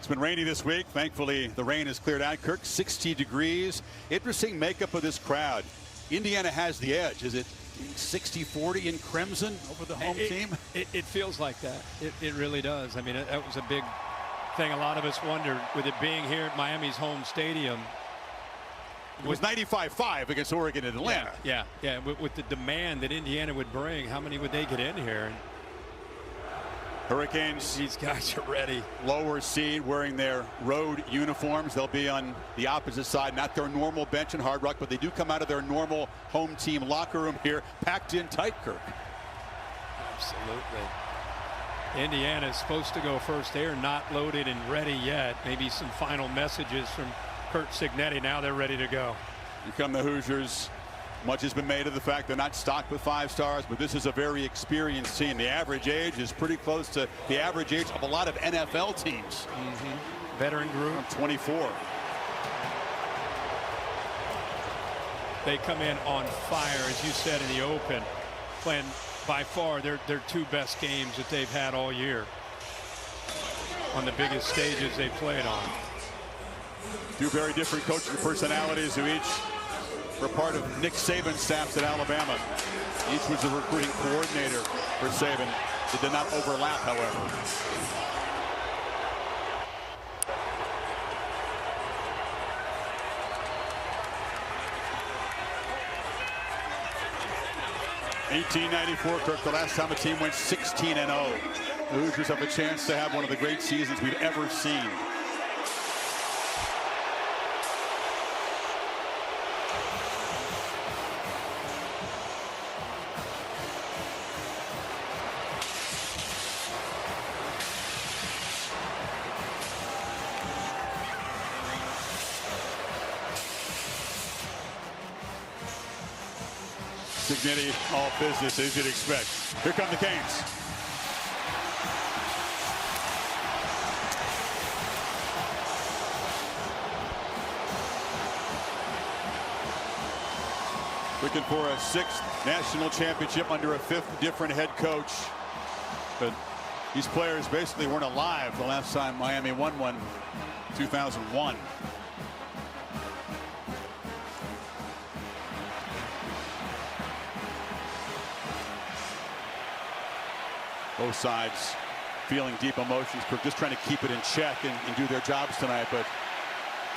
It's been rainy this week. Thankfully, the rain has cleared out. Kirk, 60 degrees. Interesting makeup of this crowd. Indiana has the edge. Is it 60-40 in crimson over the home team? It feels like that. It really does. I mean, that was a big thing. A lot of us wondered, with it being here at Miami's home stadium. It was 95-5 against Oregon and Atlanta. Yeah. With the demand that Indiana would bring, how many would they get in here? And Hurricanes, these guys are ready. Lower seed, wearing their road uniforms. They'll be on the opposite side, not their normal bench in Hard Rock, but they do come out of their normal home team locker room here, packed in tight, Kirk. Absolutely. Indiana is supposed to go first. They are not loaded and ready yet. Maybe some final messages from Curt Cignetti. Now they're ready to go. Here come the Hoosiers. Much has been made of the fact they're not stocked with 5 stars, but this is a very experienced team. The average age is pretty close to the average age of a lot of NFL teams. Veteran group. 24. They come in on fire, as you said in the open, playing by far their 2 best games that they've had all year on the biggest stages they played on. 2 very different coaching personalities who each were part of Nick Saban's staffs at Alabama. Each was the recruiting coordinator for Saban. It did not overlap, however. (1894), Kirk, the last time a team went 16-0. The Hoosiers have a chance to have one of the great seasons we've ever seen. Cignetti, all business as you'd expect. Here come the Canes. Looking for a 6th national championship under a 5th different head coach. But these players basically weren't alive the last time Miami won one, 2001. Both sides feeling deep emotions, just trying to keep it in check and do their jobs tonight. But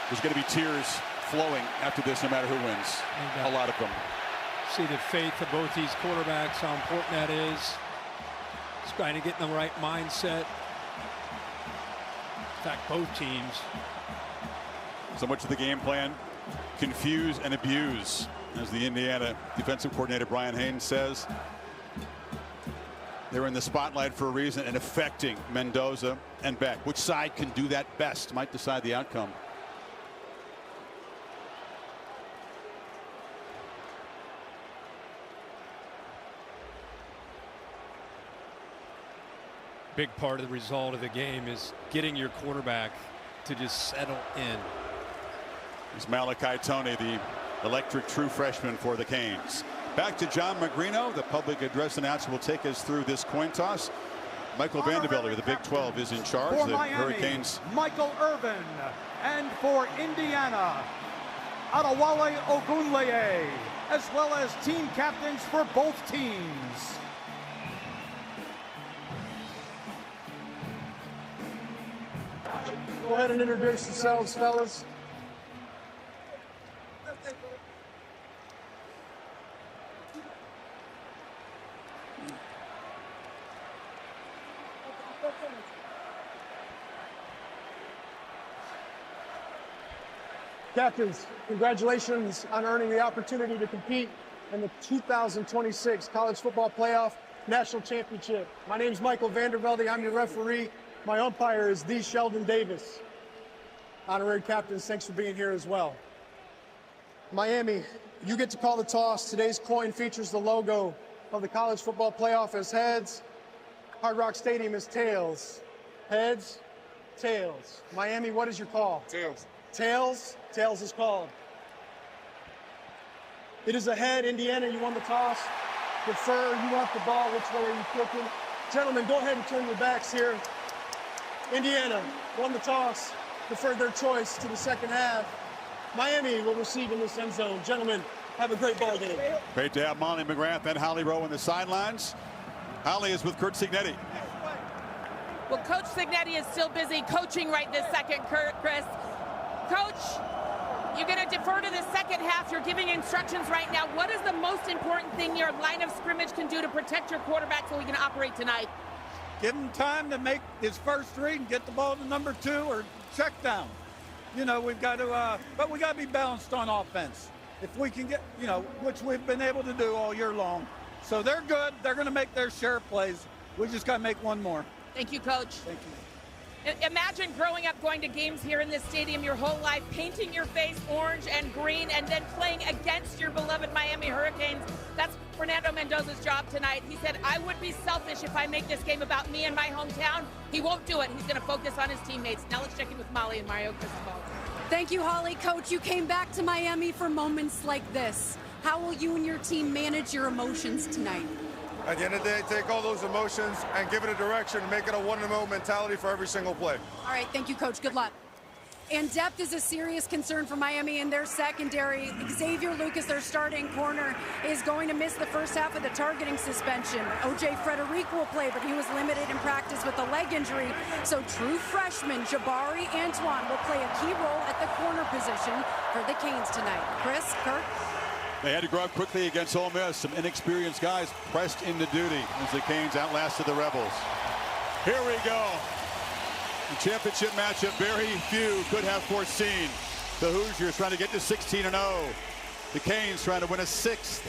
there's going to be tears flowing after this, no matter who wins. A lot of them. See the faith of both these quarterbacks, how important that is. Just trying to get in the right mindset. In fact, both teams. So much of the game plan, confuse and abuse, as the Indiana defensive coordinator Brian Haynes says. They're in the spotlight for a reason and affecting Mendoza and Beck. Which side can do that best might decide the outcome. Big part of the result of the game is getting your quarterback to just settle in. It's Malachi Tony, the electric true freshman for the Canes. Back to John Magrino. The public address announcer will take us through this coin toss. Michael Vanderbilt of the Big 12 is in charge. For the Miami, Hurricanes. Michael Irvin. And for Indiana, Adewale Ogunleye, as well as team captains for both teams. Go ahead and introduce yourselves, fellas. Captains, congratulations on earning the opportunity to compete in the 2026 College Football Playoff National Championship. My name is Michael Vandervelde. I'm your referee. My umpire is the Sheldon Davis. Honorary captains, thanks for being here as well. Miami, you get to call the toss. Today's coin features the logo of the College Football Playoff as heads. Hard Rock Stadium is tails. Heads, tails. Miami, what is your call? Tails. Tails? Tails is called. It is a head. Indiana, you won the toss. Defer, you want the ball. Which way are you kicking? Gentlemen, go ahead and turn your backs here. Indiana won the toss, deferred their choice to the second half. Miami will receive in this end zone. Gentlemen, have a great ball game. Great to have Molly McGrath and Holly Rowe on the sidelines. Holly is with Kurt Cignetti. Well, Coach Cignetti is still busy coaching right this second, Chris. Coach, you're going to defer to the second half. You're giving instructions right now. What is the most important thing your line of scrimmage can do to protect your quarterback so he can operate tonight? Give him time to make his first read and get the ball to number 2 or check down. You know, we've got to, but we got to be balanced on offense. If we can get, you know, which we've been able to do all year long. So they're good. They're going to make their share of plays. We just got to make one more. Thank you, Coach. Thank you. Imagine growing up going to games here in this stadium your whole life, painting your face orange and green, and then playing against your beloved Miami Hurricanes. That's Fernando Mendoza's job tonight. He said, I would be selfish if I make this game about me and my hometown. He won't do it. He's going to focus on his teammates. Now let's check in with Molly and Mario Cristobal. Thank you, Holly. Coach, you came back to Miami for moments like this. How will you and your team manage your emotions tonight? At the end of the day, take all those emotions and give it a direction and make it a one-in-a-million mentality for every single play. All right, thank you, Coach. Good luck. And depth is a serious concern for Miami in their secondary. Xavier Lucas, their starting corner, is going to miss the first half of the targeting suspension. O.J. Frederic will play, but he was limited in practice with a leg injury. So true freshman Jabari Antoine will play a key role at the corner position for the Canes tonight. Chris, Kirk? They had to grow up quickly against Ole Miss. Some inexperienced guys pressed into duty as the Canes outlasted the Rebels. Here we go. The championship matchup very few could have foreseen. The Hoosiers trying to get to 16-0. The Canes trying to win a 6th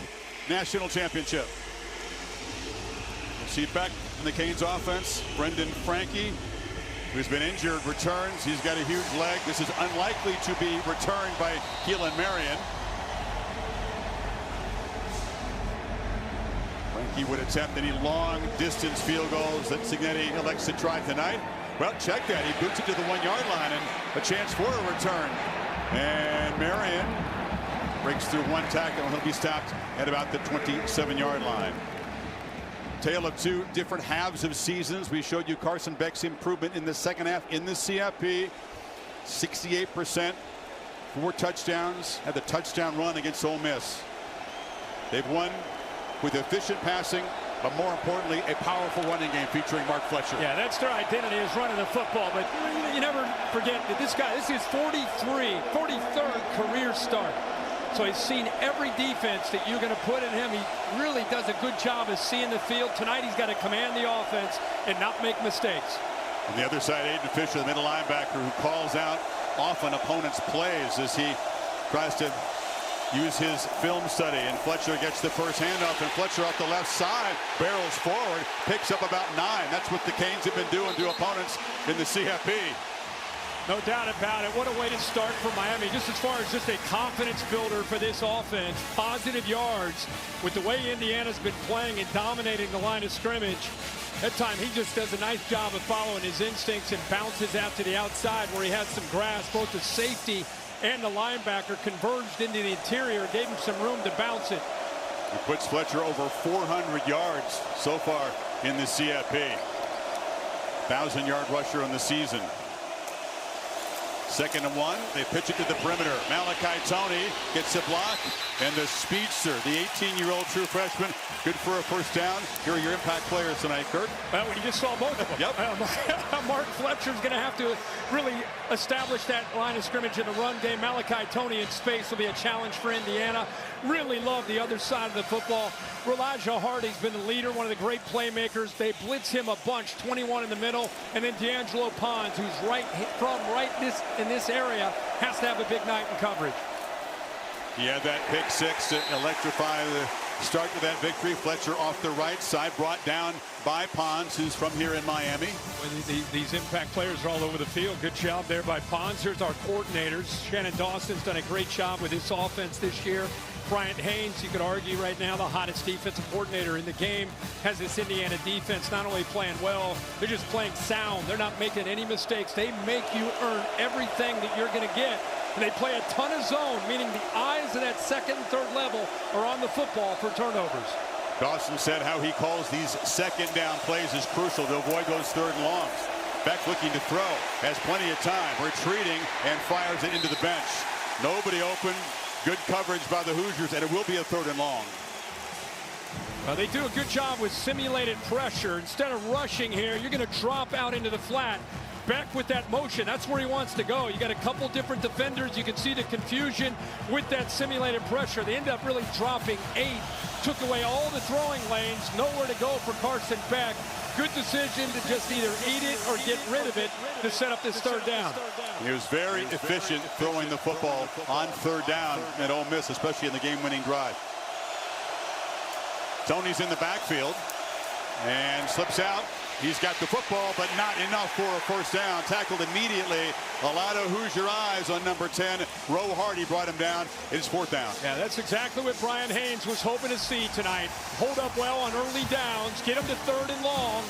national championship. We'll see back in the Canes offense. Brendan Frankie, who's been injured, returns. He's got a huge leg. This is unlikely to be returned by Keelan Marion. He would attempt any long-distance field goals that Cignetti elects to try tonight. Well, check that. He boots it to the 1-yard line and a chance for a return. And Marion breaks through one tackle and he'll be stopped at about the 27-yard line. Tale of two different halves of seasons. We showed you Carson Beck's improvement in the second half in the CFP. 68%, 4 touchdowns, had the touchdown run against Ole Miss. They've won with efficient passing, but more importantly, a powerful running game featuring Mark Fletcher. Yeah, that's their identity, is running the football. But you never forget that this is his 43rd career start. So he's seen every defense that you're going to put in him. He really does a good job of seeing the field. Tonight he's got to command the offense and not make mistakes. On the other side, Aiden Fisher, the middle linebacker, who calls out often opponents' plays as he tries to use his film study, and Fletcher gets the first handoff, and Fletcher off the left side barrels forward, picks up about 9. That's what the Canes have been doing to opponents in the CFP. No doubt about it. What a way to start for Miami, just as far as just a confidence builder for this offense. Positive yards with the way Indiana's been playing and dominating the line of scrimmage. That time he just does a nice job of following his instincts and bounces out to the outside where he had some grass. Both the safety and the linebacker converged into the interior, gave him some room to bounce it. It puts Fletcher over 400 yards so far in the CFP. 1,000-yard rusher on the season. 2nd and 1. They pitch it to the perimeter. Malachi Tony gets a block, and the speedster, the 18-year-old true freshman, good for a first down. Here are your impact players tonight, Kurt. Well, you just saw both of them. Yep. Mark Fletcher's going to have to really establish that line of scrimmage in the run game. Malachi Tony in space will be a challenge for Indiana. Really love the other side of the football. Elijah Hardy's been the leader, one of the great playmakers. They blitz him a bunch, 21 in the middle, and then D'Angelo Pons, who's in this area, has to have a big night in coverage. He had that pick 6 to electrify the start to that victory. Fletcher off the right side, brought down by Pons, who's from here in Miami. These impact players are all over the field. Good job there by Pons. Here's our coordinators. Shannon Dawson's done a great job with this offense this year. Bryant Haynes, you could argue right now the hottest defensive coordinator in the game, has this Indiana defense not only playing well, they're just playing sound. They're not making any mistakes. They make you earn everything that you're going to get. And they play a ton of zone, meaning the eyes of that 2nd and 3rd level are on the football for turnovers. Dawson said how he calls these 2nd down plays is crucial to avoid those 3rd and longs. Beck looking to throw, has plenty of time, retreating, and fires it into the bench. Nobody open. Good coverage by the Hoosiers, and it will be a 3rd and long. They do a good job with simulated pressure. Instead of rushing here, you're going to drop out into the flat. Beck with that motion, that's where he wants to go. You got a couple different defenders. You can see the confusion with that simulated pressure. They end up really dropping 8. Took away all the throwing lanes. Nowhere to go for Carson Beck. Good decision to just either eat it or get rid of it to set up this 3rd down. He was very efficient throwing the football on 3rd down at Ole Miss, especially in the game-winning drive. Tony's in the backfield and slips out. He's got the football, but not enough for a 1st down. Tackled immediately. A lot of Hoosier eyes on number 10. Roe Hardy brought him down. It's 4th down. Yeah, that's exactly what Brian Haynes was hoping to see tonight. Hold up well on early downs, get him to 3rd and long,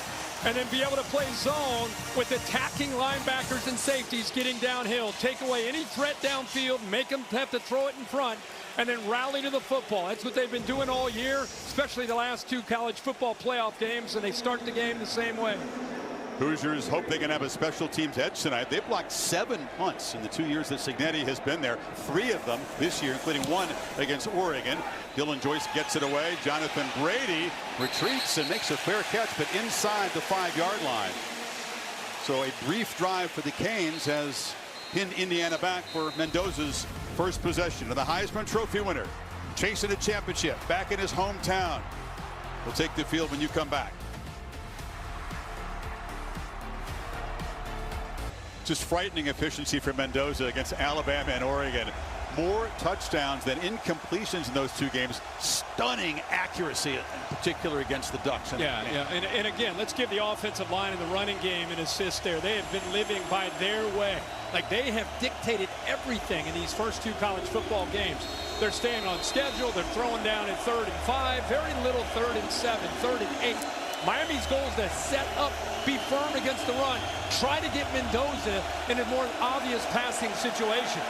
and then be able to play zone with attacking linebackers and safeties getting downhill. Take away any threat downfield, make them have to throw it in front, and then rally to the football. That's what they've been doing all year, especially the last 2 college football playoff games, and they start the game the same way. Hoosiers hope they can have a special teams edge tonight. They blocked 7 punts in the 2 years that Cignetti has been there. 3 of them this year, including 1 against Oregon. Dylan Joyce gets it away. Jonathan Brady retreats and makes a fair catch, but inside the 5-yard line. So a brief drive for the Canes has pinned Indiana back for Mendoza's first possession of the Heisman Trophy winner, chasing a championship back in his hometown. We'll take the field when you come back. Just frightening efficiency for Mendoza against Alabama and Oregon. More touchdowns than incompletions in those 2 games. Stunning accuracy, in particular against the Ducks. And again, let's give the offensive line and the running game an assist there. They have been living by their way. Like, they have dictated everything in these first 2 college football games. They're staying on schedule. They're throwing down at 3rd and 5. Very little 3rd and 7, 3rd and 8. Miami's goal is to set up, be firm against the run, try to get Mendoza into more obvious passing situations.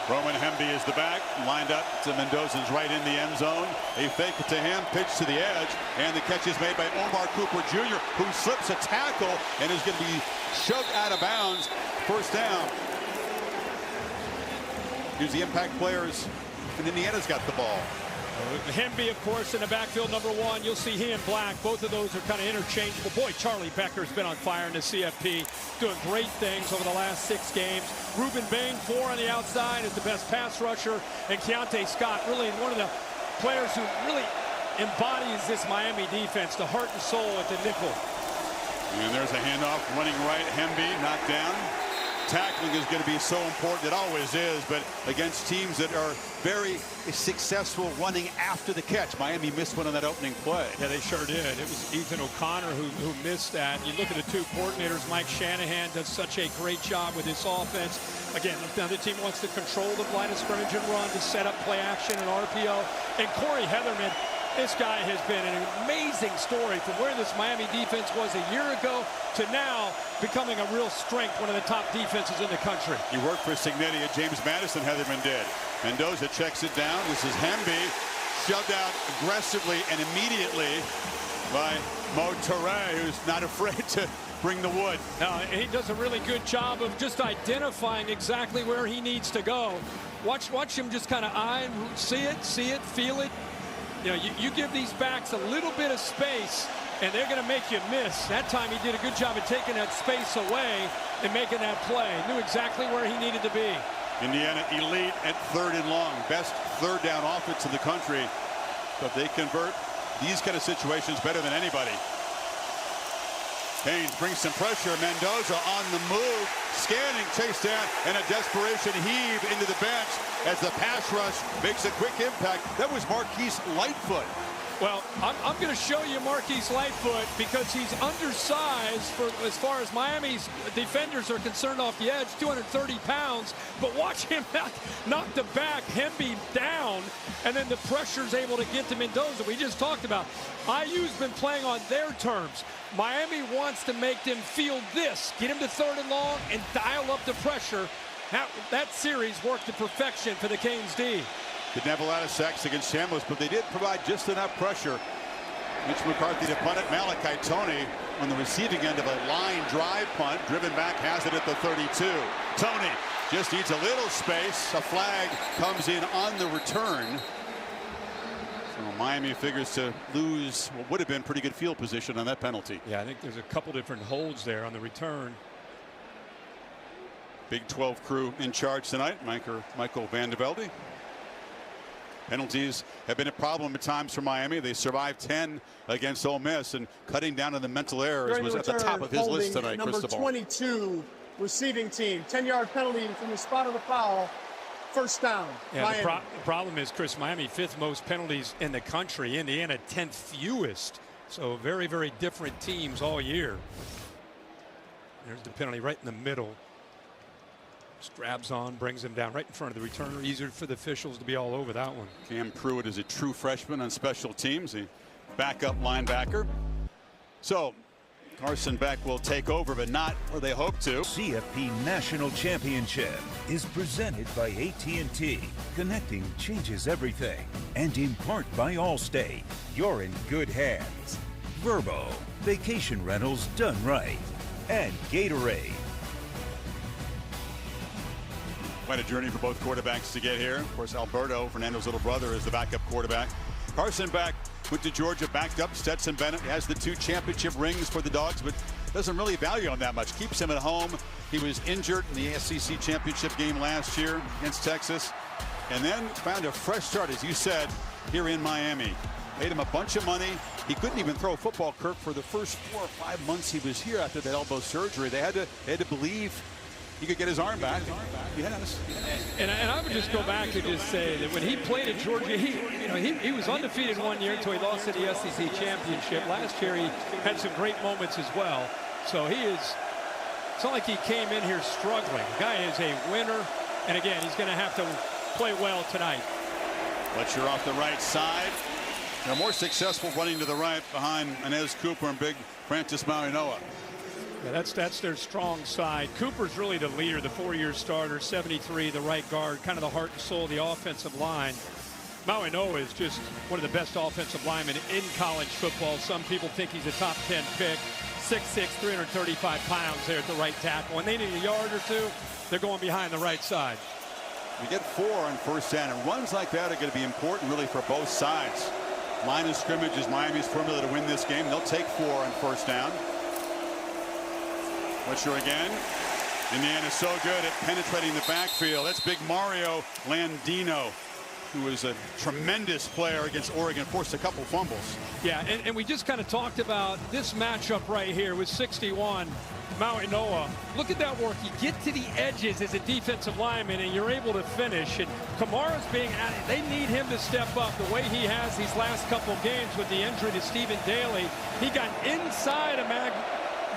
Roman Hemby is the back, lined up to Mendoza's right in the end zone. A fake it to him, pitch to the edge, and the catch is made by Omar Cooper Jr., who slips a tackle and is going to be shoved out of bounds. 1st down. Here's the impact players, and Indiana's got the ball. Hemby, of course, in the backfield, number 1. You'll see he and Black. Both of those are kind of interchangeable. Boy, Charlie Becker's been on fire in the CFP, doing great things over the last 6 games. Ruben Bain, 4 on the outside, is the best pass rusher. And Keontae Scott, really one of the players who really embodies this Miami defense, the heart and soul at the nickel. And there's a handoff running right. Hemby knocked down. Tackling is going to be so important. It always is, but against teams that are very successful running after the catch. Miami missed one on that opening play. Yeah, they sure did. It was Ethan O'Connor who missed that. You look at the 2 coordinators. Mike Shanahan does such a great job with his offense. Again, the other team wants to control the line of scrimmage and run to set up play action and RPO. And Corey Heatherman, this guy has been an amazing story from where this Miami defense was a year ago to now becoming a real strength, one of the top defenses in the country. He worked for Cignetti at James Madison, Heatherman did. Mendoza checks it down. This is Hemby, shoved out aggressively and immediately by Mo Toure, who's not afraid to bring the wood. No, he does a really good job of just identifying exactly where he needs to go. Watch him just kind of eye and see it, feel it. You know, you give these backs a little bit of space, and they're going to make you miss. That time he did a good job of taking that space away and making that play. Knew exactly where he needed to be. Indiana elite at 3rd and long. Best 3rd down offense in the country. But they convert these kind of situations better than anybody. Haynes brings some pressure. Mendoza on the move. Scanning, chase down, and a desperation heave into the bench as the pass rush makes a quick impact. That was Marquise Lightfoot. Well, I'm going to show you Marquise Lightfoot because he's undersized for as far as Miami's defenders are concerned off the edge, 230 pounds. But watch him knock the back, Hemby down, and then the pressure's able to get to Mendoza. We just talked about IU's been playing on their terms. Miami wants to make them feel this, get him to 3rd and long and dial up the pressure. That series worked to perfection for the Canes D. Didn't have a lot of sacks against Chambliss, but they did provide just enough pressure. Mitch McCarthy to punt it. Malachi Tony on the receiving end of a line drive punt. Driven back, has it at the 32. Tony just needs a little space. A flag comes in on the return. So Miami figures to lose what would have been pretty good field position on that penalty. Yeah, I think there's a couple different holds there on the return. Big 12 crew in charge tonight. Michael Vandervelde. Penalties have been a problem at times for Miami. They survived 10 against Ole Miss, and cutting down on the mental errors was at the top of his list tonight. Number 22 receiving team, 10-yard penalty from the spot of the foul. First down. Yeah, the problem is, Chris, Miami 5th most penalties in the country. Indiana 10th fewest. So very, very different teams all year. There's the penalty right in the middle. Just grabs on, brings him down right in front of the returner. Easier for the officials to be all over that one. Cam Pruitt is a true freshman on special teams, a backup linebacker. So Carson Beck will take over, but not where they hope to. CFP National Championship is presented by AT&T. Connecting changes everything. And in part by Allstate. You're in good hands. Verbo, vacation rentals done right. And Gatorade. Quite a journey for both quarterbacks to get here. Of course, Alberto, Fernando's little brother, is the backup quarterback. Carson Beck went to Georgia, backed up. Stetson Bennett has the 2 championship rings for the Dogs, but doesn't really value him that much. Keeps him at home. He was injured in the SEC championship game last year against Texas, and then found a fresh start, as you said, here in Miami. Paid him a bunch of money. He couldn't even throw a football, Kirk, for the first 4 or 5 months he was here after that elbow surgery. They had to believe he could get his arm back. Yes. And I would just go back and just say that when he played at Georgia, he was undefeated one year until he lost in the SEC championship. Last year he had some great moments as well. So it's not like he came in here struggling. The guy is a winner, and again, he's going to have to play well tonight. Fletcher off the right side. They're more successful running to the right behind Inez Cooper and big Francis Maui-Noa. Yeah, that's their strong side. Cooper's really the leader, the 4-year starter, 73, the right guard, kind of the heart and soul of the offensive line. Maui-Noa is just one of the best offensive linemen in college football. Some people think he's a top 10 pick. 6'6", 335 pounds there at the right tackle. When they need a yard or two, they're going behind the right side. You get 4 on first down, and runs like that are going to be important really for both sides. Line of scrimmage is Miami's formula to win this game. They'll take 4 on first down. Fletcher again. Indiana's so good at penetrating the backfield. That's big Mario Landino, who is a tremendous player against Oregon, forced a couple fumbles. Yeah, and we just kind of talked about this matchup right here with 61. Maui-Noa, look at that work. You get to the edges as a defensive lineman and you're able to finish. And Kamara's being at it. They need him to step up the way he has these last couple games with the injury to Stephen Daly. He got inside of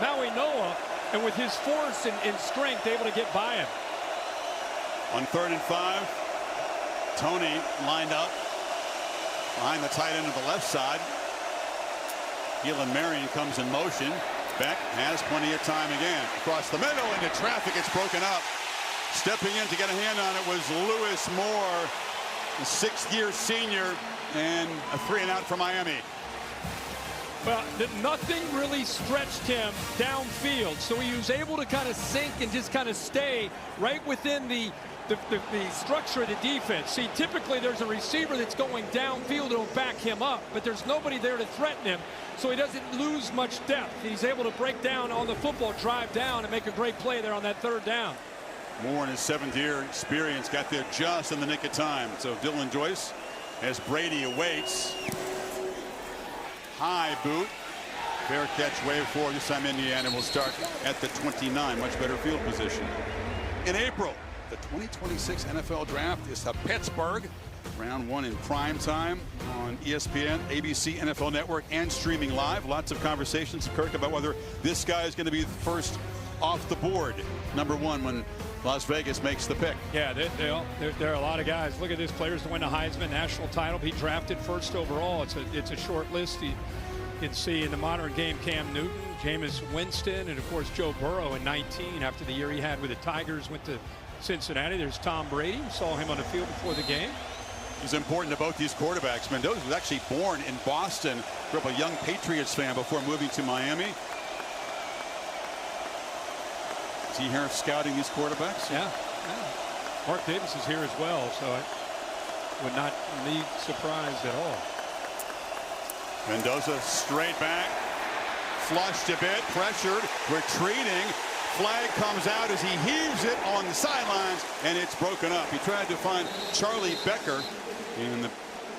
Maui-Noa, and with his force and strength, able to get by him. On 3rd and 5, Tony lined up behind the tight end of the left side. Keelan Marion comes in motion. Beck has plenty of time again. Across the middle into traffic. It's broken up. Stepping in to get a hand on it was Lewis Moore, the 6th-year senior, and a 3-and-out for Miami. Well, nothing really stretched him downfield, so he was able to kind of sink and just kind of stay right within the structure of the defense. See, typically there's a receiver that's going downfield to back him up, but there's nobody there to threaten him, so he doesn't lose much depth. He's able to break down on the football, drive down, and make a great play there on that 3rd down. Moore in his 7th-year experience got there just in the nick of time. So Dylan Joyce, as Brady awaits. High boot. Fair catch, wave forward. This time Indiana will start at the 29. Much better field position. In April, the 2026 NFL Draft is to Pittsburgh. Round 1 in prime time on ESPN, ABC, NFL Network, and streaming live. Lots of conversations, Kirk, about whether this guy is going to be first off the board, number 1, when Las Vegas makes the pick. Yeah, there are a lot of guys. Look at this, players to win the Heisman national title. He drafted first overall. It's a short list. You can see in the modern game Cam Newton, Jameis Winston, and of course Joe Burrow in 19 after the year he had with the Tigers, went to Cincinnati. There's Tom Brady. Saw him on the field before the game. It's important to both these quarterbacks. Mendoza was actually born in Boston, grew up a young Patriots fan before moving to Miami. Is he here scouting these quarterbacks? Yeah. Mark Davis is here as well, so I would not be surprised at all. Mendoza straight back, flushed a bit, pressured, retreating. Flag comes out as he heaves it on the sidelines, and it's broken up. He tried to find Charlie Becker, and the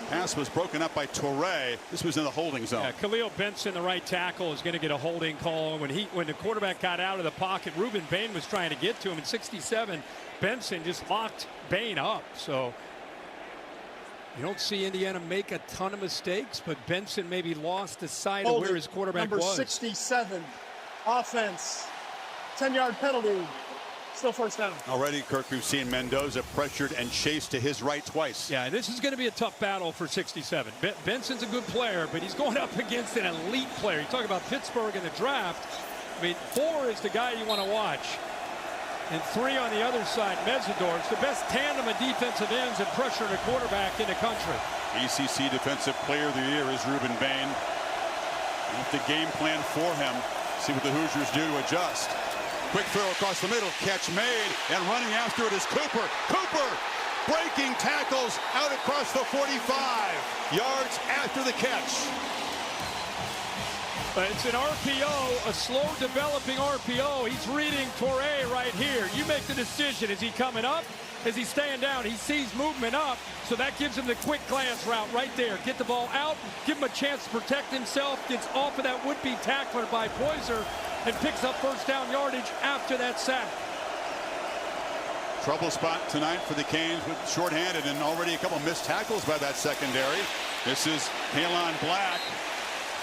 pass was broken up by Torre. This was in the holding zone. Yeah, Khalil Benson, the right tackle, is going to get a holding call. When the quarterback got out of the pocket, Reuben Bain was trying to get to him. In 67, Benson just locked Bain up. So you don't see Indiana make a ton of mistakes, but Benson maybe lost the sight of where his quarterback was. was. Number 67, offense, 10-yard penalty, still first down. Already, Kirk, we've seen Mendoza pressured and chased to his right twice. Yeah, this is going to be a tough battle for 67. Benson's a good player, but he's going up against an elite player. You talk about Pittsburgh in the draft. I mean, 4 is the guy you want to watch. And 3 on the other side, Mesidor. It's the best tandem of defensive ends and pressure a quarterback in the country. ACC Defensive Player of the Year is Reuben Bain. Have to game plan for him. See what the Hoosiers do to adjust. Quick throw across the middle, catch made, and running after it is Cooper. Cooper breaking tackles out across the 45 yards after the catch. It's an RPO, a slow developing RPO. He's reading Torre right here. You make the decision. Is he coming up? Is he staying down? He sees movement up, so that gives him the quick glance route right there. Get the ball out, give him a chance to protect himself, gets off of that would-be tackler by Poyser, and picks up first down yardage after that sack. Trouble spot tonight for the Canes with shorthanded and already a couple missed tackles by that secondary. This is Halon Black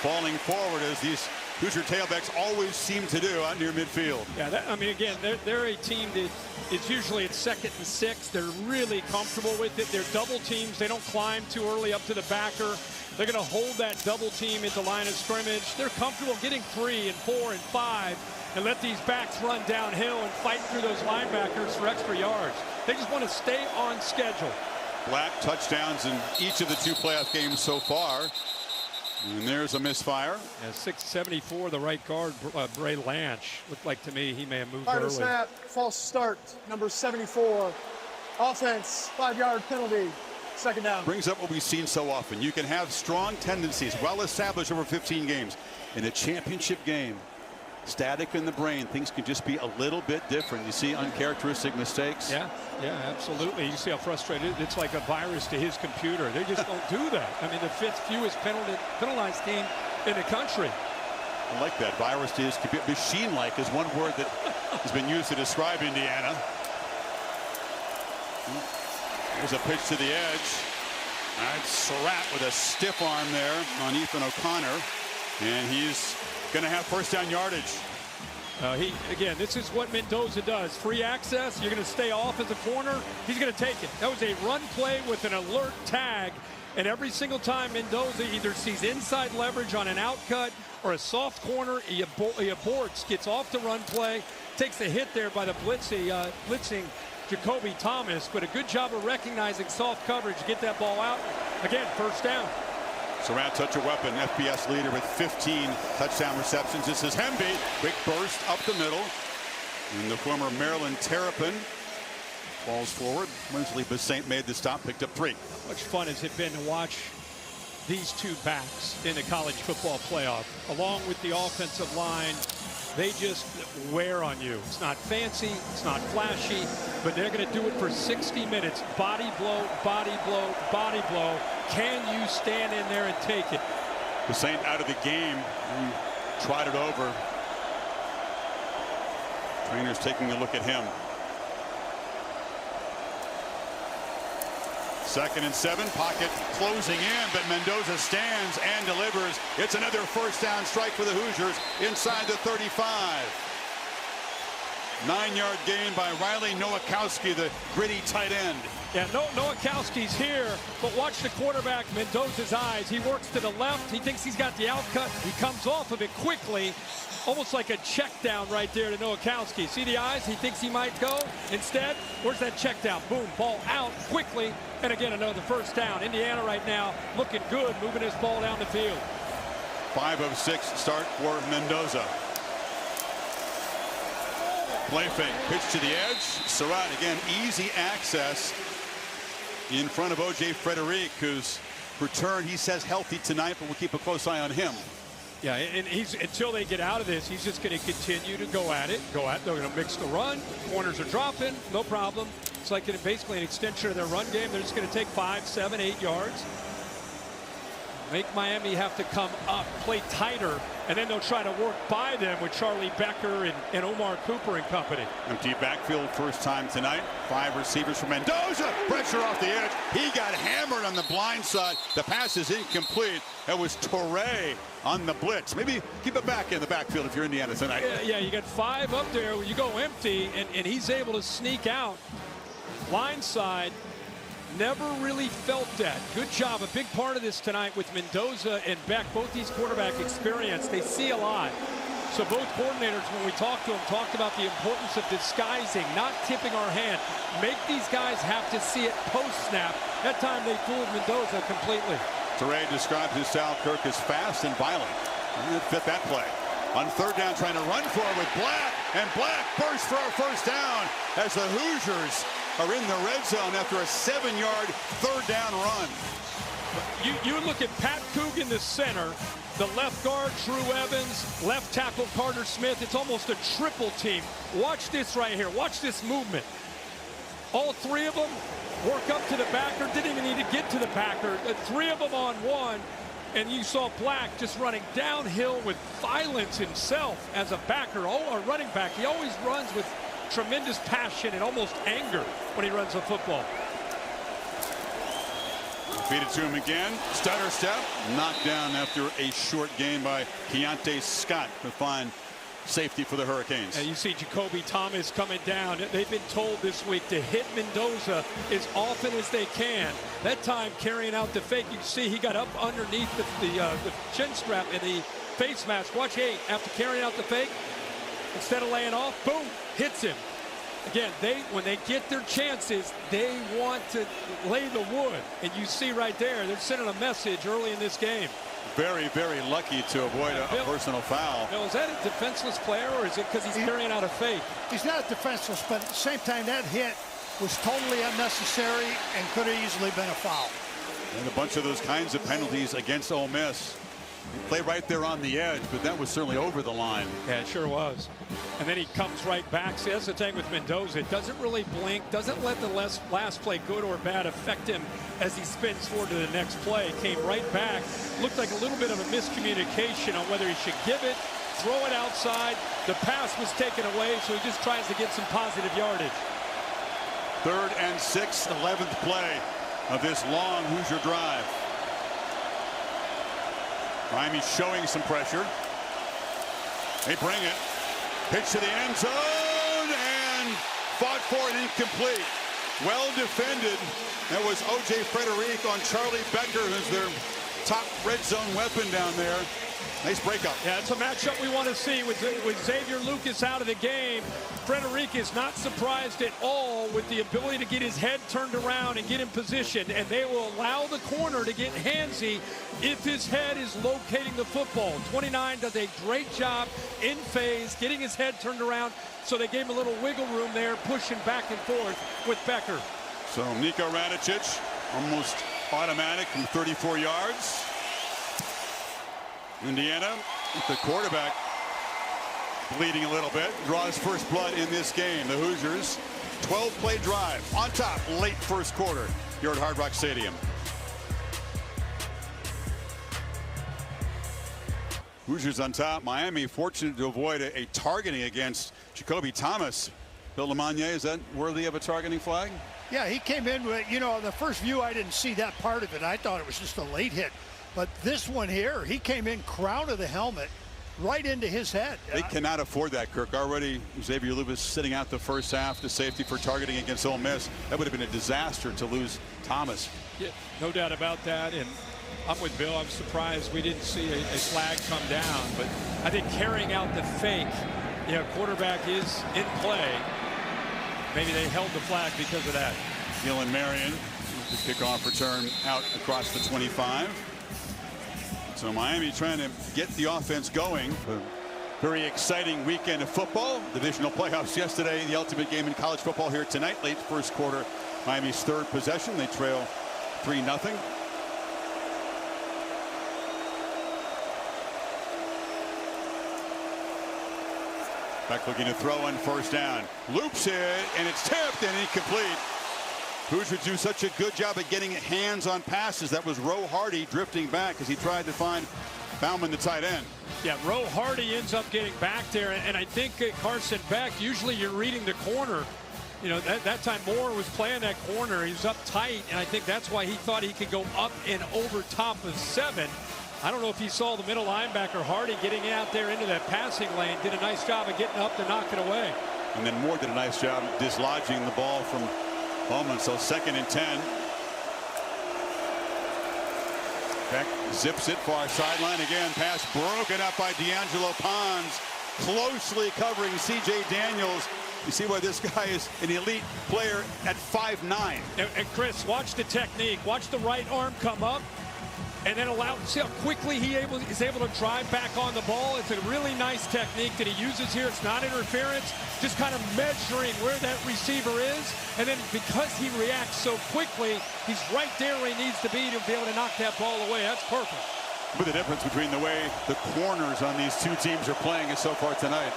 falling forward as these Hoosier tailbacks always seem to do out near midfield. Yeah, I mean, again, they're a team that is usually at 2nd and 6. They're really comfortable with it. They're double teams. They don't climb too early up to the backer. They're going to hold that double team at the line of scrimmage. They're comfortable getting 3 and 4 and 5 and let these backs run downhill and fight through those linebackers for extra yards. They just want to stay on schedule. Black touchdowns in each of the 2 playoff games so far. And there's a misfire. Yeah, 674, the right guard, Bray Lanch. Looked like to me he may have moved early. Snap, false start, number 74. Offense, 5-yard penalty, second down. Brings up what we've seen so often. You can have strong tendencies, well established over 15 games. In a championship game, static in the brain, things can just be a little bit different. You see uncharacteristic mistakes. Yeah, absolutely. You see how frustrated it's like a virus to his computer. They just don't do that. I mean, the 5th fewest penalized team in the country. I like that. Virus to his computer. Machine-like is one word that has been used to describe Indiana. There's a pitch to the edge. That's Surratt with a stiff arm there on Ethan O'Connor. And he's going to have first down yardage. Again, this is what Mendoza does. Free access. You're going to stay off as a corner. He's going to take it. That was a run play with an alert tag. And every single time Mendoza either sees inside leverage on an outcut or a soft corner, he aborts, gets off the run play, takes a hit there by the blitzing Jacoby Thomas. But a good job of recognizing soft coverage to get that ball out. Again, first down. Surratt, such a weapon, FBS leader with 15 touchdown receptions. This is Hemby, quick burst up the middle. And the former Maryland Terrapin falls forward. Winsley Basaint made the stop, picked up 3. How much fun has it been to watch these 2 backs in the college football playoff, along with the offensive line? They just wear on you. It's not fancy, it's not flashy, but they're going to do it for 60 minutes. Body blow, body blow, body blow. Can you stand in there and take it? Basaint out of the game. He tried it over. Trainer's taking a look at him. 2nd and 7, pocket closing in, but Mendoza stands and delivers. It's another first down strike for the Hoosiers inside the 35. 9-yard gain by Riley Nowakowski, the gritty tight end. Yeah, Nowakowski's here, but watch the quarterback, Mendoza's eyes. He works to the left. He thinks he's got the outcut. He comes off of it quickly, almost like a check down right there to Nowakowski. See the eyes? He thinks he might go. Instead, where's that check down? Boom, ball out quickly. And again, another first down. Indiana right now looking good, moving his ball down the field. 5 of 6 start for Mendoza. Play fake, pitch to the edge. Surratt again, easy access in front of O.J. Frederic, whose return he says healthy tonight, but we'll keep a close eye on him. Yeah, and he's, until they get out of this, he's just going to continue to go at it. They're going to mix the run. Corners are dropping, no problem. It's like basically an extension of their run game. They're just going to take 5, 7, 8 yards. Make Miami have to come up, play tighter, and then they'll try to work by them with Charlie Becker and Omar Cooper and company. Empty backfield first time tonight. 5 receivers for Mendoza. Pressure off the edge. He got hammered on the blind side. The pass is incomplete. That was Torrey on the blitz. Maybe keep it back in the backfield if you're Indiana tonight. Yeah, you got 5 up there. You go empty, and he's able to sneak out. Blind side. Never really felt that. Good job. A big part of this tonight with Mendoza and Beck, both these quarterback experience. They see a lot. So both coordinators, when we talked to them, talked about the importance of disguising, not tipping our hand. Make these guys have to see it post-snap. That time they fooled Mendoza completely. Teray describes his style, Kirk, as fast and violent. And it fit that play. On third down, trying to run for it with Black. And Black bursts for a first down as the Hoosiers are in the red zone after a 7-yard third down run. You look at Pat Coogan, the center, the left guard, Drew Evans, left tackle, Carter Smith. It's almost a triple team. Watch this right here. Watch this movement. All 3 of them work up to the backer. Didn't even need to get to the backer. 3 of them on one. And you saw Black just running downhill with violence himself as a backer, or running back. He always runs with tremendous passion and almost anger when he runs the football. Feed it to him again. Stutter step. Knocked down after a short gain by Keontae Scott to find safety for the Hurricanes. And you see Jacoby Thomas coming down. They've been told this week to hit Mendoza as often as they can. That time carrying out the fake. You see he got up underneath the chin strap in the face mask. Watch 8 after carrying out the fake. Instead of laying off, boom, hits him. Again, when they get their chances, they want to lay the wood. And you see right there, they're sending a message early in this game. Very, very lucky to avoid a personal foul. Bill, is that a defenseless player, or is it because he's carrying out a fake? He's not defenseless, but at the same time, that hit was totally unnecessary and could have easily been a foul. And a bunch of those kinds of penalties against Ole Miss. Play right there on the edge, but that was certainly over the line. Yeah, it sure was. And then he comes right back. See, that's the thing with Mendoza. It doesn't really blink, doesn't let the last play, good or bad, affect him as he spins forward to the next play. Came right back. Looked like a little bit of a miscommunication on whether he should give it, throw it outside. The pass was taken away, so he just tries to get some positive yardage. 3rd and 6, 11th play of this long Hoosier drive. Miami showing some pressure. They bring it. Pitch to the end zone and fought for it, incomplete. Well defended. That was O.J. Frederic on Charlie Becker, who's their top red zone weapon down there. Nice breakup. Yeah, it's a matchup we want to see with Xavier Lucas out of the game. Frederic is not surprised at all with the ability to get his head turned around and get in position, and they will allow the corner to get handsy if his head is locating the football. 29 does a great job in phase, getting his head turned around, so they gave him a little wiggle room there, pushing back and forth with Becker. So Niko Radicic, almost automatic from 34 yards. Indiana, the quarterback bleeding a little bit, draws first blood in this game. The Hoosiers, 12-play drive on top, late first quarter here at Hard Rock Stadium. Hoosiers on top. Miami fortunate to avoid a targeting against Jacoby Thomas. Bill LeMonnier, is that worthy of a targeting flag? Yeah, he came in with, you know, the first view I didn't see that part of it. I thought it was just a late hit. But this one here, he came in crown of the helmet right into his head. They cannot afford that, Kirk. Already Xavier Lucas sitting out the first half to safety for targeting against Ole Miss. That would have been a disaster to lose Thomas. Yeah, no doubt about that. And I'm with Bill. I'm surprised we didn't see a flag come down. But I think carrying out the fake, you know, quarterback is in play. Maybe they held the flag because of that. Gillen Marion, the kickoff return out across the 25. So Miami trying to get the offense going. Very exciting weekend of football. Divisional playoffs yesterday. The ultimate game in college football here tonight. Late first quarter. Miami's third possession. They trail 3-0. Beck looking to throw on first down. Loops it, and it's tipped and incomplete. Hoosiers do such a good job at getting hands on passes. That was Roe Hardy drifting back as he tried to find Bauman, the tight end. Yeah, Roe Hardy ends up getting back there, and I think Carson Beck, usually you're reading the corner. You know, that time Moore was playing that corner. He was up tight, and I think that's why he thought he could go up and over top of 7. I don't know if he saw the middle linebacker Hardy getting out there into that passing lane. Did a nice job of getting up to knock it away. And then Moore did a nice job dislodging the ball from Bowman. So 2nd and 10. Beck zips it far sideline again. Pass broken up by D'Angelo Pons, closely covering C.J. Daniels. You see why this guy is an elite player at 5'9". And Chris, watch the technique. Watch the right arm come up, and then see how quickly he is able to drive back on the ball. It's a really nice technique that he uses here. It's not interference, just kind of measuring where that receiver is. And then because he reacts so quickly, he's right there where he needs to be able to knock that ball away. That's perfect. But the difference between the way the corners on these two teams are playing is so far tonight.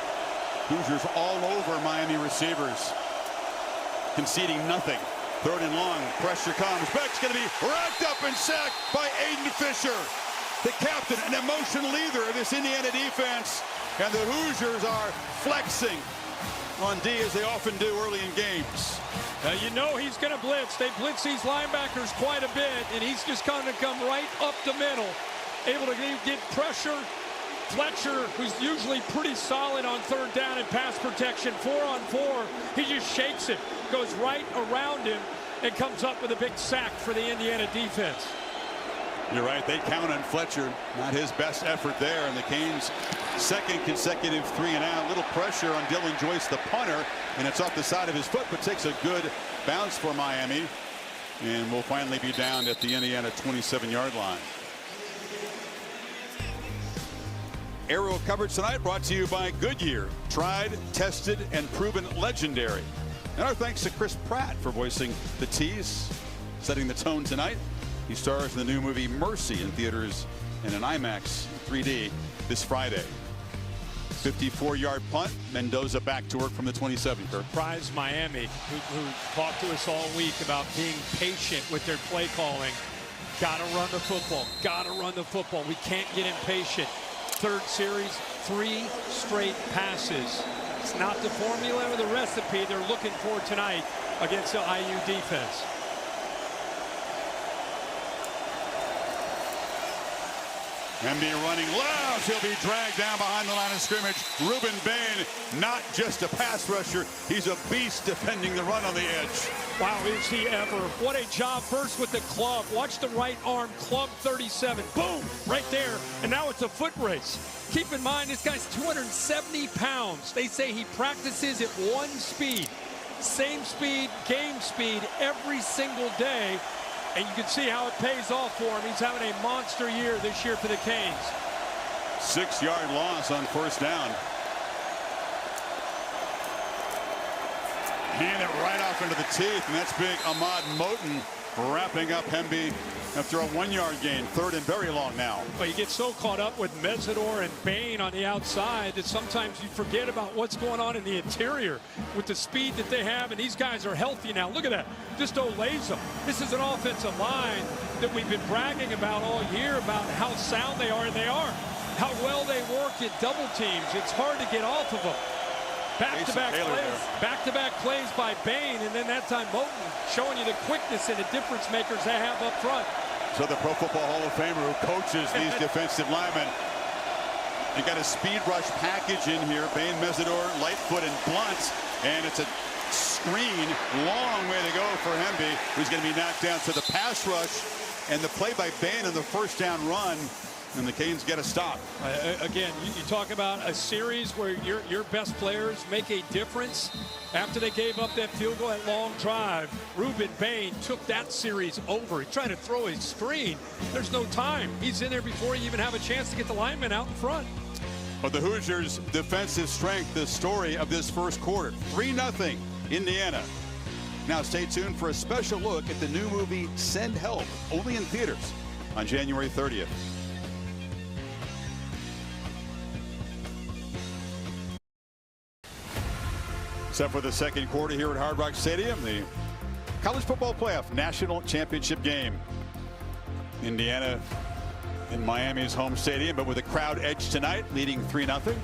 Hoosiers all over Miami receivers, conceding nothing. 3rd and long, pressure comes. Beck's going to be racked up and sacked by Aiden Fisher, the captain and emotional leader of this Indiana defense. And the Hoosiers are flexing on D as they often do early in games. You know he's going to blitz. They blitz these linebackers quite a bit, and he's just going to come right up the middle, able to get pressure. Fletcher, who's usually pretty solid on 3rd down in pass protection, 4-on-4, he just shakes it, goes right around him, and comes up with a big sack for the Indiana defense. You're right, they count on Fletcher. Not his best effort there, and the Canes' 2nd consecutive 3-and-out. Little pressure on Dylan Joyce, the punter, and it's off the side of his foot, but takes a good bounce for Miami, and will finally be down at the Indiana 27-yard line. Aerial coverage tonight brought to you by Goodyear. Tried, tested, and proven legendary. And our thanks to Chris Pratt for voicing the T's, setting the tone tonight. He stars in the new movie Mercy in theaters and in IMAX 3D this Friday. 54-yard punt. Mendoza back to work from the 27. Surprise Miami, who talked to us all week about being patient with their play calling. Got to run the football. Got to run the football. We can't get impatient. 3rd series, 3 straight passes. It's not the formula or the recipe they're looking for tonight against the IU defense. MD running loud. He'll be dragged down behind the line of scrimmage. Ruben Bain, not just a pass rusher, he's a beast defending the run on the edge. Wow, is he ever. What a job first with the club. Watch the right arm club 37. Boom, right there. And now it's a foot race. Keep in mind, this guy's 270 pounds. They say he practices at 1 speed. Same speed, game speed every single day. And you can see how it pays off for him. He's having a monster year this year for the Canes. 6-yard loss on first down. Hand it right off into the teeth, and that's big Ahmad Moten wrapping up Hemby after a 1-yard gain. 3rd and very long now. But you get so caught up with Mesidor and Bain on the outside that sometimes you forget about what's going on in the interior with the speed that they have, and these guys are healthy now. Look at that. Just olays them. This is an offensive line that we've been bragging about all year about how sound they are, and they are. How well they work at double teams. It's hard to get off of them. Back-to-back plays by Bain, and then that time Moten showing you the quickness and the difference makers they have up front. So the Pro Football Hall of Famer who coaches these defensive linemen. You got a speed rush package in here. Bain, Mesidor, Lightfoot, and Blunt, and it's a screen. Long way to go for Hemby, who's going to be knocked down. So the pass rush and the play by Bain on the first down run. And the Canes get a stop. Again, you talk about a series where your best players make a difference. After they gave up that field goal, that long drive, Ruben Bain took that series over. He tried to throw a screen. There's no time. He's in there before you even have a chance to get the lineman out in front. But the Hoosiers' defensive strength, the story of this first quarter. 3-0 Indiana. Now stay tuned for a special look at the new movie Send Help, only in theaters on January 30th. Except for the second quarter here at Hard Rock Stadium, the College Football Playoff National Championship game. Indiana in Miami's home stadium, but with a crowd edge tonight, leading 3-0.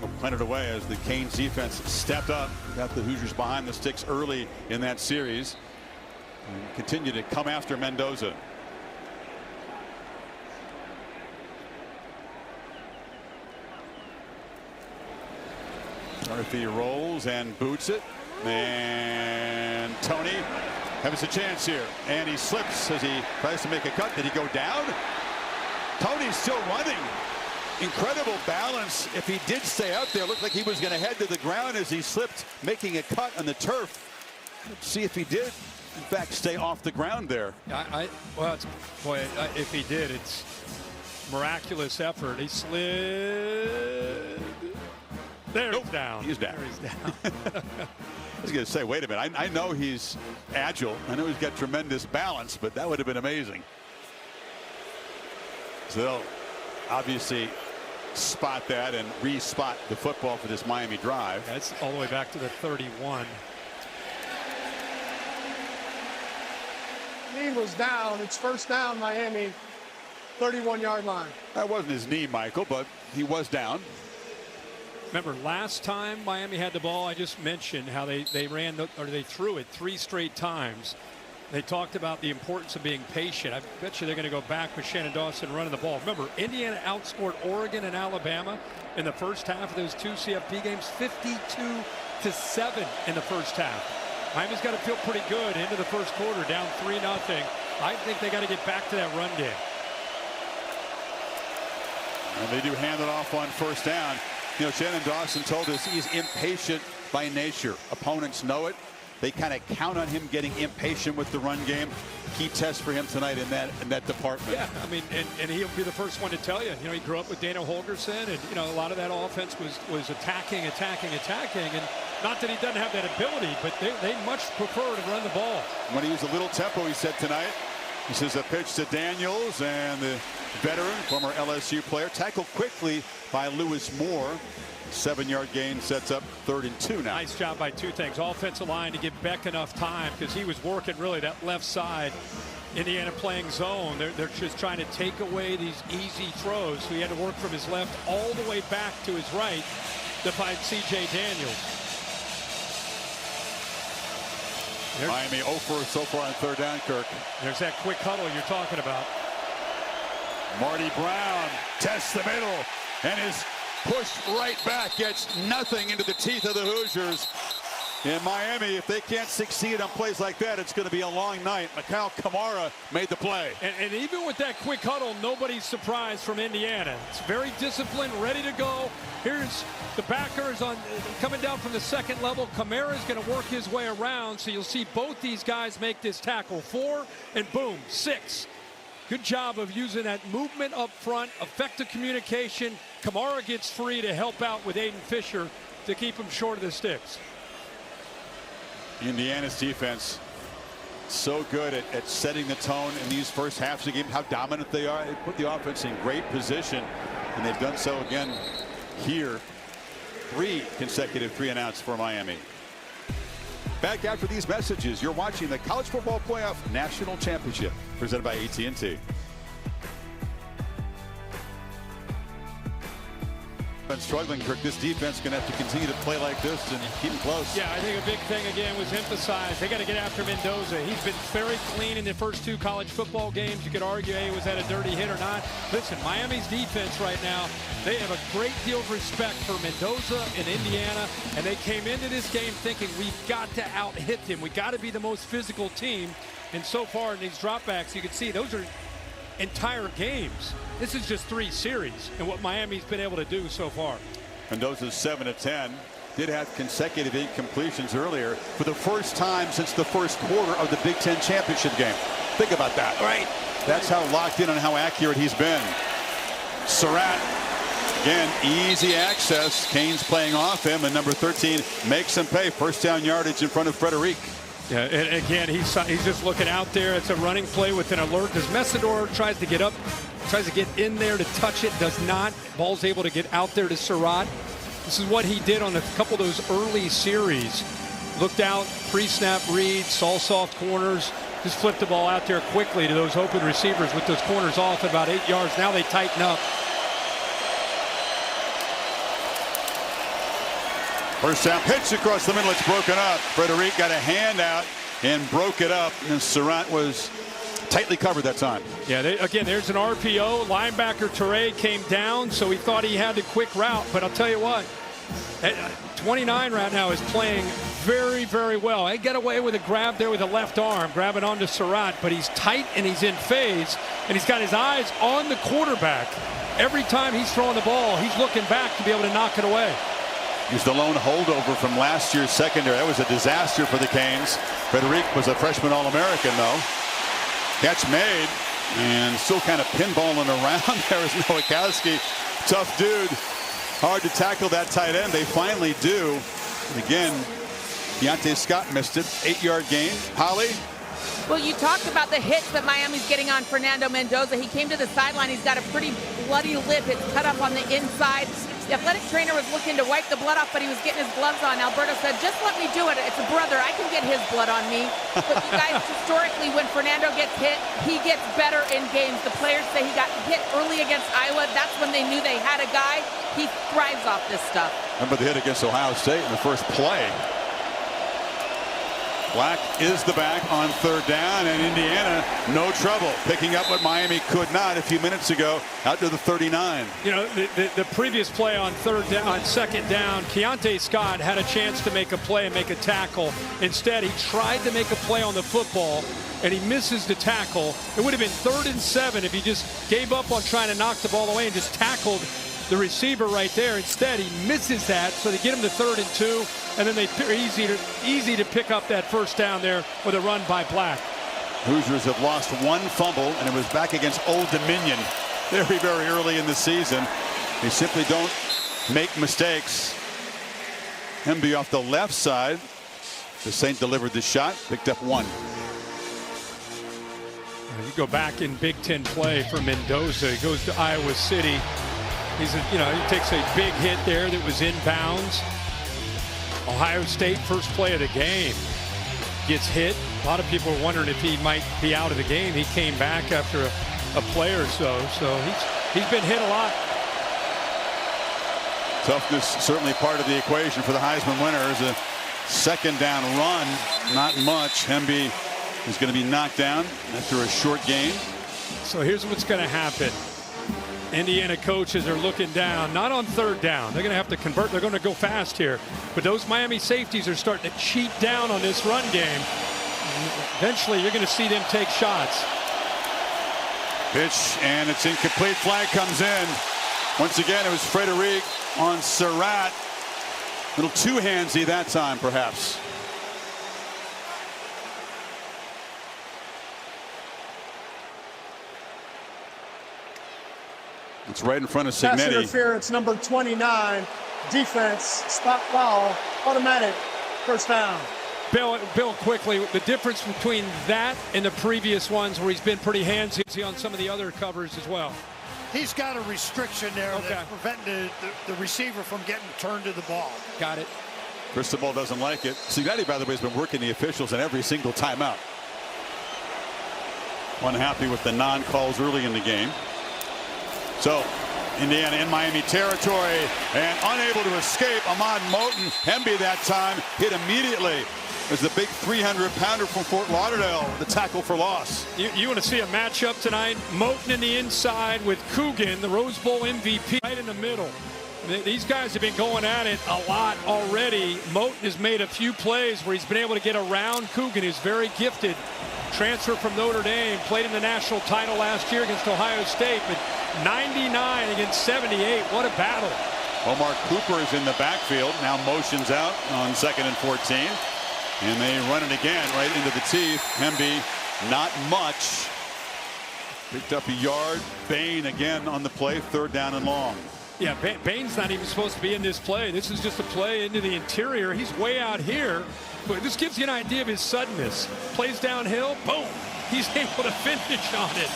We'll plan it away as the Canes defense stepped up, got the Hoosiers behind the sticks early in that series, and continue to come after Mendoza. Murphy rolls and boots it, and Tony has a chance here, and he slips as he tries to make a cut. Did he go down? Tony's still running. Incredible balance. If he did stay out there, looked like he was going to head to the ground as he slipped, making a cut on the turf. Let's see if he did, in fact, stay off the ground there. Well, if he did, it's miraculous effort. He slid. There, nope. He's down. He's down. There he's down. I was going to say, wait a minute. I know he's agile. I know he's got tremendous balance, but that would have been amazing. So they'll obviously spot that and re-spot the football for this Miami drive. That's all the way back to the 31. Knee was down. It's first down, Miami, 31-yard line. That wasn't his knee, Michael, but he was down. Remember last time Miami had the ball, I just mentioned how they threw it 3 straight times. They talked about the importance of being patient. I bet you they're going to go back with Shannon Dawson running the ball. Remember, Indiana outscored Oregon and Alabama in the first half of those 2 CFP games, 52-7 in the first half. Miami's got to feel pretty good into the first quarter, down 3-0. I think they got to get back to that run game. And they do hand it off on first down. You know, Shannon Dawson told us he's impatient by nature. Opponents know it. They kind of count on him getting impatient with the run game. Key test for him tonight in that department. Yeah, I mean, and he'll be the first one to tell you. You know, he grew up with Dana Holgorsen, and you know, a lot of that offense was attacking, and not that he doesn't have that ability, but they much prefer to run the ball. When he used a little tempo, he said tonight. This is a pitch to Daniels, and the veteran, former LSU player, tackled quickly by Lewis Moore. 7-yard gain sets up 3rd and 2 now. Nice job by 2 things. Offensive line to give Beck enough time because he was working really that left side. Indiana playing zone. They're just trying to take away these easy throws. So he had to work from his left all the way back to his right to find C.J. Daniels. Miami 0 for so far on 3rd down, Kirk. There's that quick huddle you're talking about. Marty Brown tests the middle and is pushed right back, gets nothing into the teeth of the Hoosiers. In Miami, if they can't succeed on plays like that, it's going to be a long night. Mikhail Kamara made the play. And even with that quick huddle, nobody's surprised from Indiana. It's very disciplined, ready to go. Here's the backers coming down from the second level. Kamara's going to work his way around, so you'll see both these guys make this tackle. 4 and boom, 6. Good job of using that movement up front, effective communication. Kamara gets free to help out with Aiden Fisher to keep him short of the sticks. Indiana's defense so good at setting the tone in these first halves of the game, how dominant they are. They put the offense in great position, and they've done so again here. 3 consecutive 3-and-outs for Miami. Back after these messages, you're watching the College Football Playoff National Championship presented by AT&T. Struggling, Kirk. This defense is going to have to continue to play like this and keep them close. Yeah, I think a big thing again was emphasized. They got to get after Mendoza. He's been very clean in the first 2 college football games. You could argue, hey, was that a dirty hit or not? Listen, Miami's defense right now, they have a great deal of respect for Mendoza and Indiana, and they came into this game thinking we've got to out-hit him. We got to be the most physical team. And so far in these dropbacks, you can see those are entire games. This is just 3 series and what Miami's been able to do so far. Mendoza's 7 of 10. Did have consecutive incompletions earlier for the first time since the first quarter of the Big Ten championship game. Think about that. Right. That's how locked in on how accurate he's been. Surratt Again, easy access. Canes playing off him, and number 13 makes him pay. First down yardage in front of Frederic. Yeah, and again, he's just looking out there. It's a running play with an alert. As Messidor tries to get up, tries to get in there to touch it, does not. Ball's able to get out there to Surratt. This is what he did on a couple of those early series. Looked out, pre-snap read, saw soft corners, just flipped the ball out there quickly to those open receivers with those corners off at about 8 yards. Now they tighten up. First down pitch across the middle. It's broken up. Frederic got a hand out and broke it up. And Surratt was tightly covered that time. Yeah, again, there's an RPO. Linebacker Toure came down, so he thought he had the quick route. But I'll tell you what, 29 right now is playing very, very well. He got away with a grab there with the left arm, grabbing onto Surratt, but he's tight and he's in phase, and he's got his eyes on the quarterback. Every time he's throwing the ball, he's looking back to be able to knock it away. He's the lone holdover from last year's secondary. That was a disaster for the Canes. Frederic was a freshman All-American, though. Catch made, and still kind of pinballing around there is Nowakowski. Tough dude. Hard to tackle that tight end. They finally do. And again, Keontae Scott missed it. 8-yard gain. Holly? Well, you talked about the hits that Miami's getting on Fernando Mendoza. He came to the sideline. He's got a pretty bloody lip. It's cut up on the inside. The athletic trainer was looking to wipe the blood off, but he was getting his gloves on. Alberto said, just let me do it. It's a brother. I can get his blood on me. But you guys, historically, when Fernando gets hit, he gets better in games. The players say he got hit early against Iowa. That's when they knew they had a guy. He thrives off this stuff. Remember the hit against Ohio State in the first play. Black is the back on third down, and Indiana no trouble picking up what Miami could not a few minutes ago out to the 39. You know, the previous play on second down, Keontae Scott had a chance to make a play and make a tackle. Instead, he tried to make a play on the football, and he misses the tackle. It would have been 3rd and 7 if he just gave up on trying to knock the ball away and just tackled the receiver right there. Instead, he misses that, so they get him to 3rd and 2, and then they're easy to pick up that first down there with a run by Black. Hoosiers have lost one fumble, and it was back against Old Dominion very, very early in the season. They simply don't make mistakes. Hemby off the left side. The Saint delivered the shot, picked up 1. You go back in Big Ten play for Mendoza. He goes to Iowa City. He takes a big hit there that was inbounds. Ohio State first play of the game. Gets hit. A lot of people are wondering if he might be out of the game. He came back after a play or so. So he's been hit a lot. Toughness certainly part of the equation for the Heisman winners. A second down run, not much. Hemby is going to be knocked down after a short gain. So here's what's going to happen. Indiana coaches are looking down, not on third down. They're going to have to convert. They're going to go fast here. But those Miami safeties are starting to cheat down on this run game. Eventually, you're going to see them take shots. Pitch, and it's incomplete. Flag comes in. Once again, it was Frederic on Surratt. A little two-handsy that time, perhaps. It's right in front of Signetti. Pass interference, number 29. Defense, spot foul, automatic, first down. Bill, quickly, the difference between that and the previous ones where he's been pretty handsy on some of the other covers as well. He's got a restriction there that's preventing the receiver from getting turned to the ball. Got it. Cristobal doesn't like it. Signetti, by the way, has been working the officials in every single timeout. Unhappy with the non-calls early in the game. So, Indiana in Miami territory and unable to escape. Ahmad Moten. Hemby that time hit immediately. As the big 300-pounder from Fort Lauderdale, the tackle for loss. You want to see a matchup tonight? Moten in the inside with Coogan, the Rose Bowl MVP, right in the middle. These guys have been going at it a lot already. Moten has made a few plays where he's been able to get around Coogan, who's very gifted. Transfer from Notre Dame, played in the national title last year against Ohio State, but 99 against 78. What a battle. Omar Cooper is in the backfield. Now motions out on 2nd and 14. And they run it again right into the teeth. Hemby, not much. Picked up a yard. Bain again on the play. 3rd down and long. Yeah, Bain's not even supposed to be in this play. This is just a play into the interior. He's way out here. But this gives you an idea of his suddenness. Plays downhill, boom. He's able to finish on it.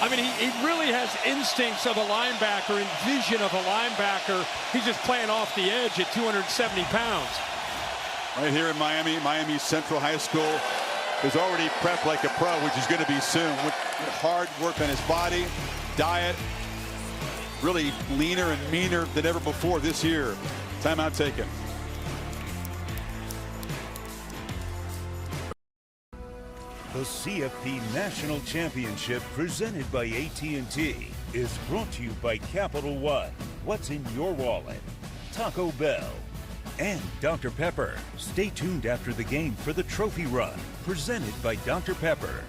I mean, he really has instincts of a linebacker and vision of a linebacker. He's just playing off the edge at 270 pounds. Right here in Miami, Miami Central High School is already prepped like a pro, which is going to be soon. With hard work on his body, diet, really leaner and meaner than ever before this year. Timeout taken. The CFP National Championship presented by AT&T is brought to you by Capital One. What's in your wallet? Taco Bell and Dr. Pepper. Stay tuned after the game for the Trophy Run, presented by Dr. Pepper.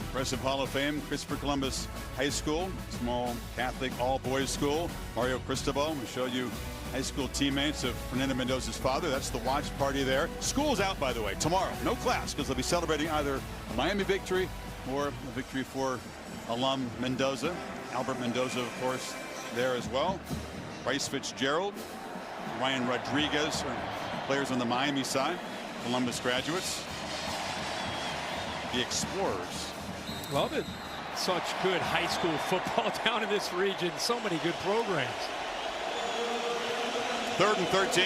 Impressive Hall of Fame, Christopher Columbus High School, small Catholic all-boys school. Mario Cristobal will show you high school teammates of Fernando Mendoza's father. That's the watch party there. School's out, by the way, tomorrow. No class, because they'll be celebrating either a Miami victory or a victory for alum Mendoza. Albert Mendoza, of course, there as well. Bryce Fitzgerald, Ryan Rodriguez are players on the Miami side. Columbus graduates. The Explorers. Love it. Such good high school football down in this region. So many good programs. 3rd and 13.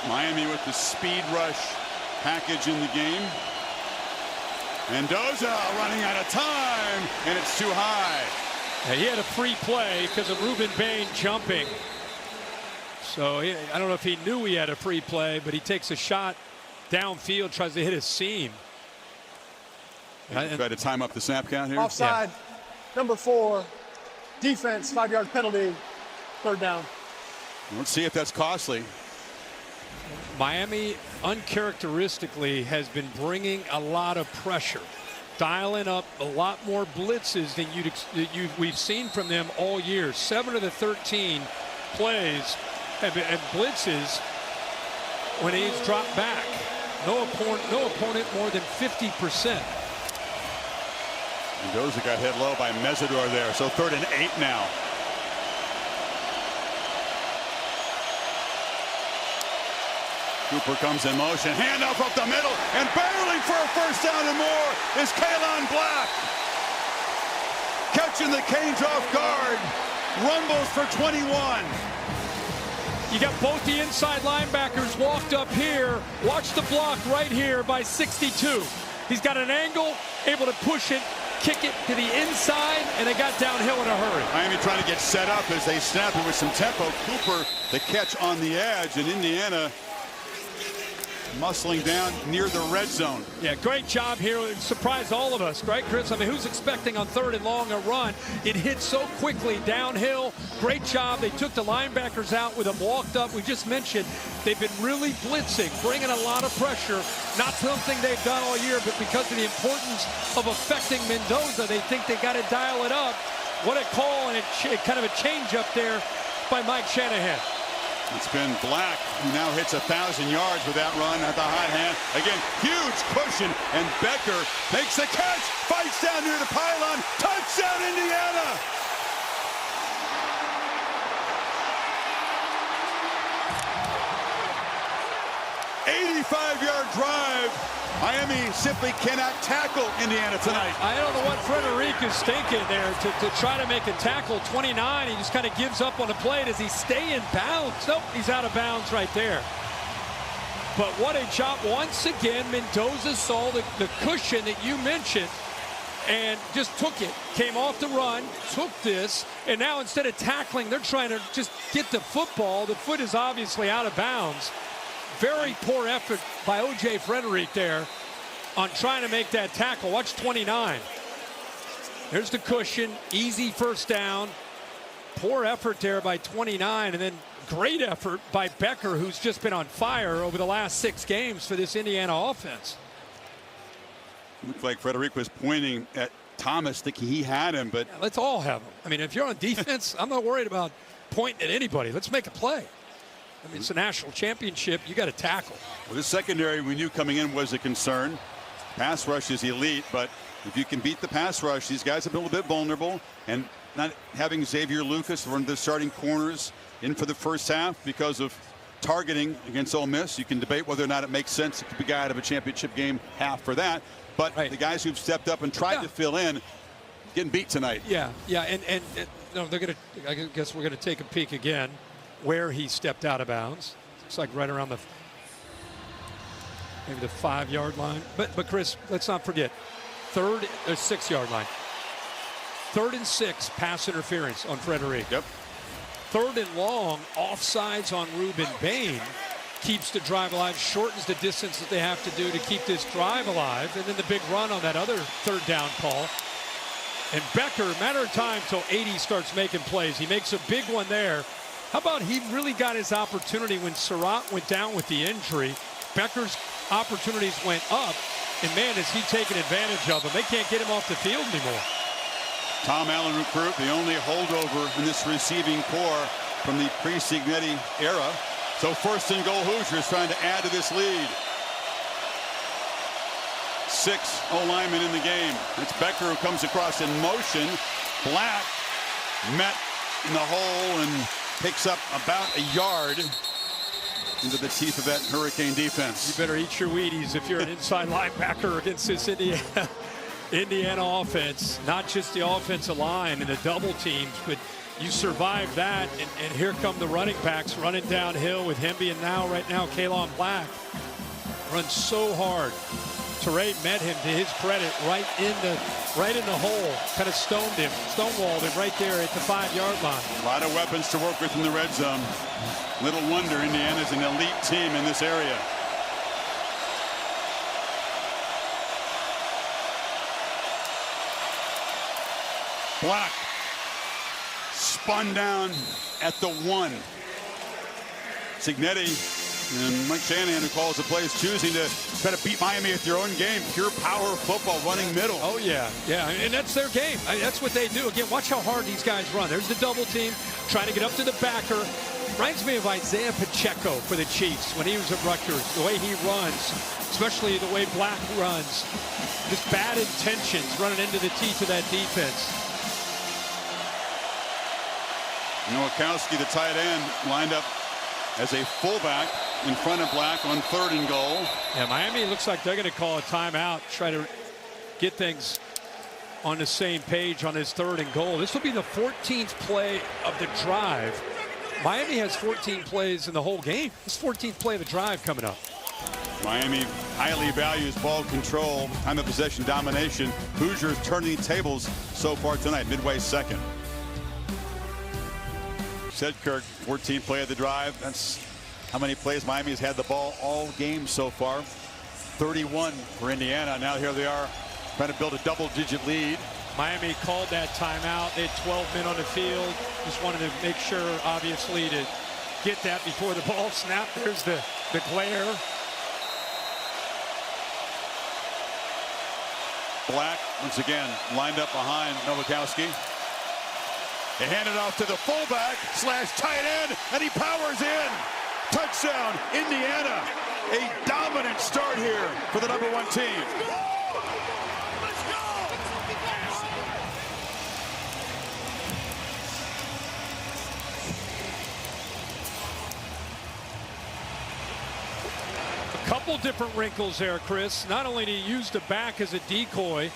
Miami with the speed rush package in the game. Mendoza running out of time, and it's too high. Yeah, he had a free play because of Ruben Bain jumping. So I don't know if he knew he had a free play, but he takes a shot downfield, tries to hit a seam. Try to time up the snap count here. Offside, number 4, defense, 5-yard penalty, 3rd down. Let's see if that's costly. Miami uncharacteristically has been bringing a lot of pressure, dialing up a lot more blitzes than we've seen from them all year. 7 of the 13 plays have been blitzes when he's dropped back. No opponent more than 50%. Mendoza got hit low by Mesidor there, so 3rd and 8 now. Cooper comes in motion, handoff up the middle, and barreling for a first down and more is Kaylon Black. Catching the Canes off guard, rumbles for 21. You got both the inside linebackers walked up here. Watch the block right here by 62. He's got an angle, able to push it, kick it to the inside, and they got downhill in a hurry. Miami trying to get set up as they snap it with some tempo. Cooper the catch on the edge, and Indiana muscling down near the red zone. Yeah, great job here. It surprised all of us, right, Chris? I mean, who's expecting on 3rd and long a run? It hit so quickly downhill. Great job. They took the linebackers out with them walked up. We just mentioned they've been really blitzing, bringing a lot of pressure. Not something they've done all year, but because of the importance of affecting Mendoza, they think they got to dial it up. What a call, and kind of a change up there by Mike Shanahan. It's been Black, who now hits 1,000 yards with that run at the hot hand. Again, huge cushion, and Becker makes the catch, fights down near the pylon. Touchdown, Indiana! '85-yard drive. Miami simply cannot tackle Indiana tonight. I don't know what Frederic is thinking there to try to make a tackle. 29, he just kind of gives up on the play. Does he stay in bounds? Nope, he's out of bounds right there. But what a job. Once again, Mendoza saw the cushion that you mentioned and just took it. Came off the run, took this, and now instead of tackling, they're trying to just get the football. The foot is obviously out of bounds. Very poor effort by O.J. Frederic there on trying to make that tackle. Watch 29. There's the cushion. Easy first down. Poor effort there by 29, and then great effort by Becker, who's just been on fire over the last 6 games for this Indiana offense. Looked like Frederic was pointing at Thomas, thinking he had him, but... Yeah, let's all have him. I mean, if you're on defense, I'm not worried about pointing at anybody. Let's make a play. I mean, it's a national championship. You got to tackle. Well, this secondary we knew coming in was a concern. Pass rush is elite, but if you can beat the pass rush, these guys have been a little bit vulnerable. And not having Xavier Lucas, one of the starting corners, in for the first half because of targeting against Ole Miss. You can debate whether or not it makes sense to keep a guy out of a championship game half for that. But the guys who've stepped up and tried to fill in, getting beat tonight. Yeah, and no, they're going to. I guess we're going to take a peek again where he stepped out of bounds. Looks like right around maybe the 5-yard line. But Chris, let's not forget, 6-yard line. 3rd and 6, pass interference on Frederic. Yep. 3rd and long, offsides on Ruben Bain, keeps the drive alive, shortens the distance that they have to do to keep this drive alive, and then the big run on that other 3rd down call. And Becker, matter of time till 80 starts making plays. He makes a big one there. How about he really got his opportunity when Surratt went down with the injury? Becker's opportunities went up, and man, is he taking advantage of them. They can't get him off the field anymore. Tom Allen recruit, the only holdover in this receiving corps from the pre-Signetti era. So 1st and goal, Hoosiers trying to add to this lead. 6 O-linemen in the game. It's Becker who comes across in motion. Black met in the hole and picks up about a yard into the teeth of that Hurricane defense. You better eat your Wheaties if you're an inside linebacker against this Indiana offense. Not just the offensive line and the double teams, but you survive that, and here come the running backs running downhill with Hemby, and right now Kalon Black runs so hard. Teray met him, to his credit, right in the hole, kind of stonewalled him right there at the 5-yard line. A lot of weapons to work with in the red zone. Little wonder Indiana's an elite team in this area. Black spun down at the 1. Signetti and Mike Shanahan, who calls the plays, choosing to try to beat Miami at their own game. Pure power football, running middle. Oh, yeah, and that's their game. That's what they do. Again, watch how hard these guys run. There's the double team, trying to get up to the backer. Reminds me of Isaiah Pacheco for the Chiefs when he was at Rutgers. The way he runs, especially the way Black runs. Just bad intentions running into the teeth of that defense. Nowakowski, the tight end, lined up as a fullback in front of Black on 3rd and goal. Yeah, Miami looks like they're going to call a timeout, try to get things on the same page on this 3rd and goal. This will be the 14th play of the drive. Miami has 14 plays in the whole game. This 14th play of the drive coming up. Miami highly values ball control, time of possession domination. Hoosiers turning tables so far tonight, midway 2nd. Said Kirk, 14th play of the drive. That's how many plays Miami has had the ball all game so far. 31 for Indiana. Now here they are trying to build a double-digit lead. Miami called that timeout. They had 12 men on the field. Just wanted to make sure, obviously, to get that before the ball snapped. There's the glare. Black, once again, lined up behind Nowakowski. They hand it off to the fullback / tight end, and he powers in. Touchdown, Indiana. A dominant start here for the #1 team. A couple different wrinkles there, Chris. Not only do you use the back as a decoy,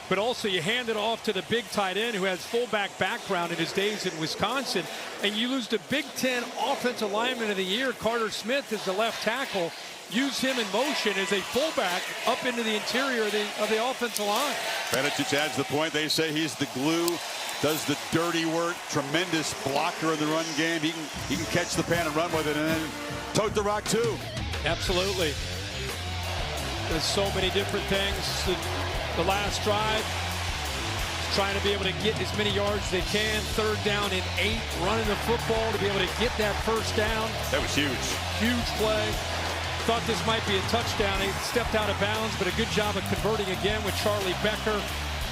but also you hand it off to the big tight end who has fullback background in his days in Wisconsin, and you lose the Big Ten Offensive Lineman of the Year, Carter Smith, as the left tackle. Use him in motion as a fullback up into the interior of the offensive line. Benedict adds the point. They say he's the glue, does the dirty work, tremendous blocker in the run game. He can catch the pan and run with it, and then tote the rock too. Absolutely. There's so many different things. The last drive, trying to be able to get as many yards as they can. 3rd down and 8, running the football to be able to get that 1st down. That was huge. Huge play. Thought this might be a touchdown. He stepped out of bounds, but a good job of converting again with Charlie Becker.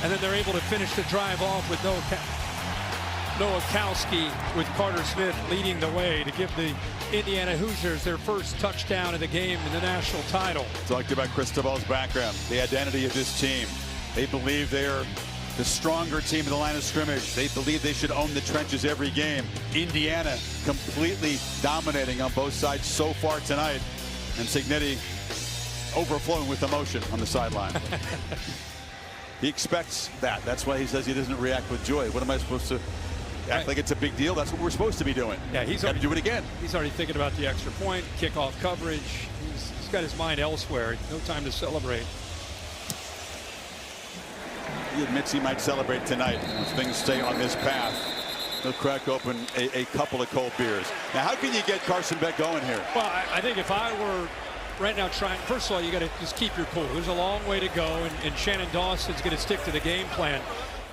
And then they're able to finish the drive off with Nowakowski, with Carter Smith leading the way to give the Indiana Hoosiers their first touchdown of the game in the national title. Talked about Cristobal's background, the identity of this team. They believe they are the stronger team in the line of scrimmage. They believe they should own the trenches every game. Indiana completely dominating on both sides so far tonight. And Cignetti overflowing with emotion on the sideline. He expects that. That's why he says he doesn't react with joy. What am I supposed to act like it's a big deal? That's what we're supposed to be doing. Yeah, he's got to do it again. He's already thinking about the extra point, kickoff coverage. He's got his mind elsewhere. No time to celebrate. He admits he might celebrate tonight if things stay on this path. He'll crack open a couple of cold beers. Now, how can you get Carson Beck going here? Well, I think if I were right now trying, first of all, you got to just keep your cool. There's a long way to go, and Shannon Dawson's going to stick to the game plan.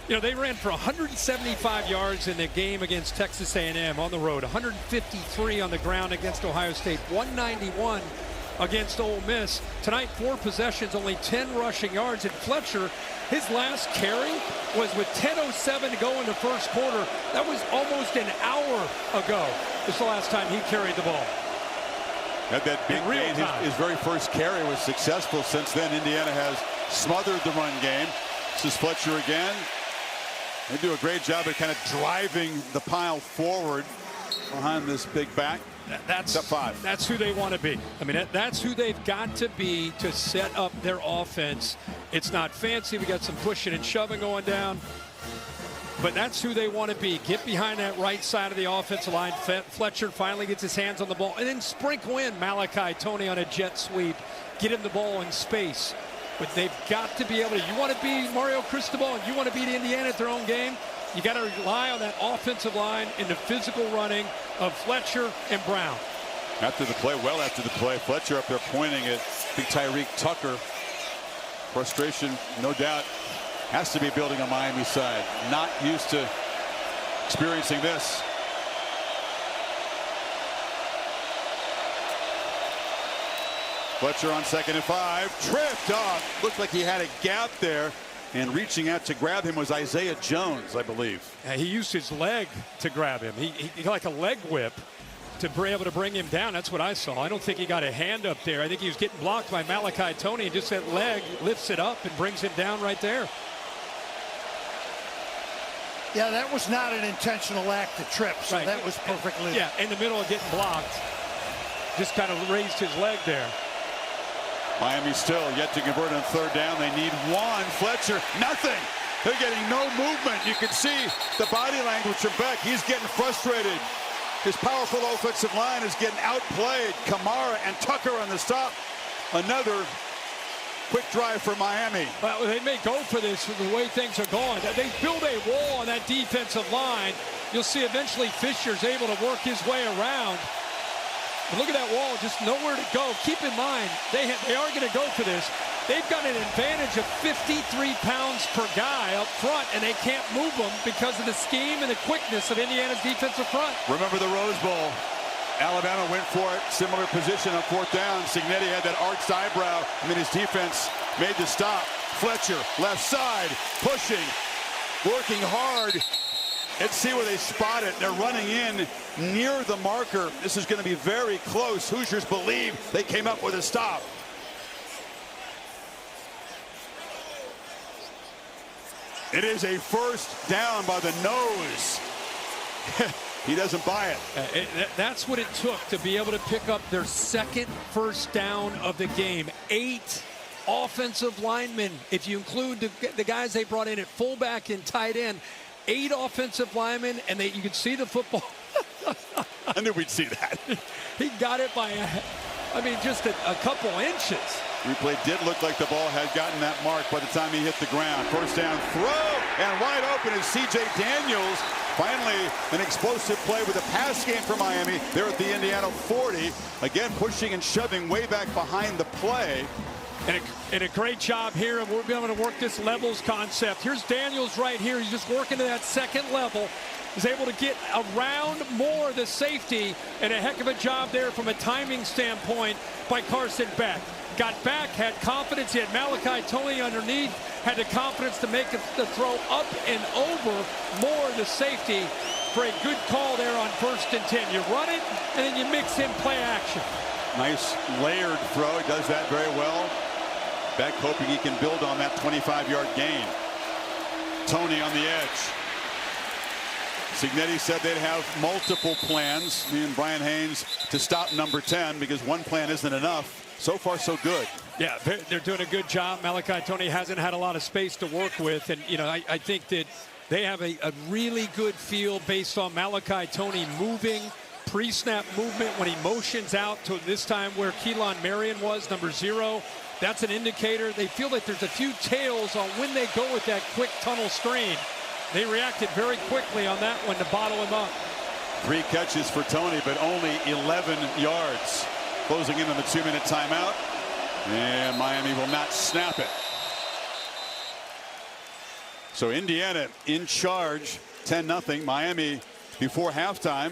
You know, they ran for 175 yards in the game against Texas A&M on the road, 153 on the ground against Ohio State, 191 against Ole Miss. Tonight, 4 possessions, only 10 rushing yards. And Fletcher, his last carry was with 10:07 to go in the first quarter. That was almost an hour ago. This is the last time he carried the ball. Had that big gain. His very first carry was successful. Since then, Indiana has smothered the run game. This is Fletcher again. They do a great job of kind of driving the pile forward behind this big back. That's step 5. That's who they want to be. I mean, that's who they've got to be to set up their offense. It's not fancy. We got some pushing and shoving going down. But that's who they want to be. Get behind that right side of the offensive line. Fletcher finally gets his hands on the ball. And then sprinkle in Malachi Tony on a jet sweep. Get him the ball in space. But they've got to be able to. You want to be Mario Cristobal and you want to beat Indiana at their own game. You got to rely on that offensive line in the physical running of Fletcher and Brown. After the play, well after the play, Fletcher up there pointing at big Tyreek Tucker. Frustration, no doubt, has to be building on Miami's side. Not used to experiencing this. Fletcher on 2nd and 5. Tripped off. Looked like he had a gap there. And reaching out to grab him was Isaiah Jones, I believe. He used his leg to grab him. He like a leg whip to be able to bring him down. That's what I saw. I don't think he got a hand up there. I think he was getting blocked by Malachi Tony, and just that leg lifts it up and brings him down right there. Yeah, that was not an intentional act to trip, so right. That was perfectly. Yeah, in the middle of getting blocked. Just kind of raised his leg there. Miami still yet to convert on 3rd down. They need one. Fletcher, nothing. They're getting no movement. You can see the body language from Beck. He's getting frustrated. His powerful offensive line is getting outplayed. Kamara and Tucker on the stop. Another quick drive for Miami. Well, they may go for this with the way things are going. They build a wall on that defensive line. You'll see eventually Fisher's able to work his way around. But look at that wall, just nowhere to go. Keep in mind, they are going to go for this. They've got an advantage of 53 pounds per guy up front, and they can't move them because of the scheme and the quickness of Indiana's defensive front. Remember the Rose Bowl. Alabama went for it. Similar position on 4th down. Cignetti had that arched eyebrow, and then his defense made the stop. Fletcher, left side, pushing, working hard. Let's see where they spot it. They're running in near the marker. This is going to be very close. Hoosiers believe they came up with a stop. It is a 1st down by the nose. He doesn't buy it. That's what it took to be able to pick up their 2nd 1st down of the game. 8 offensive linemen, if you include the guys they brought in at fullback and tight end. 8 offensive linemen, and you can see the football. I knew we'd see that. He got it by, just a couple inches. Replay did look like the ball had gotten that mark by the time he hit the ground. 1st down throw, and wide open is C.J. Daniels. Finally, an explosive play with a pass game for Miami. They're at the Indiana 40. Again, pushing and shoving way back behind the play. And a great job here, and we're able to work this levels concept. Here's Daniels right here. He's just working to that 2nd level. He's able to get around more the safety, and a heck of a job there from a timing standpoint by Carson Beck. Got back, had confidence. He had Malachi Tony underneath, had the confidence to make the throw up and over more the safety for a good call there on 1st and 10. You run it, and then you mix in play action. Nice layered throw. He does that very well. Beck hoping he can build on that 25-yard gain. Tony on the edge. Signetti said they'd have multiple plans, me and Brian Haynes, to stop number 10 because one plan isn't enough. So far, so good. Yeah, they're doing a good job. Malachi Tony hasn't had a lot of space to work with. And, you know, I think that they have a really good feel based on Malachi Tony moving, pre-snap movement when he motions out to this time where Keelan Marion was, number 0. That's an indicator. They feel like there's a few tails on when they go with that quick tunnel screen. They reacted very quickly on that one to bottle him up. 3 catches for Tony, but only 11 yards. Closing in on the 2-minute timeout. And Miami will not snap it. So Indiana in charge, 10-0. Miami before halftime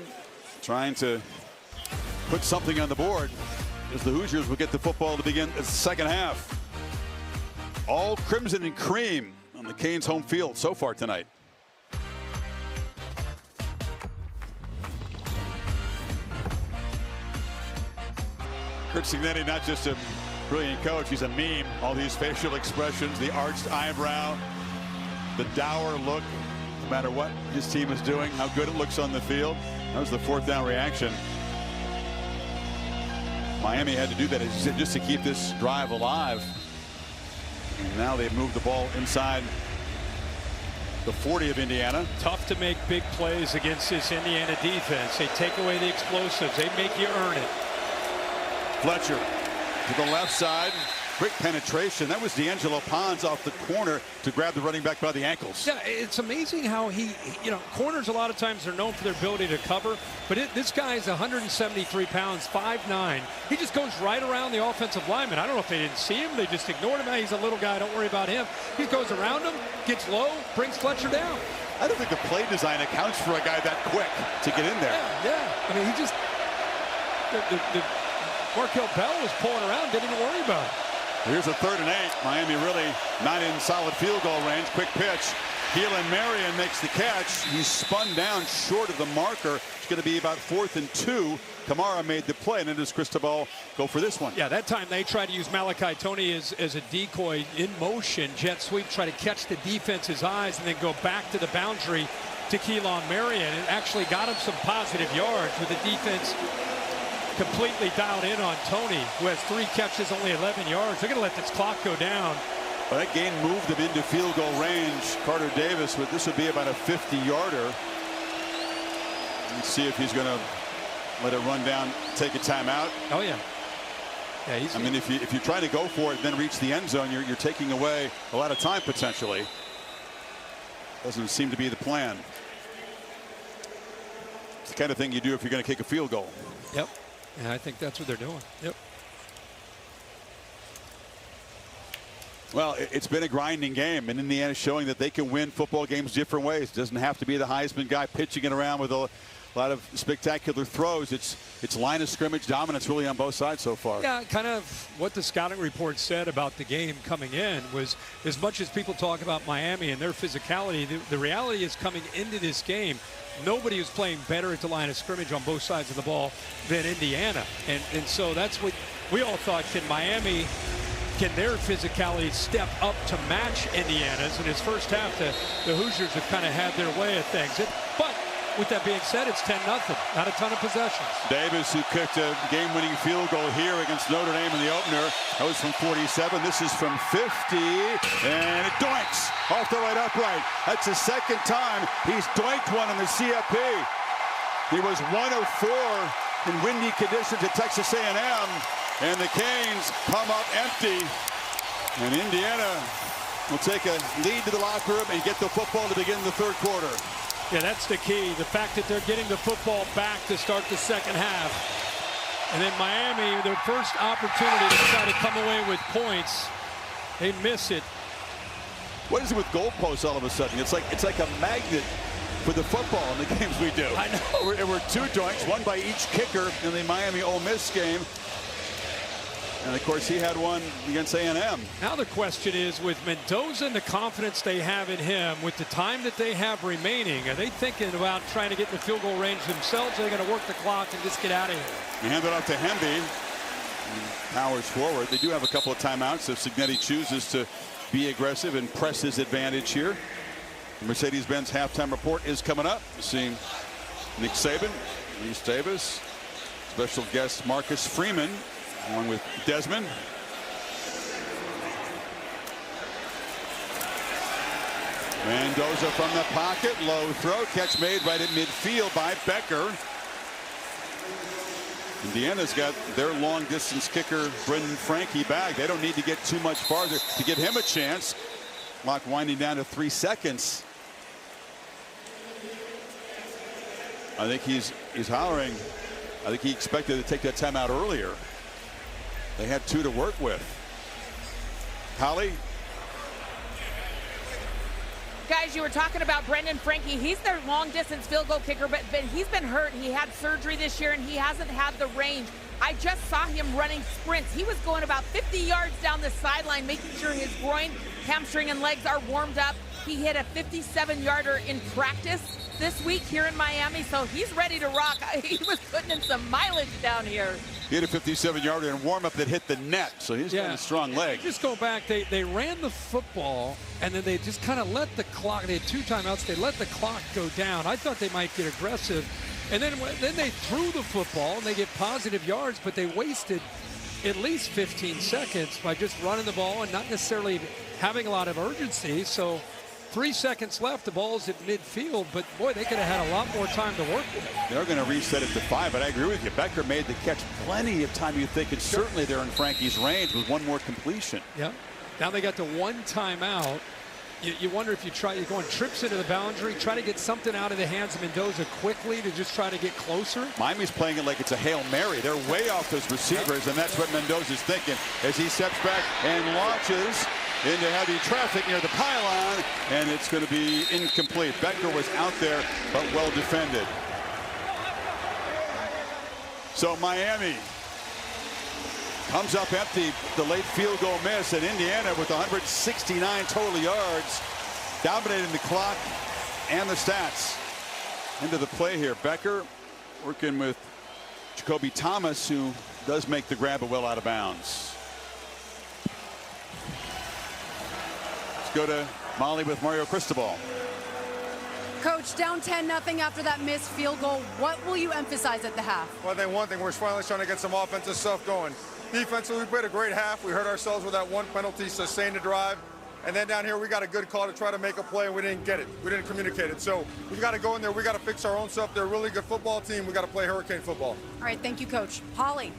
trying to put something on the board as the Hoosiers will get the football to begin the second half. All crimson and cream on the Canes home field so far tonight. Curt Cignetti, not just a brilliant coach, he's a meme. All these facial expressions, the arched eyebrow, the dour look, no matter what his team is doing, how good it looks on the field. That was the 4th down reaction. Miami had to do that, as you said, just to keep this drive alive. And now they've moved the ball inside the 40 of Indiana. Tough to make big plays against this Indiana defense. They take away the explosives. They make you earn it. Fletcher to the left side. Quick penetration. That was D'Angelo Pons off the corner to grab the running back by the ankles. Yeah, it's amazing how he, you know, corners a lot of times are known for their ability to cover, but this guy is 173 pounds, 5'9". He just goes right around the offensive lineman. I don't know if they didn't see him. They just ignored him. He's a little guy. Don't worry about him. He goes around him, gets low, brings Fletcher down. I don't think the play design accounts for a guy that quick to get in there. Yeah. I mean, he just, Markel Bell was pulling around, didn't even worry about it. Here's a 3rd and 8. Miami really not in solid field goal range. Quick pitch. Keelan Marion makes the catch. He's spun down short of the marker. It's going to be about 4th and 2. Kamara made the play, and then does Cristobal go for this one? Yeah, that time they tried to use Malachi Tony as a decoy in motion. Jet sweep, try to catch the defense's eyes, and then go back to the boundary to Keelan Marion. It actually got him some positive yards with the defense completely dialed in on Tony, who has 3 catches, only 11 yards. They're going to let this clock go down. Well, that gain moved him into field goal range. Carter Davis, this would be about a 50-yarder. Let's see if he's going to let it run down, take a timeout. Oh, yeah. Yeah, I mean, if you're trying to go for it and then reach the end zone, you're taking away a lot of time potentially. Doesn't seem to be the plan. It's the kind of thing you do if you're going to kick a field goal. Yep. Yeah, I think that's what they're doing. Yep. Well, it's been a grinding game, and Indiana showing that they can win football games different ways. It doesn't have to be the Heisman guy pitching it around with a lot of spectacular throws. It's line of scrimmage dominance really on both sides so far. Yeah, kind of what the scouting report said about the game coming in was, as much as people talk about Miami and their physicality, the reality is coming into this game, nobody was playing better at the line of scrimmage on both sides of the ball than Indiana. And so that's what we all thought. Can their physicality step up to match Indiana's? In his first half, the Hoosiers have kind of had their way of things. But with that being said, it's 10-0. Not a ton of possessions. Davis, who kicked a game-winning field goal here against Notre Dame in the opener. That was from 47. This is from 50. And it doinks off the right upright. That's the 2nd time he's doinked one in the CFP. He was 1 of 4 in windy conditions at Texas A&M. And the Canes come up empty. And Indiana will take a lead to the locker room and get the football to begin the 3rd quarter. Yeah, that's the key. The fact that they're getting the football back to start the second half. And then Miami, their first opportunity to try to come away with points, they miss it. What is it with goalposts all of a sudden? It's like a magnet for the football in the games we do. I know. There were 2 doinks, one by each kicker in the Miami-Ole Miss game. And, of course, he had one against A&M. Now the question is, with Mendoza and the confidence they have in him, with the time that they have remaining, are they thinking about trying to get in the field goal range themselves? Or are they going to work the clock and just get out of here? He handed it off to Hemby. Powers forward. They do have a couple of timeouts if Cignetti chooses to be aggressive and press his advantage here. Mercedes-Benz halftime report is coming up. Seeing Nick Saban, Reese Davis, special guest Marcus Freeman, along with Desmond. Mendoza from the pocket, low throw, catch made right at midfield by Becker. Indiana's got their long distance kicker Brendan Franke back. They don't need to get too much farther to give him a chance. Clock winding down to 3 seconds. I think he's hollering. I think he expected to take that timeout earlier. They had 2 to work with. Holly. Guys, you were talking about Brendan Franke. He's their long-distance field goal kicker, but he's been hurt. He had surgery this year, and he hasn't had the range. I just saw him running sprints. He was going about 50 yards down the sideline, making sure his groin, hamstring, and legs are warmed up. He hit a 57-yarder in practice this week here in Miami, so he's ready to rock. He was putting in some mileage down here. He had a 57-yarder in warm-up that hit the net, so he's got a strong leg. Just go back. They ran the football, and then they just kind of let the clock. They had 2 timeouts. They let the clock go down. I thought they might get aggressive, and then they threw the football, and they get positive yards, but they wasted at least 15 seconds by just running the ball and not necessarily having a lot of urgency. So 3 seconds left, the ball's at midfield, but boy, they could have had a lot more time to work with. They're going to reset it to 5, but I agree with you. Becker made the catch plenty of time. You think it's certainly they're in Franke's range with 1 more completion. Yeah. Now they got the 1 timeout. You wonder if you're going trips into the boundary, try to get something out of the hands of Mendoza quickly to just try to get closer. Miami's playing it like it's a Hail Mary. They're way off those receivers, and that's what Mendoza's thinking as he steps back and launches into heavy traffic near the pylon, and it's going to be incomplete. Becker was out there, but well defended. So Miami comes up empty, the late field goal miss, and Indiana with 169 total yards, dominating the clock and the stats. Into the play here, Becker working with Jacoby Thomas, who does make the grab, but well out of bounds. Go to Molly with Mario Cristobal. Coach, down 10-0 after that missed field goal. What will you emphasize at the half? Well, I think one thing, we're finally trying to get some offensive stuff going. Defensively, we played a great half. We hurt ourselves with that 1 penalty, sustained the drive. And then down here, we got a good call to try to make a play, and we didn't get it. We didn't communicate it. So we've got to go in there. We got to fix our own stuff. They're a really good football team. We got to play Hurricane football. All right, thank you, Coach. Holly.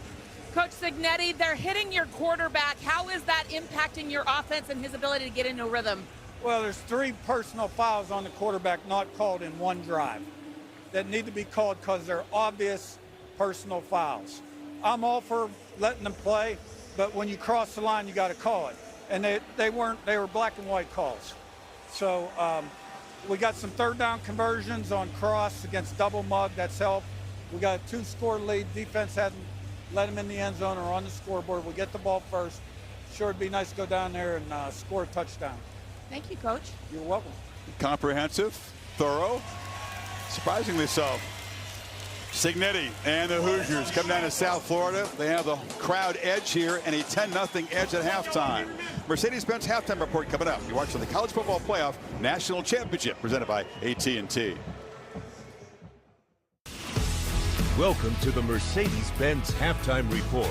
Coach Cignetti, they're hitting your quarterback. How is that impacting your offense and his ability to get into a rhythm? Well, there's 3 personal fouls on the quarterback not called in 1 drive that need to be called because they're obvious personal fouls. I'm all for letting them play, but when you cross the line, you got to call it. And they were black and white calls. So we got some 3rd down conversions on cross against double mug. That's helped. We got a 2-score lead. Defense hasn't let them in the end zone or on the scoreboard. We'll get the ball first. Sure, it'd be nice to go down there and score a touchdown. Thank you, Coach. You're welcome. Comprehensive, thorough, surprisingly so. Cignetti and the Hoosiers come down to South Florida. They have the crowd edge here and a 10-0 edge at halftime. Mercedes-Benz halftime report coming up. You're watching the College Football Playoff National Championship presented by AT&T. Welcome to the Mercedes-Benz halftime report.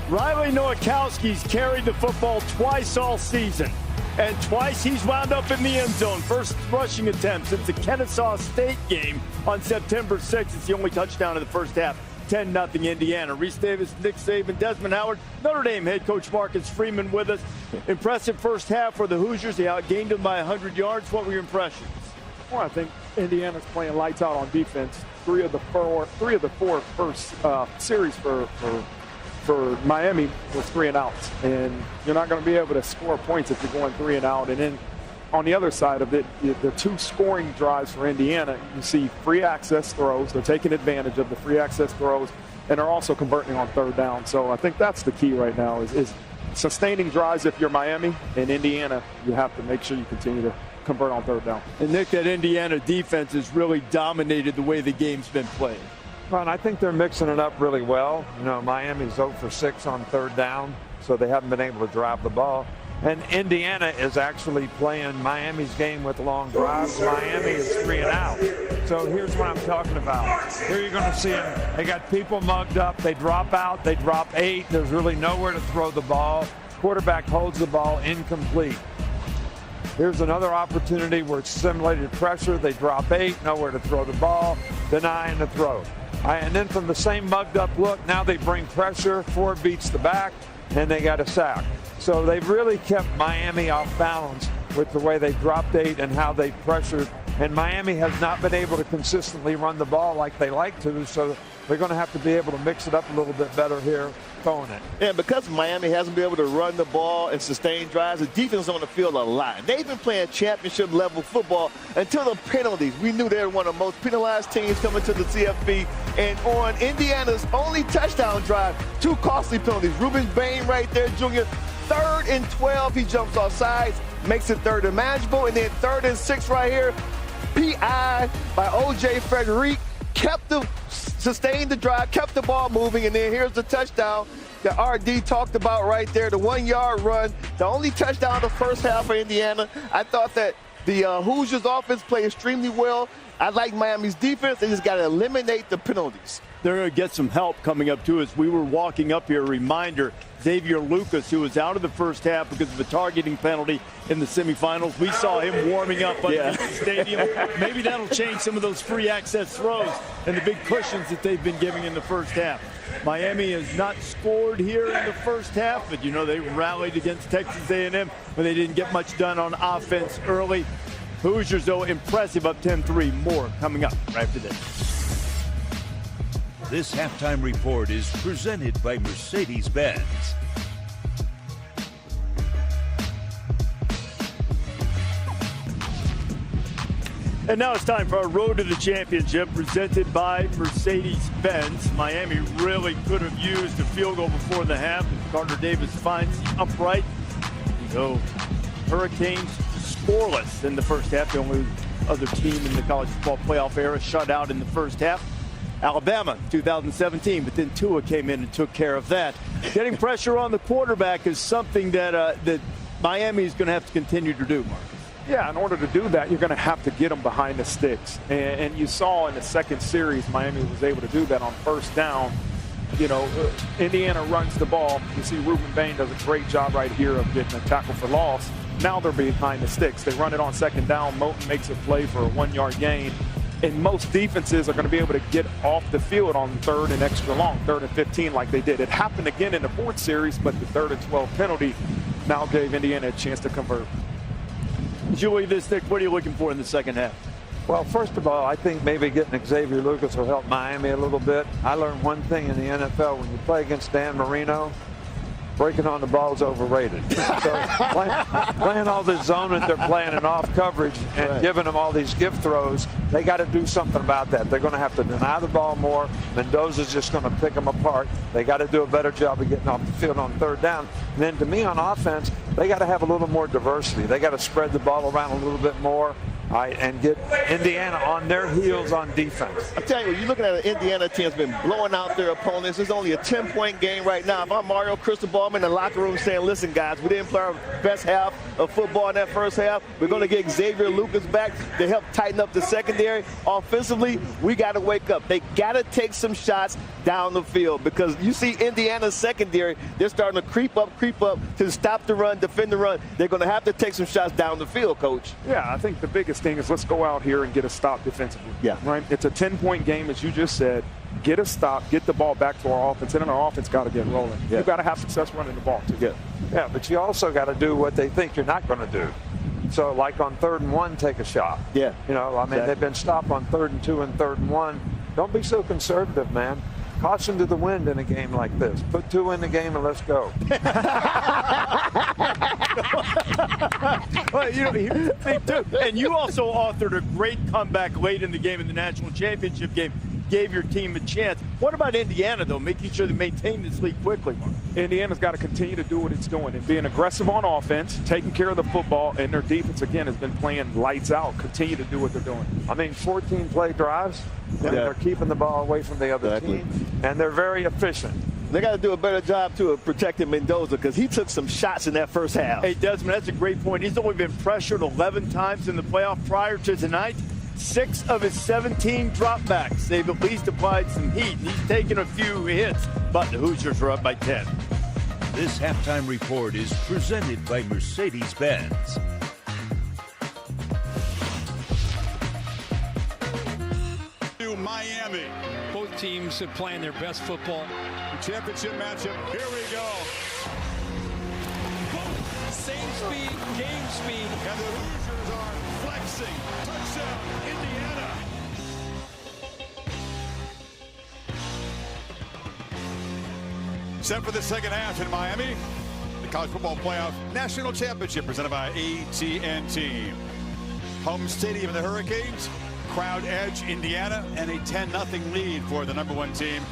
Riley Nowakowski's carried the football twice all season, and twice he's wound up in the end zone. First rushing attempt since the Kennesaw State game on September 6th. It's the only touchdown in the first half. 10-0 Indiana. Reese Davis, Nick Saban, Desmond Howard, Notre Dame head coach Marcus Freeman with us. Impressive first half for the Hoosiers. They outgained them by 100 yards. What were your impressions? Well, I think Indiana's playing lights out on defense. Three of the four first series for Miami was 3 and outs, and you're not going to be able to score points if you're going 3 and out. And then on the other side of it, the 2 scoring drives for Indiana, you see free access throws. They're taking advantage of the free access throws, and they're also converting on 3rd down. So I think that's the key right now is sustaining drives. If you're Miami and Indiana, you have to make sure you continue to convert on 3rd down. And Nick, that Indiana defense has really dominated the way the game's been played. Well, and I think they're mixing it up really well. You know, Miami's 0 for 6 on 3rd down, so they haven't been able to drive the ball. And Indiana is actually playing Miami's game with long drives. Miami is 3 and out. So here's what I'm talking about. Here you're going to see them. They got people mugged up. They drop out. They drop 8. There's really nowhere to throw the ball. Quarterback holds the ball incomplete. Here's another opportunity where it's simulated pressure. They drop 8, nowhere to throw the ball, denying the throw. And then from the same mugged up look, now they bring pressure. 4 beats the back, and they got a sack. So they've really kept Miami off balance with the way they dropped 8 and how they pressured. And Miami has not been able to consistently run the ball like they like to, so they're going to have to be able to mix it up a little bit better here, throwing it. And because Miami hasn't been able to run the ball and sustain drives, the defense is on the field a lot. They've been playing championship-level football until the penalties. We knew they were one of the most penalized teams coming to the CFP. And on Indiana's only touchdown drive, 2 costly penalties. Ruben Bain right there, Jr., 3rd and 12. He jumps off sides, makes it 3rd and manageable. And then 3rd and 6 right here. PI by O.J. Frederick sustained the drive, kept the ball moving, and then here's the touchdown that RD talked about right there, the 1-yard run, the only touchdown of the first half for Indiana. I thought that the Hoosiers offense played extremely well. I like Miami's defense. They just got to eliminate the penalties. They're going to get some help coming up to us. We were walking up here, a reminder, Xavier Lucas, who was out of the first half because of a targeting penalty in the semifinals. We saw him warming up underneath the stadium. Maybe that'll change some of those free access throws and the big cushions that they've been giving in the first half. Miami has not scored here in the first half, but, you know, they rallied against Texas A&M when they didn't get much done on offense early. Hoosiers, though, impressive, up 10-3. More coming up right after this. This halftime report is presented by Mercedes-Benz. And now it's time for our Road to the Championship presented by Mercedes-Benz. Miami really could have used a field goal before the half. Carter Davis finds the upright. So Hurricanes scoreless in the first half. The only other team in the college football playoff era shut out in the first half. Alabama, 2017, but then Tua came in and took care of that. Getting pressure on the quarterback is something that that Miami is going to have to continue to do, Mark. Yeah, in order to do that, you're going to have to get them behind the sticks. And you saw in the second series, Miami was able to do that on first down. You know, Indiana runs the ball. You see Ruben Bain does a great job right here of getting a tackle for loss. Now they're behind the sticks. They run it on second down. Moton makes a play for a 1-yard gain. And most defenses are going to be able to get off the field on 3rd and extra long, 3rd and 15 like they did. It happened again in the 4th series, but the 3rd and 12 penalty now gave Indiana a chance to convert. Julie, what are you looking for in the second half? Well, first of all, I think maybe getting Xavier Lucas will help Miami a little bit. I learned one thing in the NFL, when you play against Dan Marino, breaking on the ball is overrated. So playing all this zone that they're playing and off coverage and giving them all these gift throws, they got to do something about that. They're going to have to deny the ball more. Mendoza's just going to pick them apart. They got to do a better job of getting off the field on 3rd down. And then to me on offense, they got to have a little more diversity. They got to spread the ball around a little bit more. And get Indiana on their heels on defense. I tell you, you're looking at an Indiana team that's been blowing out their opponents. It's only a 10-point game right now. If I'm Mario Cristobal, I'm in the locker room saying, listen, guys, we didn't play our best half of football in that first half. We're going to get Xavier Lucas back to help tighten up the secondary. Offensively, we got to wake up. They got to take some shots down the field because you see Indiana's secondary, they're starting to creep up to stop the run, defend the run. They're going to have to take some shots down the field, Coach. Yeah, I think the biggest thing is let's go out here and get a stop defensively. Yeah. Right? It's a 10-point game, as you just said. Get a stop, get the ball back to our offense, and then our offense got to get rolling. Yeah. You've got to have success running the ball, too. Yeah. Yeah, but you also got to do what they think you're not going to do. So, like on 3rd and 1, take a shot. Yeah. You know, I mean, they've been stopped on 3rd and 2 and 3rd and 1. Don't be so conservative, man. Caution to the wind in a game like this. Put 2 in the game and let's go. Well, you know, here's the thing, too. And you also authored a great comeback late in the game in the national championship game. Gave your team a chance. What about Indiana, though, making sure they maintain this lead quickly, Mark? Indiana's got to continue to do what it's doing and being aggressive on offense, taking care of the football, and their defense, again, has been playing lights out. Continue to do what they're doing. I mean, 14 play drives. They're keeping the ball away from the other team, and they're very efficient. they got to do a better job, too, of protecting Mendoza because he took some shots in that first half. Hey, Desmond, that's a great point. He's only been pressured 11 times in the playoff prior to tonight. 6 of his 17 dropbacks. They've at least applied some heat, and he's taken a few hits, but the Hoosiers are up by 10. This halftime report is presented by Mercedes-Benz. Miami. Both teams are playing their best football. Championship matchup. Here we go. Same speed, game speed. And the Hoosiers are flexing. Touchdown, Indiana. Set for the second half in Miami. The College Football Playoff National Championship presented by AT&T. Home stadium of the Hurricanes. Crowd edge, Indiana, and a 10-0 lead for the #1 team.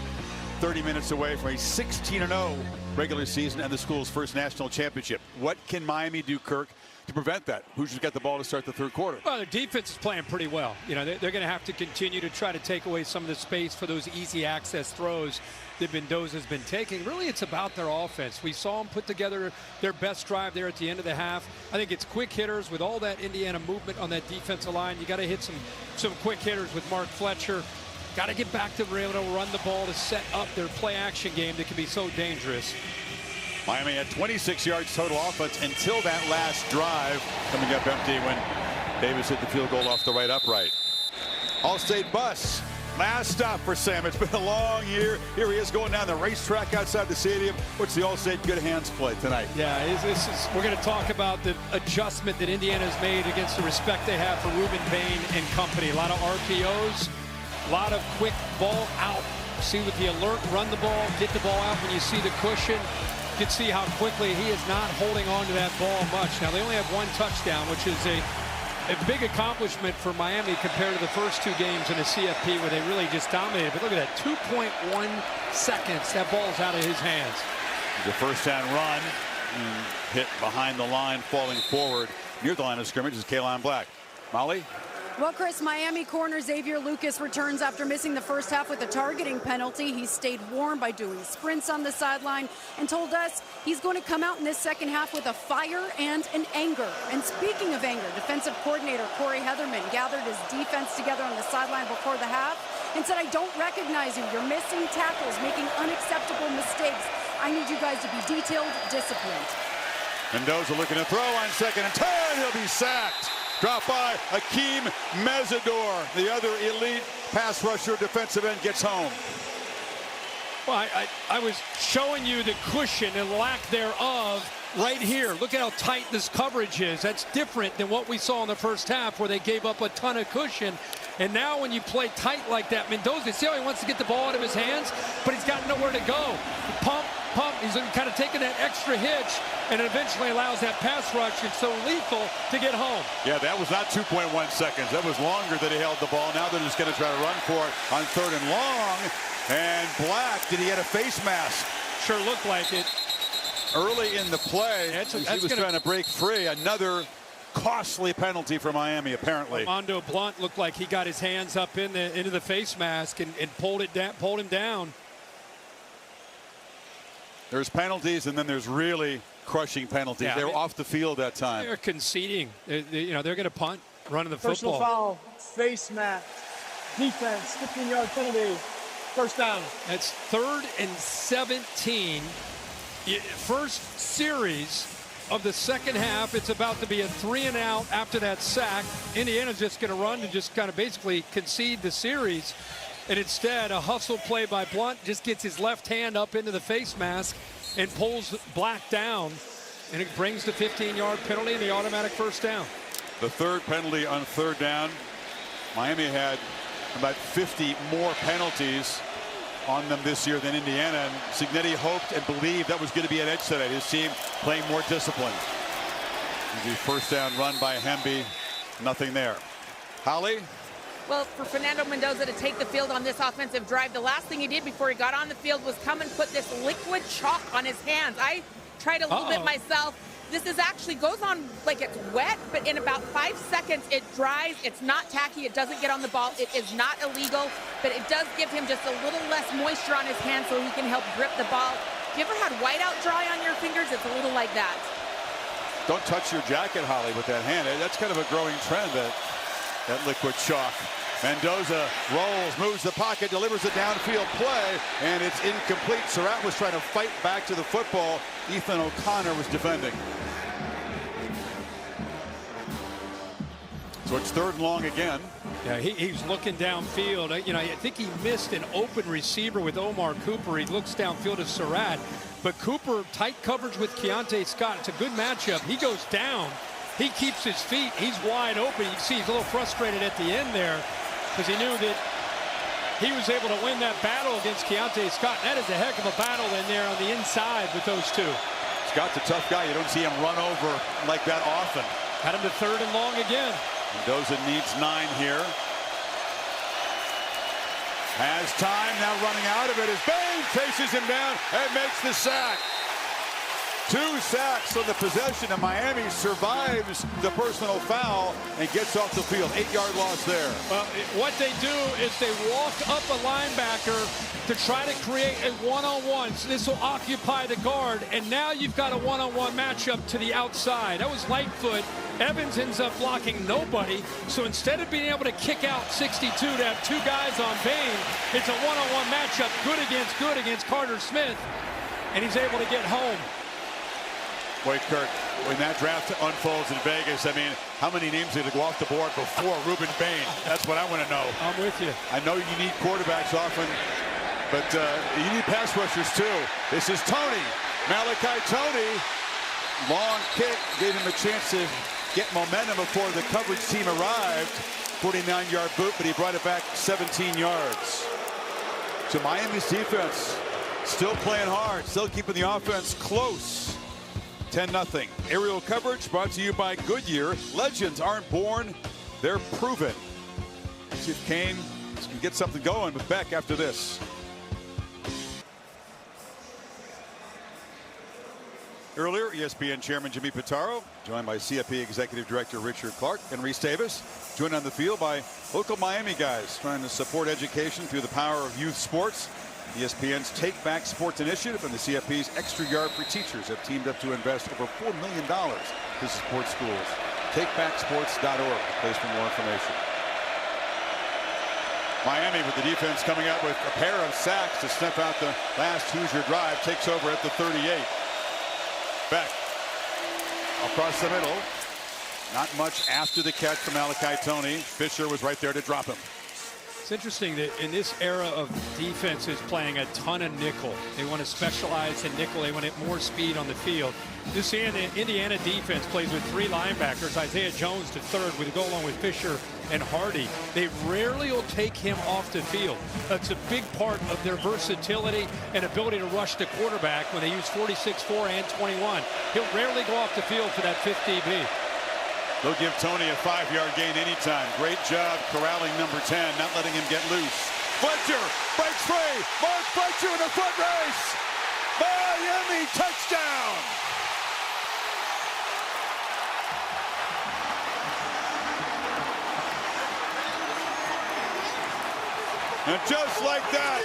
30 minutes away from a 16-0 regular season and the school's first national championship. What can Miami do, Kirk, to prevent that? Hoosiers got the ball to start the third quarter. Well, their defense is playing pretty well. You know, they're going to have to continue to try to take away some of the space for those easy access throws that Mendoza's been taking. Really, it's about their offense. We saw them put together their best drive there at the end of the half. I think it's quick hitters with all that Indiana movement on that defensive line. You got to hit some quick hitters with Mark Fletcher. Got to get back to being able to run the ball to set up their play action game that can be so dangerous. Miami had 26 yards total offense until that last drive, coming up empty when Davis hit the field goal off the right upright. All-State bus. Last stop for Sam. It's been a long year. Here he is going down the racetrack outside the stadium. What's the All-State good hands play tonight? Yeah, we're going to talk about the adjustment that Indiana's made against the respect they have for Ruben Bain and company. A lot of RPOs, a lot of quick ball out. See with the alert, run the ball, get the ball out when you see the cushion. You can see how quickly he is not holding on to that ball much. Now, they only have 1 touchdown, which is a big accomplishment for Miami compared to the first 2 games in the CFP where they really just dominated. But look at that, 2.1 seconds. That ball's out of his hands. The first down run, hit behind the line, falling forward. Near the line of scrimmage is Kaylon Black. Molly? Well, Chris, Miami corner Xavier Lucas returns after missing the first half with a targeting penalty. He stayed warm by doing sprints on the sideline and told us he's going to come out in this second half with a fire and an anger. And speaking of anger, defensive coordinator Corey Heatherman gathered his defense together on the sideline before the half and said, I don't recognize you. You're missing tackles, making unacceptable mistakes. I need you guys to be detailed, disciplined. Mendoza looking to throw on second and 10. He'll be sacked. Dropped by Akeem Mesidor. The other elite pass rusher defensive end gets home. Well, I was showing you the cushion and lack thereof right here. Look at how tight this coverage is. That's different than what we saw in the first half where they gave up a ton of cushion. And now when you play tight like that, Mendoza, see how he wants to get the ball out of his hands, but he's got nowhere to go. Pump. He's kind of taking that extra hitch, and it eventually allows that pass rush. It's so lethal to get home. Yeah, that was not 2.1 seconds. That was longer that he held the ball. Now they're just going to try to run for it on 3rd and long. And Black, did he get a face mask? Sure looked like it. Early in the play, he was trying to break free. Another costly penalty for Miami, apparently. Armando Blunt looked like he got his hands up into the face mask and pulled him down. There's penalties, and then there's really crushing penalties. Yeah, they were off the field that time. They're conceding. They're going to punt, running the Personal football. foul, face mask, defense, 15-yard penalty, first down. That's 3rd and 17. First series of the second half. It's about to be a 3-and-out after that sack. Indiana's just going to run and just kind of basically concede the series. And instead, a hustle play by Blunt just gets his left hand up into the face mask and pulls Black down. And it brings the 15-yard penalty and the automatic first down. The 3rd penalty on 3rd down. Miami had about 50 more penalties on them this year than Indiana. And Cignetti hoped and believed that was going to be an edge tonight. His team playing more discipline. The first down run by Hemby. Nothing there. Holly? Well, for Fernando Mendoza to take the field on this offensive drive, the last thing he did before he got on the field was come and put this liquid chalk on his hands. I tried a little bit myself. This is actually goes on like it's wet, but in about 5 seconds it dries. It's not tacky. It doesn't get on the ball. It is not illegal, but it does give him just a little less moisture on his hands so he can help grip the ball. Have you ever had whiteout dry on your fingers? It's a little like that. Don't touch your jacket, Holly, with that hand. That's kind of a growing trend, that liquid chalk. Mendoza rolls, moves the pocket, delivers a downfield play, and it's incomplete. Surratt was trying to fight back to the football. Ethan O'Connor was defending. So it's 3rd and long again. Yeah, he's looking downfield. You know, I think he missed an open receiver with Omar Cooper. He looks downfield to Surratt, but Cooper tight coverage with Keontae Scott. It's a good matchup. He goes down. He keeps his feet. He's wide open. You can see he's a little frustrated at the end there because he knew that he was able to win that battle against Keontae Scott. That is a heck of a battle in there on the inside with those two. Scott's a tough guy. You don't see him run over like that often. Had him to 3rd and long again. Mendoza needs 9 here. Has time, now running out of it as Bain chases him down and makes the sack. 2 sacks on the possession, and Miami survives the personal foul and gets off the field. 8-yard loss there. Well, what they do is they walk up a linebacker to try to create a one-on-one. So this will occupy the guard, and now you've got a one-on-one matchup to the outside. That was Lightfoot. Evans ends up blocking nobody. So instead of being able to kick out 62 to have 2 guys on Bain, it's a one-on-one matchup, good against Carter Smith, and he's able to get home. Boy, Kirk, when that draft unfolds in Vegas, I mean, how many names did go off the board before Ruben Bain? That's what I want to know. I'm with you. I know you need quarterbacks often, but you need pass rushers too. This is Tony. Malachi Tony. Long kick gave him a chance to get momentum before the coverage team arrived. 49-yard boot, but he brought it back 17 yards. So Miami's defense still playing hard, still keeping the offense close. 10-0. Aerial coverage brought to you by Goodyear. Legends aren't born, they're proven. Let's see if Kane can get something going with Beck after this. Earlier, ESPN Chairman Jimmy Pitaro, joined by CFP Executive Director Richard Clark and Reese Davis, joined on the field by local Miami guys trying to support education through the power of youth sports. ESPN's Take Back Sports Initiative and the CFP's Extra Yard for Teachers have teamed up to invest over $4 million to support schools. TakeBackSports.org, place for more information. Miami with the defense coming out with a pair of sacks to snuff out the last Hoosier drive, takes over at the 38. Beck across the middle. Not much after the catch from Malachi Tony. Fisher was right there to drop him. It's interesting that in this era of defenses playing a ton of nickel, they want to specialize in nickel. They want more speed on the field. This Indiana defense plays with 3 linebackers. Isaiah Jones to 3rd with a go along with Fisher and Hardy. They rarely will take him off the field. That's a big part of their versatility and ability to rush the quarterback when they use 46-4 and 21. He'll rarely go off the field for that 5th DB. They'll give Tony a 5-yard gain anytime. Great job corralling number 10, not letting him get loose. Fletcher breaks free. Mark Fletcher in the foot race. Miami touchdown. And just like that,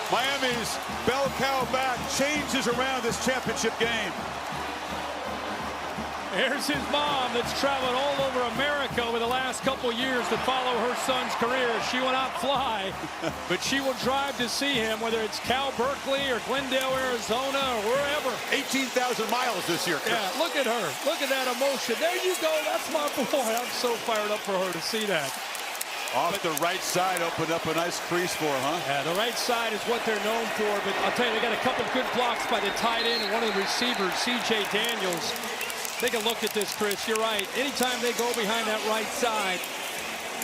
Miami's bell cow back changes around this championship game. Here's his mom that's traveled all over America over the last couple years to follow her son's career. She will not fly, but she will drive to see him, whether it's Cal Berkeley or Glendale, Arizona, or wherever. 18,000 miles this year. Yeah, look at her. Look at that emotion. There you go. That's my boy. I'm so fired up for her to see that. Off the right side, opened up a nice crease for her, huh? Yeah, the right side is what they're known for, but I'll tell you, they got a couple good blocks by the tight end and one of the receivers, C.J. Daniels. Take a look at this, Chris. You're right. Anytime they go behind that right side,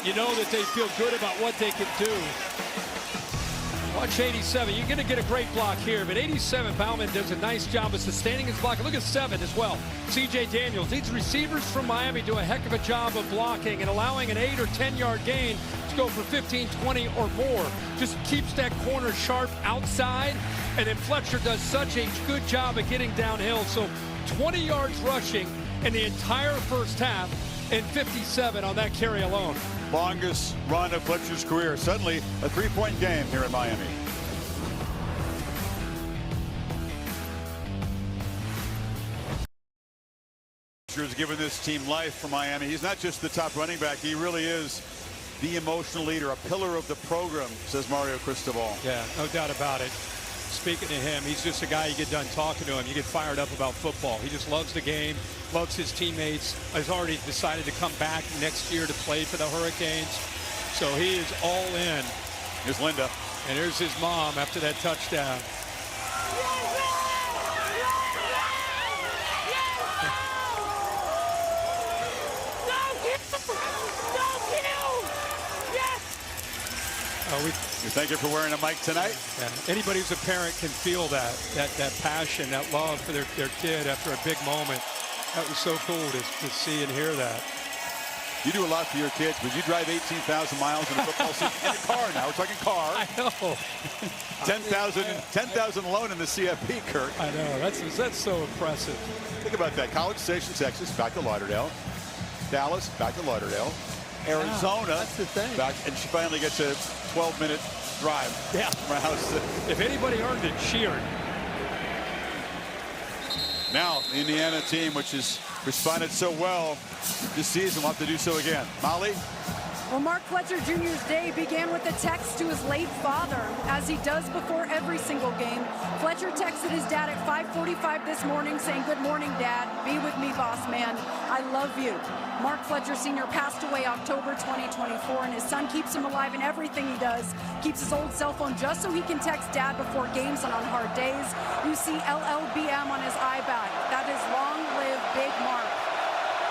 you know that they feel good about what they can do. Watch 87. You're going to get a great block here, but 87, Bauman does a nice job of sustaining his block. Look at 7 as well. C.J. Daniels. These receivers from Miami do a heck of a job of blocking and allowing an 8 or 10-yard gain to go for 15, 20, or more. Just keeps that corner sharp outside, and then Fletcher does such a good job of getting downhill. So 20 yards rushing in the entire first half and 57 on that carry alone. Longest run of Fletcher's career. Suddenly a 3-point game here in Miami. Fletcher's given this team life for Miami. He's not just the top running back. He really is the emotional leader, a pillar of the program, says Mario Cristobal. Yeah, no doubt about it. Speaking to him, he's just a guy, you get done talking to him, you get fired up about football. He just loves the game, loves his teammates, has already decided to come back next year to play for the Hurricanes. So he is all in. Here's Linda. And here's his mom after that touchdown. We thank you for wearing a mic tonight. Yeah. Anybody who's a parent can feel that passion, that love for their kid after a big moment. That was so cool to see and hear that. You do a lot for your kids, but you drive 18,000 miles in a football season in a car now. We're talking car. I know. 10,000 alone in the CFP, Kurt. I know. That's so impressive. Think about that. College Station, Texas, back to Lauderdale. Dallas, back to Lauderdale. Arizona, that's the thing. Back, and she finally gets a 12-minute drive. Yeah. From her house. If anybody earned it, she earned it. Now, the Indiana team, which has responded so well this season, will have to do so again. Molly? Well, Mark Fletcher Jr.'s day began with a text to his late father, as he does before every single game. Fletcher texted his dad at 5:45 this morning saying, "Good morning, Dad. Be with me, boss man. I love you." Mark Fletcher Sr. passed away October 2024, and his son keeps him alive in everything he does. Keeps his old cell phone just so he can text Dad before games and on hard days. You see LLBM on his iPad. That is long live Big Mark.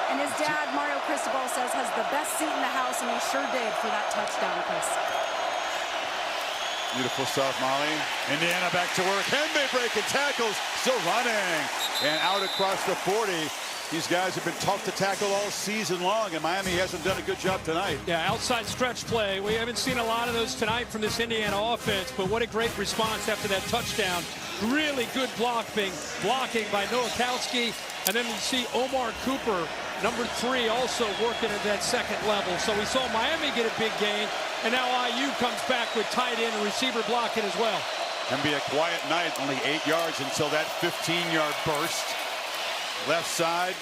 And his dad, Mario Cristobal, says has the best seat in the house, and he sure did for that touchdown, Chris. Beautiful stuff, Molly. Indiana back to work. Can they break and tackles? Still running. And out across the 40. These guys have been tough to tackle all season long, and Miami hasn't done a good job tonight. Yeah, outside stretch play. We haven't seen a lot of those tonight from this Indiana offense, but what a great response after that touchdown. Really good blocking by Nowakowski. And then we see Omar Cooper, number 3, also working at that second level. So we saw Miami get a big gain, and now IU comes back with tight end and receiver blocking as well. And be a quiet night, only 8 yards until that 15-yard burst. Left side,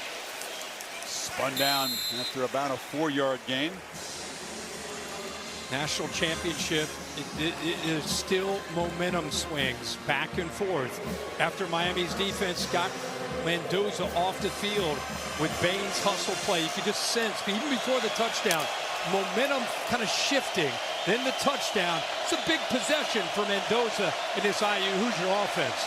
spun down after about a 4-yard gain. National championship, it is still momentum swings back and forth. After Miami's defense got Mendoza off the field with Bain's hustle play, you could just sense, even before the touchdown, momentum kind of shifting. Then the touchdown. It's a big possession for Mendoza in this IU Hoosier offense.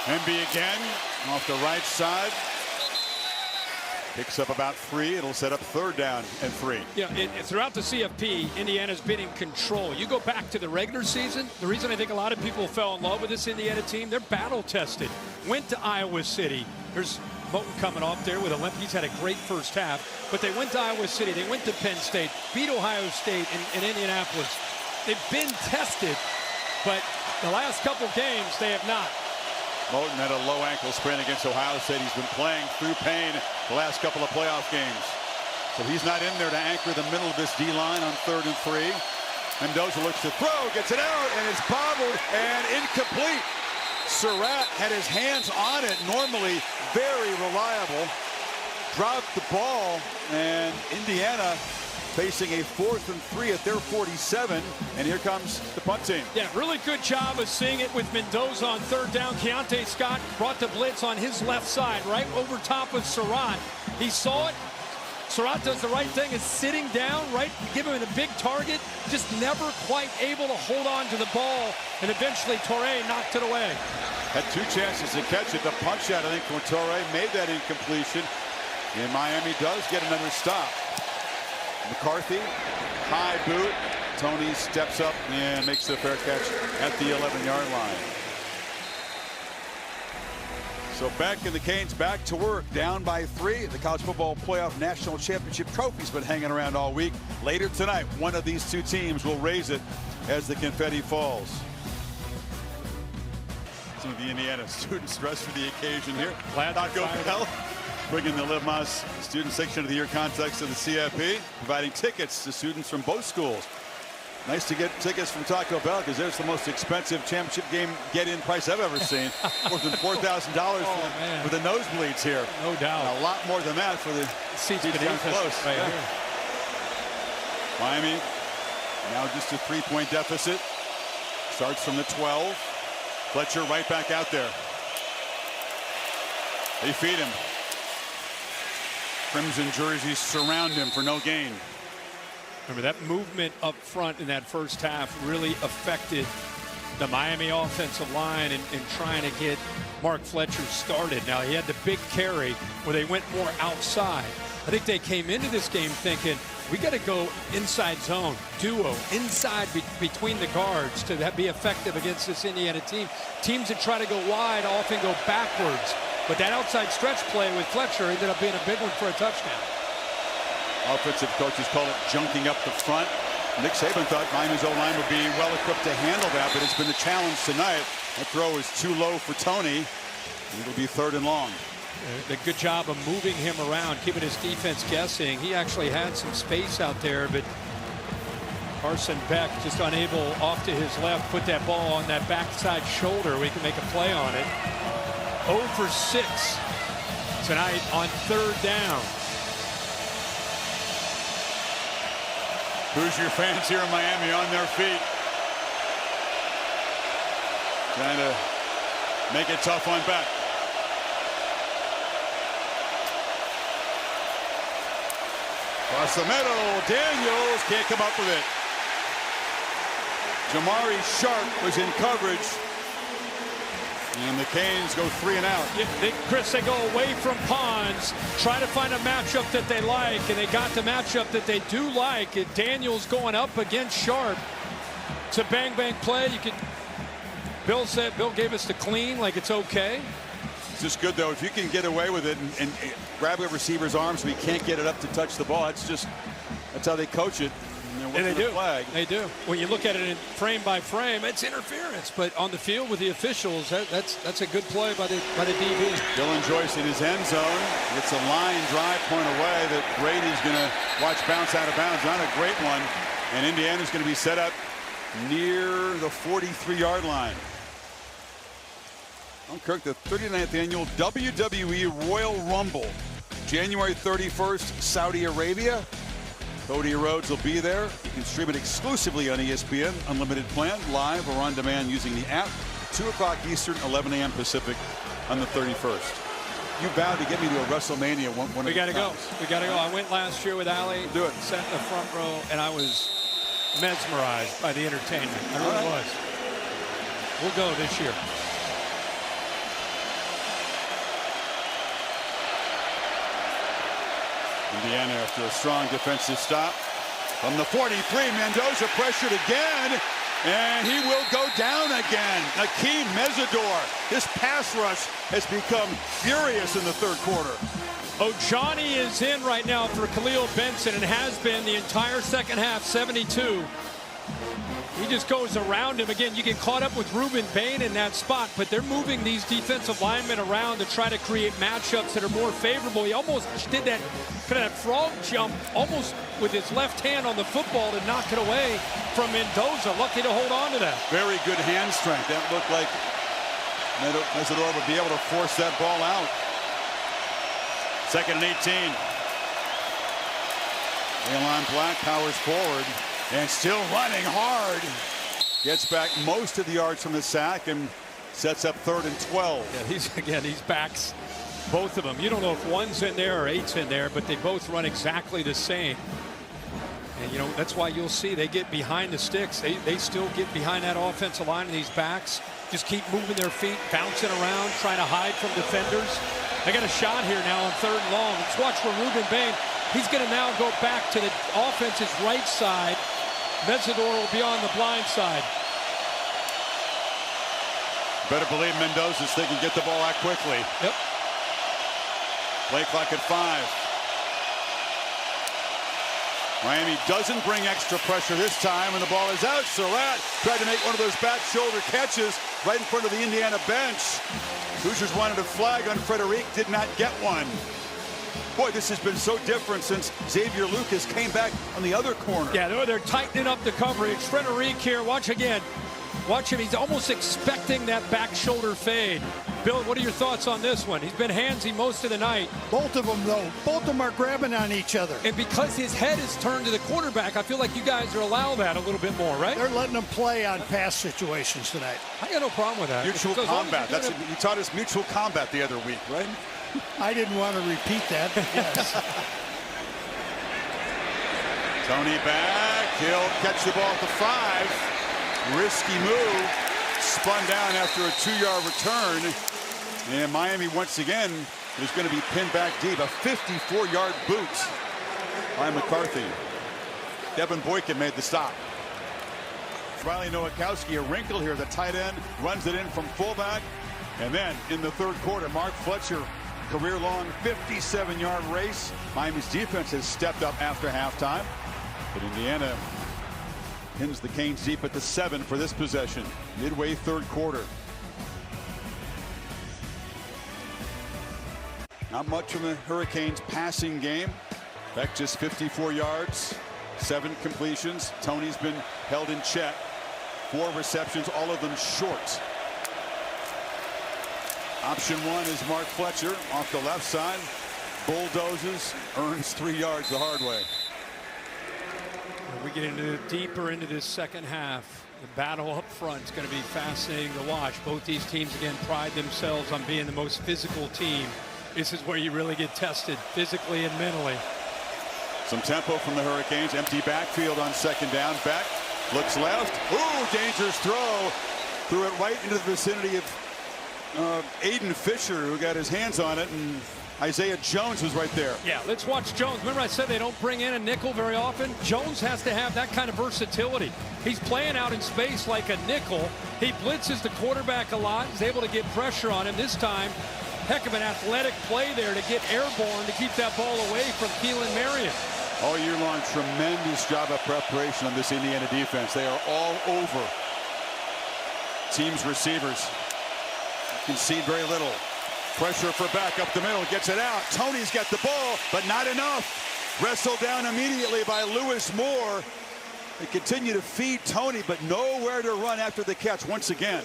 Emby again off the right side. Picks up about 3. It'll set up 3rd down and 3. Yeah, throughout the CFP, Indiana's been in control. You go back to the regular season, the reason I think a lot of people fell in love with this Indiana team, they're battle tested. Went to Iowa City. There's Moton coming off there with a limp. He's had a great first half, but they went to Iowa City. They went to Penn State, beat Ohio State in Indianapolis. They've been tested, but the last couple games they have not. Moton had a low ankle sprain against Ohio State. He's been playing through pain the last couple of playoff games. So he's not in there to anchor the middle of this D-line on 3rd and 3. Mendoza looks to throw, gets it out, and it's bobbled and incomplete. Surratt had his hands on it, normally very reliable. Dropped the ball, and Indiana facing a 4th and 3 at their 47, and here comes the punt team. Yeah, really good job of seeing it with Mendoza on 3rd down. Keontae Scott brought the blitz on his left side, right over top of Surratt. He saw it. Surratt does the right thing, is sitting down, right, give him a big target, just never quite able to hold on to the ball, and eventually Torrey knocked it away. Had 2 chances to catch it. The punch out, I think, when Torrey made that incompletion, and Miami does get another stop. McCarthy, high boot. Tony steps up and makes the fair catch at the 11-yard line. So back in the Canes, back to work, down by 3. The College Football Playoff National Championship trophy's been hanging around all week. Later tonight, one of these two teams will raise it as the confetti falls. Some of the Indiana students dressed for the occasion here. Taco Bell bringing the Liv Mas Student Section of the Year contest to the CFP, providing tickets to students from both schools. Nice to get tickets from Taco Bell because there's the most expensive championship game get-in price I've ever seen. More than $4,000 for the nosebleeds here. No doubt. And a lot more than that for the seats down close. Right here. Miami now just a 3-point deficit. Starts from the 12. Fletcher right back out there. They feed him. Crimson jerseys surround him for no gain. Remember, that movement up front in that first half really affected the Miami offensive line in trying to get Mark Fletcher started. Now, he had the big carry where they went more outside. I think they came into this game thinking, we got to go inside zone, duo, inside between the guards to be effective against this Indiana team. Teams that try to go wide often go backwards. But that outside stretch play with Fletcher ended up being a big one for a touchdown. Offensive coaches call it junking up the front. Nick Saban thought Miami's O-line would be well equipped to handle that, but it's been a challenge tonight. That throw is too low for Tony. It'll be 3rd and long. A good job of moving him around, keeping his defense guessing. He actually had some space out there, but Carson Beck just unable off to his left, put that ball on that backside shoulder. We can make a play on it. 0 for 6 tonight on 3rd down. Hoosier fans here in Miami on their feet. Trying to make it tough on Beck. Across the middle, Daniels can't come up with it. Jamari Sharp was in coverage. And the Canes go 3 and out. Chris, they go away from Pons, try to find a matchup that they like, and they got the matchup that they do like. And Daniels going up against Sharp. It's a bang-bang play. Bill gave us the clean, like it's okay. It's just good, though, if you can get away with it and grab a receiver's arm so he can't get it up to touch the ball. That's how they coach it. And they do. They do. When you look at it in frame by frame, it's interference. But on the field with the officials, that's a good play by the DB. Dylan Joyce in his end zone. It's a line drive point away that Brady's going to watch bounce out of bounds. Not a great one. And Indiana's going to be set up near the 43-yard line. Kirk, the 39th annual WWE Royal Rumble. January 31st, Saudi Arabia. Cody Rhodes will be there. You can stream it exclusively on ESPN, unlimited plan, live or on demand using the app. 2 o'clock Eastern, 11 a.m. Pacific on the 31st. You vowed to get me to a WrestleMania one We got to go. We got to go. I went last year with Allie. Do it. Sat in the front row, and I was mesmerized by the entertainment. I really was. We'll go this year. Indiana after a strong defensive stop. From the 43, Mendoza pressured again, and he will go down again. Akeem Mesidor, his pass rush has become furious in the 3rd quarter. Johnny is in right now for Khalil Benson and has been the entire second half, 72. He just goes around him. Again, you get caught up with Ruben Bain in that spot, but they're moving these defensive linemen around to try to create matchups that are more favorable. He almost did that kind of frog jump almost with his left hand on the football to knock it away from Mendoza. Lucky to hold on to that. Very good hand strength. That looked like Mesidor would be able to force that ball out. 2nd and 18. Elon Black powers forward. And still running hard. Gets back most of the yards from the sack and sets up 3rd and 12. Yeah, he's backs both of them. You don't know if one's in there or 8's in there, but they both run exactly the same. And, that's why you'll see they get behind the sticks. They still get behind that offensive line, and these backs just keep moving their feet, bouncing around, trying to hide from defenders. They got a shot here now on 3rd and long. Let's watch for Ruben Bain. He's going to now go back to the offense's right side. Mesidor will be on the blind side. Better believe Mendoza's thinking get the ball out quickly. Yep. Play clock at 5. Miami doesn't bring extra pressure this time, and the ball is out. Surratt tried to make one of those back shoulder catches right in front of the Indiana bench. Hoosiers wanted a flag on Frederic, did not get one. Boy, this has been so different since Xavier Lucas came back on the other corner. Yeah, they're tightening up the coverage. Frederic here, watch again. Watch him, he's almost expecting that back shoulder fade. Bill, what are your thoughts on this one? He's been handsy most of the night. Both of them, though. Both of them are grabbing on each other. And because his head is turned to the quarterback, I feel like you guys are allowing that a little bit more, right? They're letting them play on pass situations tonight. I got no problem with that. Mutual combat. You taught us mutual combat the other week, right? I didn't want to repeat that, but yes. Tony back. He'll catch the ball at the 5. Risky move. Spun down after a 2-yard return. And Miami once again is going to be pinned back deep. A 54-yard boot by McCarthy. Devin Boykin made the stop. Riley Nowakowski, a wrinkle here. The tight end runs it in from fullback. And then in the third quarter, Mark Fletcher, career-long 57-yard race. Miami's defense has stepped up after halftime. But Indiana pins the Canes deep at the 7 for this possession. Midway third quarter. Not much from the Hurricanes passing game. Beck just 54 yards, 7 completions. Tony's been held in check. 4 receptions, all of them short. Option 1 is Mark Fletcher off the left side. Bulldozes, earns 3 yards the hard way. We get deeper into this second half. The battle up front is going to be fascinating to watch. Both these teams, again, pride themselves on being the most physical team. This is where you really get tested physically and mentally. Some tempo from the Hurricanes. Empty backfield on second down. Beck looks left. Ooh, dangerous throw. Threw it right into the vicinity of Aiden Fisher, who got his hands on it, and Isaiah Jones was right there. Yeah, let's watch Jones. Remember I said they don't bring in a nickel very often? Jones has to have that kind of versatility. He's playing out in space like a nickel. He blitzes the quarterback a lot. He's able to get pressure on him. This time, heck of an athletic play there to get airborne to keep that ball away from Keelan Marion. All year long, tremendous job of preparation on this Indiana defense. They are all over team's receivers. Concede very little. Pressure for Beck up the middle, gets it out. Tony's got the ball, but not enough. Wrestled down immediately by Lewis Moore. They continue to feed Tony, but nowhere to run after the catch once again.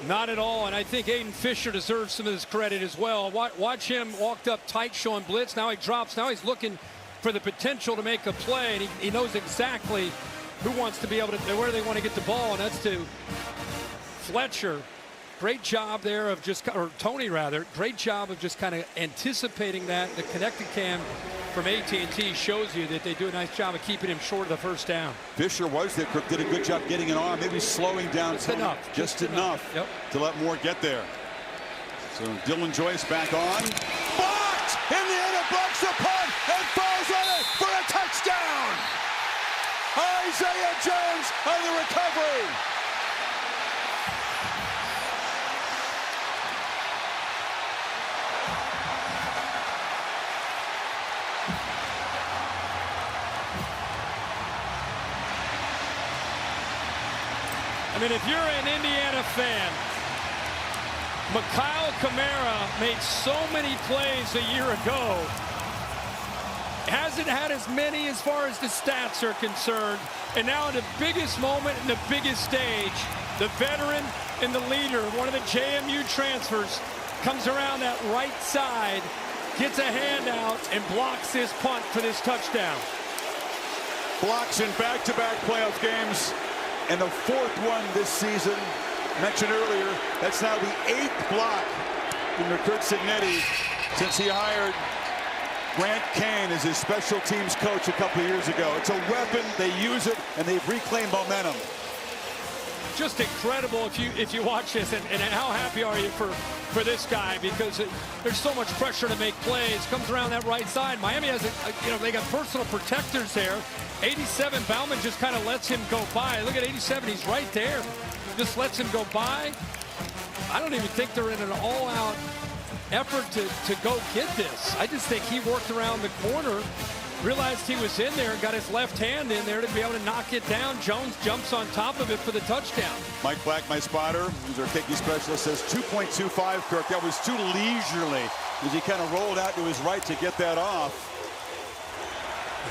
Not at all, and I think Aiden Fisher deserves some of this credit as well. Watch him walked up tight, showing blitz. Now he drops. Now he's looking for the potential to make a play, and he knows exactly who wants to be able to, where they want to get the ball, and that's to Fletcher. Great job there of just, or Tony rather, great job of just kind of anticipating that. The connected cam from AT&T shows you that they do a nice job of keeping him short of the first down. Fisher was there, did a good job getting an arm, maybe slowing down Tony just enough yep, to let Moore get there. So Dylan Joyce back on. Blocked! Indiana blocks the punt and falls on it for a touchdown! Isaiah Jones on the recovery. I mean, if you're an Indiana fan, Mikhail Kamara made so many plays a year ago. Hasn't had as many as far as the stats are concerned. And now in the biggest moment and the biggest stage, the veteran and the leader, one of the JMU transfers, comes around that right side, gets a handout, and blocks this punt for this touchdown. Blocks in back-to-back playoff games. And the 4th one this season, mentioned earlier, that's now the 8th block from Kurt Cignetti since he hired Grant Kane as his special teams coach a couple of years ago. It's a weapon, they use it, and they've reclaimed momentum. Just incredible if you watch this, and how happy are you for this guy, because there's so much pressure to make plays. Comes around that right side. Miami has they got personal protectors there. 87, Bauman just kind of lets him go by. Look at 87, he's right there. Just lets him go by. I don't even think they're in an all-out effort to go get this. I just think he worked around the corner, realized he was in there, got his left hand in there to be able to knock it down. Jones jumps on top of it for the touchdown. Mike Black, my spotter, who's our kicking specialist, says 2.25, Kirk. That was too leisurely as he kind of rolled out to his right to get that off.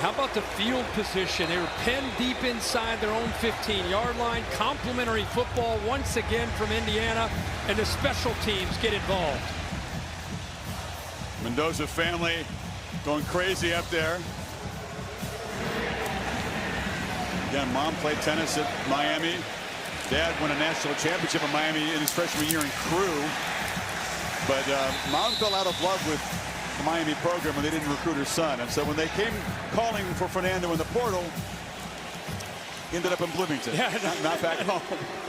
How about the field position? They were pinned deep inside their own 15-yard line. Complimentary football once again from Indiana, and the special teams get involved. Mendoza family going crazy up there. Again, mom played tennis at Miami. Dad won a national championship in Miami in his freshman year in crew. But mom fell out of love with the Miami program when they didn't recruit her son. And so when they came calling for Fernando in the portal, he ended up in Bloomington. Yeah, not back home.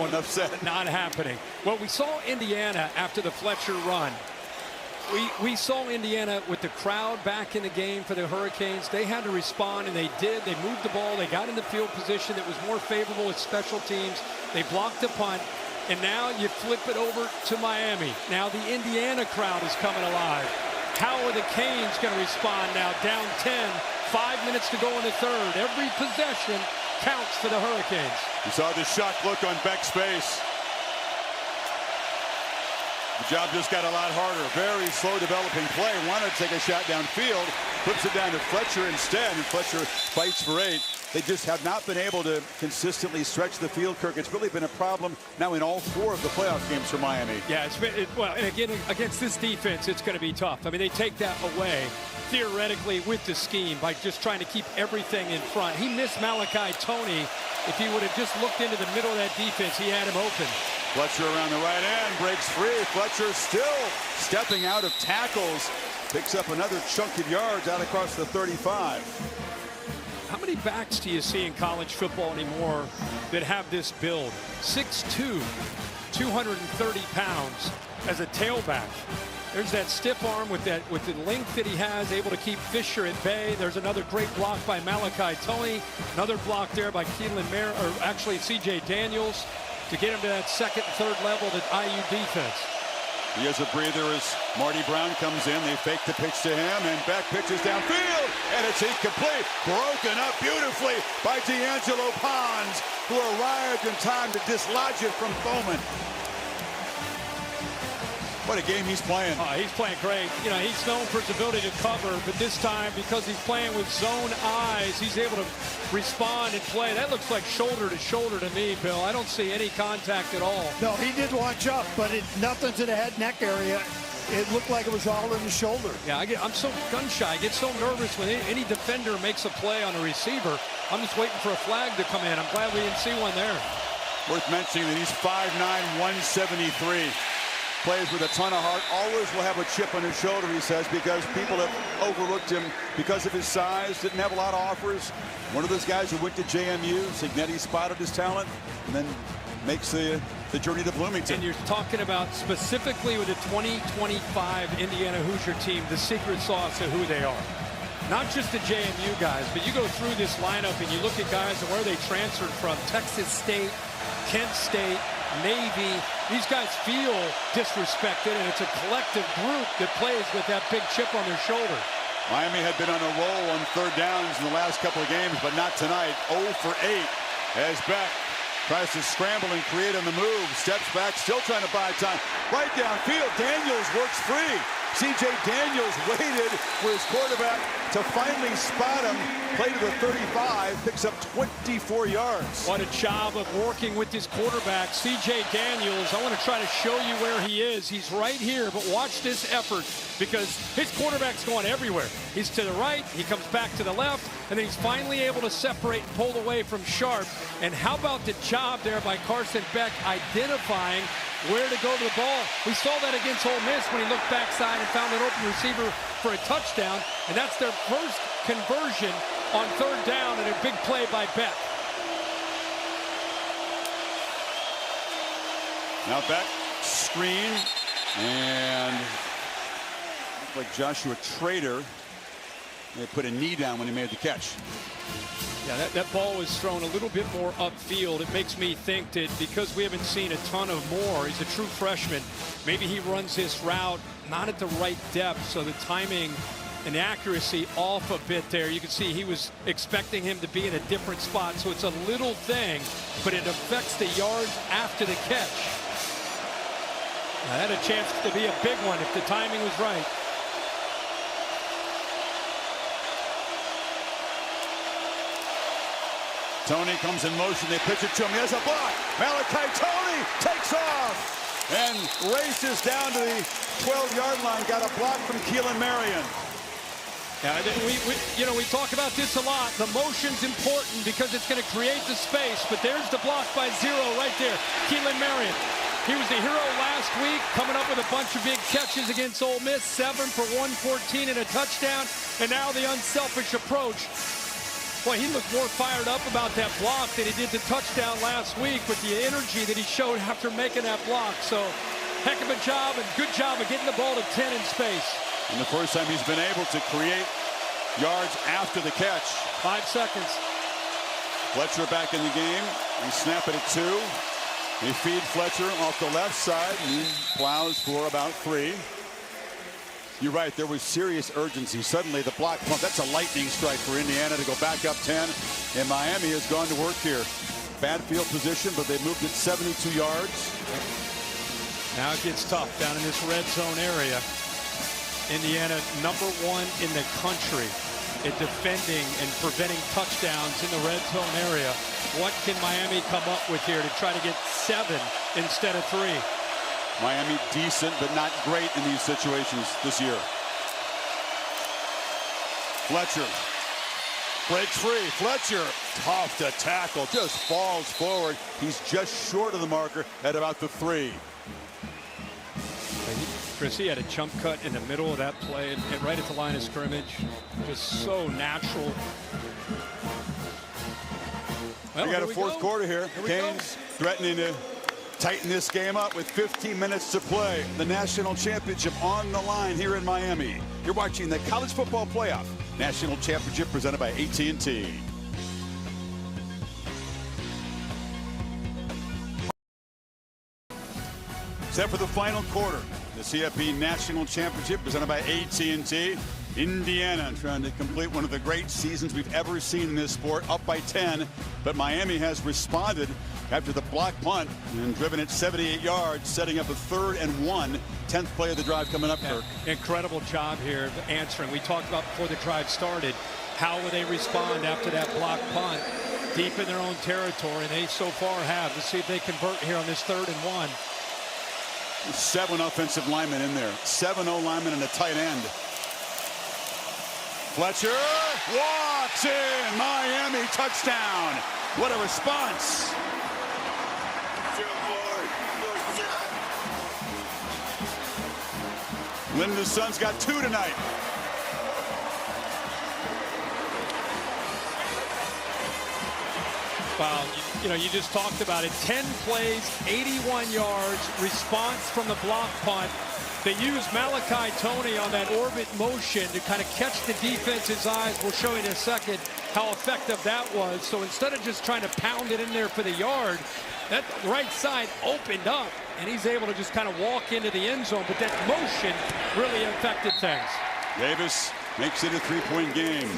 Enough said. Not happening. Well, we saw Indiana after the Fletcher run. We saw Indiana with the crowd back in the game for the Hurricanes. They had to respond, and they did. They moved the ball. They got in the field position that was more favorable with special teams. They blocked the punt, and now you flip it over to Miami. Now the Indiana crowd is coming alive. How are the Canes going to respond now? Down 10, 5 minutes to go in the third. Every possession counts for the Hurricanes. You saw the shocked look on Beck's face. The job just got a lot harder. Very slow developing play. Wanted to take a shot downfield. Flips it down to Fletcher instead, and Fletcher fights for 8. They just have not been able to consistently stretch the field, Kirk. It's really been a problem now in all 4 of the playoff games for Miami. Yeah, well, and again, against this defense, it's going to be tough. I mean, they take that away, theoretically, with the scheme by just trying to keep everything in front. He missed Malachi Toney. If he would have just looked into the middle of that defense, he had him open. Fletcher around the right end, breaks free. Fletcher still stepping out of tackles. Picks up another chunk of yards out across the 35. How many backs do you see in college football anymore that have this build? 6'2", 230 pounds as a tailback. There's that stiff arm with the length that he has, able to keep Fisher at bay. There's another great block by Malachi Toney. Another block there by Keelan Mayer, or actually C.J. Daniels, to get him to that second and third level, that IU defense. He has a breather as Marty Brown comes in. They fake the pitch to him, and Beck pitches downfield, and it's incomplete. Broken up beautifully by D'Angelo Pons, who arrived in time to dislodge it from Bowman. What a game he's playing. Oh, he's playing great. You know, he's known for his ability to cover, but this time, because he's playing with zone eyes, he's able to respond and play. That looks like shoulder to shoulder to me, Bill. I don't see any contact at all. No, he did launch up, but nothing to the head neck area. It looked like it was all in the shoulder. Yeah, I'm so gun shy. I get so nervous when any defender makes a play on a receiver. I'm just waiting for a flag to come in. I'm glad we didn't see one there. Worth mentioning that he's 5'9", 173. Plays with a ton of heart. Always will have a chip on his shoulder, he says, because people have overlooked him because of his size. Didn't have a lot of offers. One of those guys who went to JMU. Signetti spotted his talent and then makes the journey to Bloomington. And you're talking about specifically with the 2025 Indiana Hoosier team, the secret sauce of who they are. Not just the JMU guys, but you go through this lineup and you look at guys and where they transferred from. Texas State, Kent State, Navy. These guys feel disrespected, and it's a collective group that plays with that big chip on their shoulder. Miami had been on a roll on third downs in the last couple of games, but not tonight. 0 for 8 as Beck tries to scramble and create on the move. Steps back, still trying to buy time. Right downfield, Daniels works free. C.J. Daniels waited for his quarterback to finally spot him. Play to the 35, picks up 24 yards. What a job of working with his quarterback, C.J. Daniels. I want to try to show you where he is. He's right here, but watch this effort because his quarterback's going everywhere. He's to the right, he comes back to the left, and then he's finally able to separate and pull away from Sharp. And how about the job there by Carson Beck identifying where to go to the ball. We saw that against Ole Miss when he looked backside and found an open receiver for a touchdown, and that's their first conversion on third down, and a big play by Beck. Now Beck, screen, and like Joshua Trader, they put a knee down when he made the catch. Yeah, that ball was thrown a little bit more upfield. It makes me think that because we haven't seen a ton of Moore, he's a true freshman, maybe he runs this route not at the right depth, so the timing and accuracy off a bit there. You can see he was expecting him to be in a different spot, so it's a little thing, but it affects the yards after the catch. Now, that had a chance to be a big one if the timing was right. Tony comes in motion. They pitch it to him. He has a block. Malachi Tony takes off and races down to the 12-yard line. Got a block from Keelan Marion. Yeah, we talk about this a lot. The motion's important because it's going to create the space. But there's the block by zero right there. Keelan Marion. He was the hero last week, coming up with a bunch of big catches against Ole Miss. 7 for 114 and a touchdown. And now the unselfish approach. Boy, he looked more fired up about that block than he did the touchdown last week with the energy that he showed after making that block. So, heck of a job and good job of getting the ball to 10 in space. And the first time he's been able to create yards after the catch. 5 seconds. Fletcher back in the game. He snap it at 2. They feed Fletcher off the left side. And he plows for about 3. You're right, there was serious urgency. Suddenly the block pump, that's a lightning strike for Indiana to go back up 10. And Miami has gone to work here. Bad field position, but they moved it 72 yards. Now it gets tough down in this red zone area. Indiana #1 in the country at defending and preventing touchdowns in the red zone area. What can Miami come up with here to try to get 7 instead of 3? Miami decent, but not great in these situations this year. Fletcher breaks free. Fletcher, tough to tackle, just falls forward. He's just short of the marker at about the 3. Chris, he had a jump cut in the middle of that play and right at the line of scrimmage. Just so natural. Well, we got a fourth quarter here. Canes threatening to tighten this game up with 15 minutes to play. The national championship on the line here in Miami. You're watching the College Football Playoff National Championship presented by AT&T. Set for the final quarter. The CFP National Championship presented by AT&T. Indiana trying to complete one of the great seasons we've ever seen in this sport, up by 10. But Miami has responded after the block punt and driven it 78 yards, setting up a 3rd and 1. 10th play of the drive coming up, Kirk. Incredible job here of answering. We talked about before the drive started, how will they respond after that block punt deep in their own territory, and they so far have. Let's see if they convert here on this 3rd and 1. 7 offensive linemen in there. 7 O-linemen and a tight end. Fletcher walks in. Miami touchdown. What a response. Linda's son's got 2 tonight. Wow, you just talked about it. 10 plays, 81 yards, response from the block punt. They used Malachi Tony on that orbit motion to kind of catch the defense's eyes. We'll show you in a second how effective that was. So instead of just trying to pound it in there for the yard, that right side opened up, and he's able to just kind of walk into the end zone. But that motion really affected things. Davis makes it a 3-point game.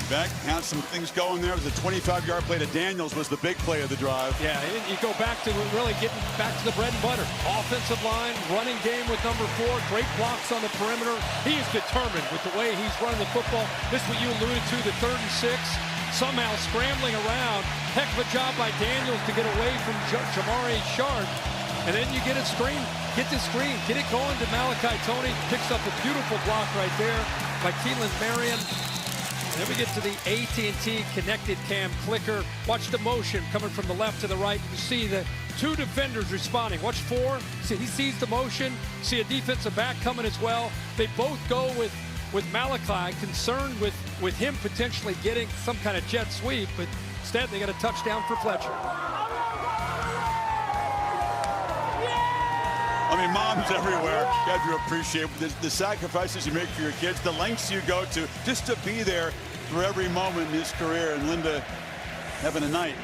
Beck has some things going there. It was a 25-yard play to Daniels was the big play of the drive. Yeah, you go back to really getting back to the bread and butter. Offensive line, running game with #4, great blocks on the perimeter. He is determined with the way he's running the football. This is what you alluded to, the 3rd and 6. Somehow scrambling around. Heck of a job by Daniels to get away from Jamari Sharp. And then you get a screen, get the screen, get it going to Malachi Tony. Picks up a beautiful block right there by Keelan Marion. Then we get to the AT&T connected cam clicker. Watch the motion coming from the left to the right. You see the 2 defenders responding. Watch 4. See, he sees the motion. See a defensive back coming as well. They both go with Malachi, concerned with him potentially getting some kind of jet sweep, but instead they got a touchdown for Fletcher. I mean, moms everywhere. You have to appreciate the sacrifices you make for your kids, the lengths you go to just to be there through every moment in his career, and Linda having a night.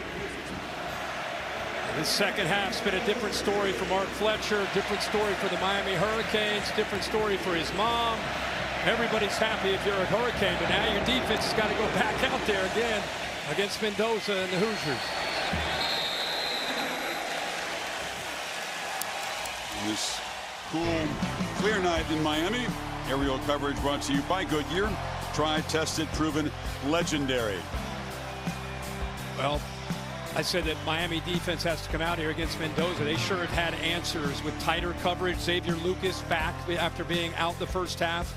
The second half's been a different story for Mark Fletcher, different story for the Miami Hurricanes, different story for his mom. Everybody's happy if you're a Hurricane, but now your defense has got to go back out there again against Mendoza and the Hoosiers. This cool, clear night in Miami. Aerial coverage brought to you by Goodyear. Tried, tested, proven, legendary. Well, I said that Miami defense has to come out here against Mendoza. They sure have had answers with tighter coverage. Xavier Lucas back after being out the first half,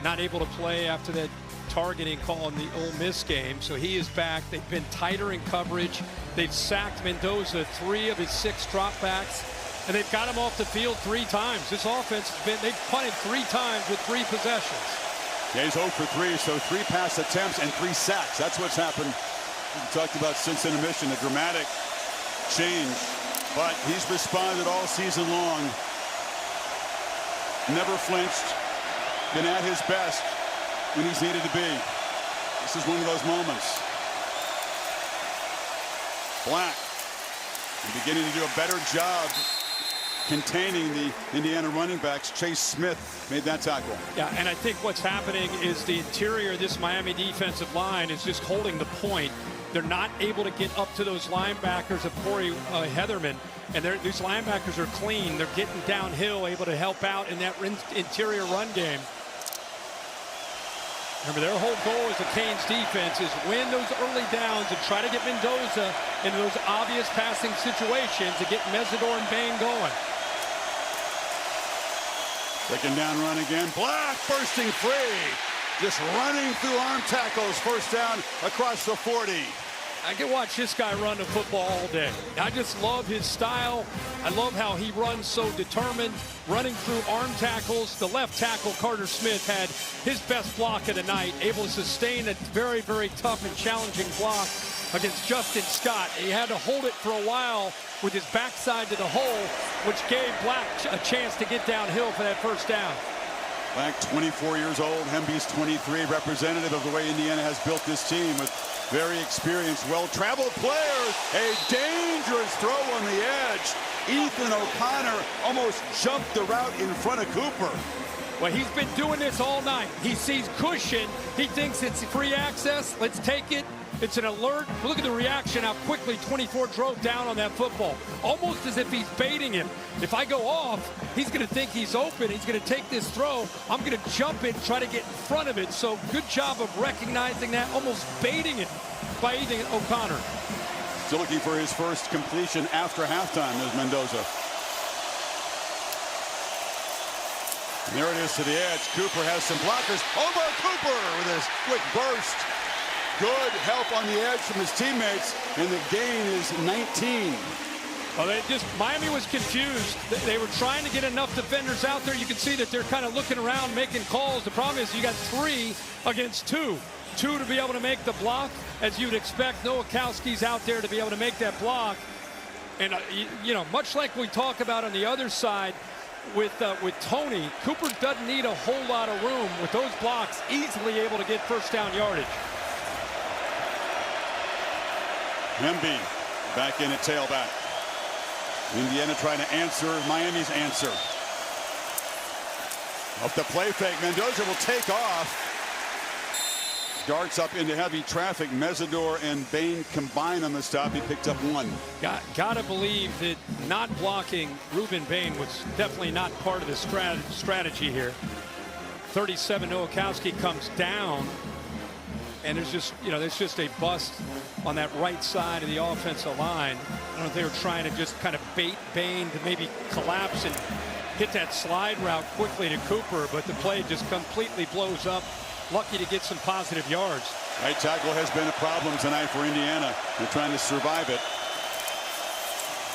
not able to play after that targeting call in the Ole Miss game. So he is back. They've been tighter in coverage. They've sacked Mendoza 3 of his 6 dropbacks, and they've got him off the field 3 times. This offense has been, they've punted 3 times with 3 possessions. Yeah, he's 0 for 3, so 3 pass attempts and 3 sacks. That's what's happened. We talked about since intermission, a dramatic change, but he's responded all season long. Never flinched, been at his best when he's needed to be. This is one of those moments. Black beginning to do a better job containing the Indiana running backs. Chase Smith made that tackle. Yeah, and I think what's happening is the interior of this Miami defensive line is just holding the point. They're not able to get up to those linebackers of Corey Heatherman, and these linebackers are clean. They're getting downhill, able to help out in that interior run game. Remember, their whole goal as the Canes defense is win those early downs and try to get Mendoza into those obvious passing situations to get Mesidor and Bain going. Second down run again. Black bursting free. Just running through arm tackles. First down across the 40. I can watch this guy run the football all day. I just love his style. I love how he runs so determined, running through arm tackles. The left tackle, Carter Smith, had his best block of the night, able to sustain a very, very tough and challenging block against Justin Scott. He had to hold it for a while with his backside to the hole, which gave Black a chance to get downhill for that first down. Black, 24 years old. Hemby's 23, representative of the way Indiana has built this team with very experienced, well-traveled players. A dangerous throw on the edge. Ethan O'Connor almost jumped the route in front of Cooper. Well, he's been doing this all night. He sees cushion. He thinks it's free access. Let's take it. It's an alert. Look at the reaction, how quickly 24 drove down on that football. Almost as if he's baiting him. If I go off, he's going to think he's open. He's going to take this throw. I'm going to jump it, try to get in front of it. So good job of recognizing that, almost baiting it by Ethan O'Connor. Still looking for his first completion after halftime. There's Mendoza. And there it is to the edge. Cooper has some blockers. Over Cooper with his quick burst. Good help on the edge from his teammates, and the gain is 19. Well, Miami was confused. They were trying to get enough defenders out there. You can see that they're kind of looking around, making calls. The problem is you got 3 against 2. 2 to be able to make the block, as you'd expect. Nowakowski's out there to be able to make that block. And, you know, much like we talk about on the other side with Tony, Cooper doesn't need a whole lot of room. With those blocks, easily able to get first down yardage. Hemby back in at tailback. Indiana trying to answer Miami's answer. Up the play fake. Mendoza will take off. Darts up into heavy traffic. Mesidor and Bain combine on the stop. He picked up 1. Gotta believe that not blocking Ruben Bain was definitely not part of the strategy here. 37, Nowakowski comes down. And there's just a bust on that right side of the offensive line. I don't know if they were trying to just kind of bait Bain to maybe collapse and hit that slide route quickly to Cooper, but the play just completely blows up. Lucky to get some positive yards. Right tackle has been a problem tonight for Indiana. They're trying to survive it.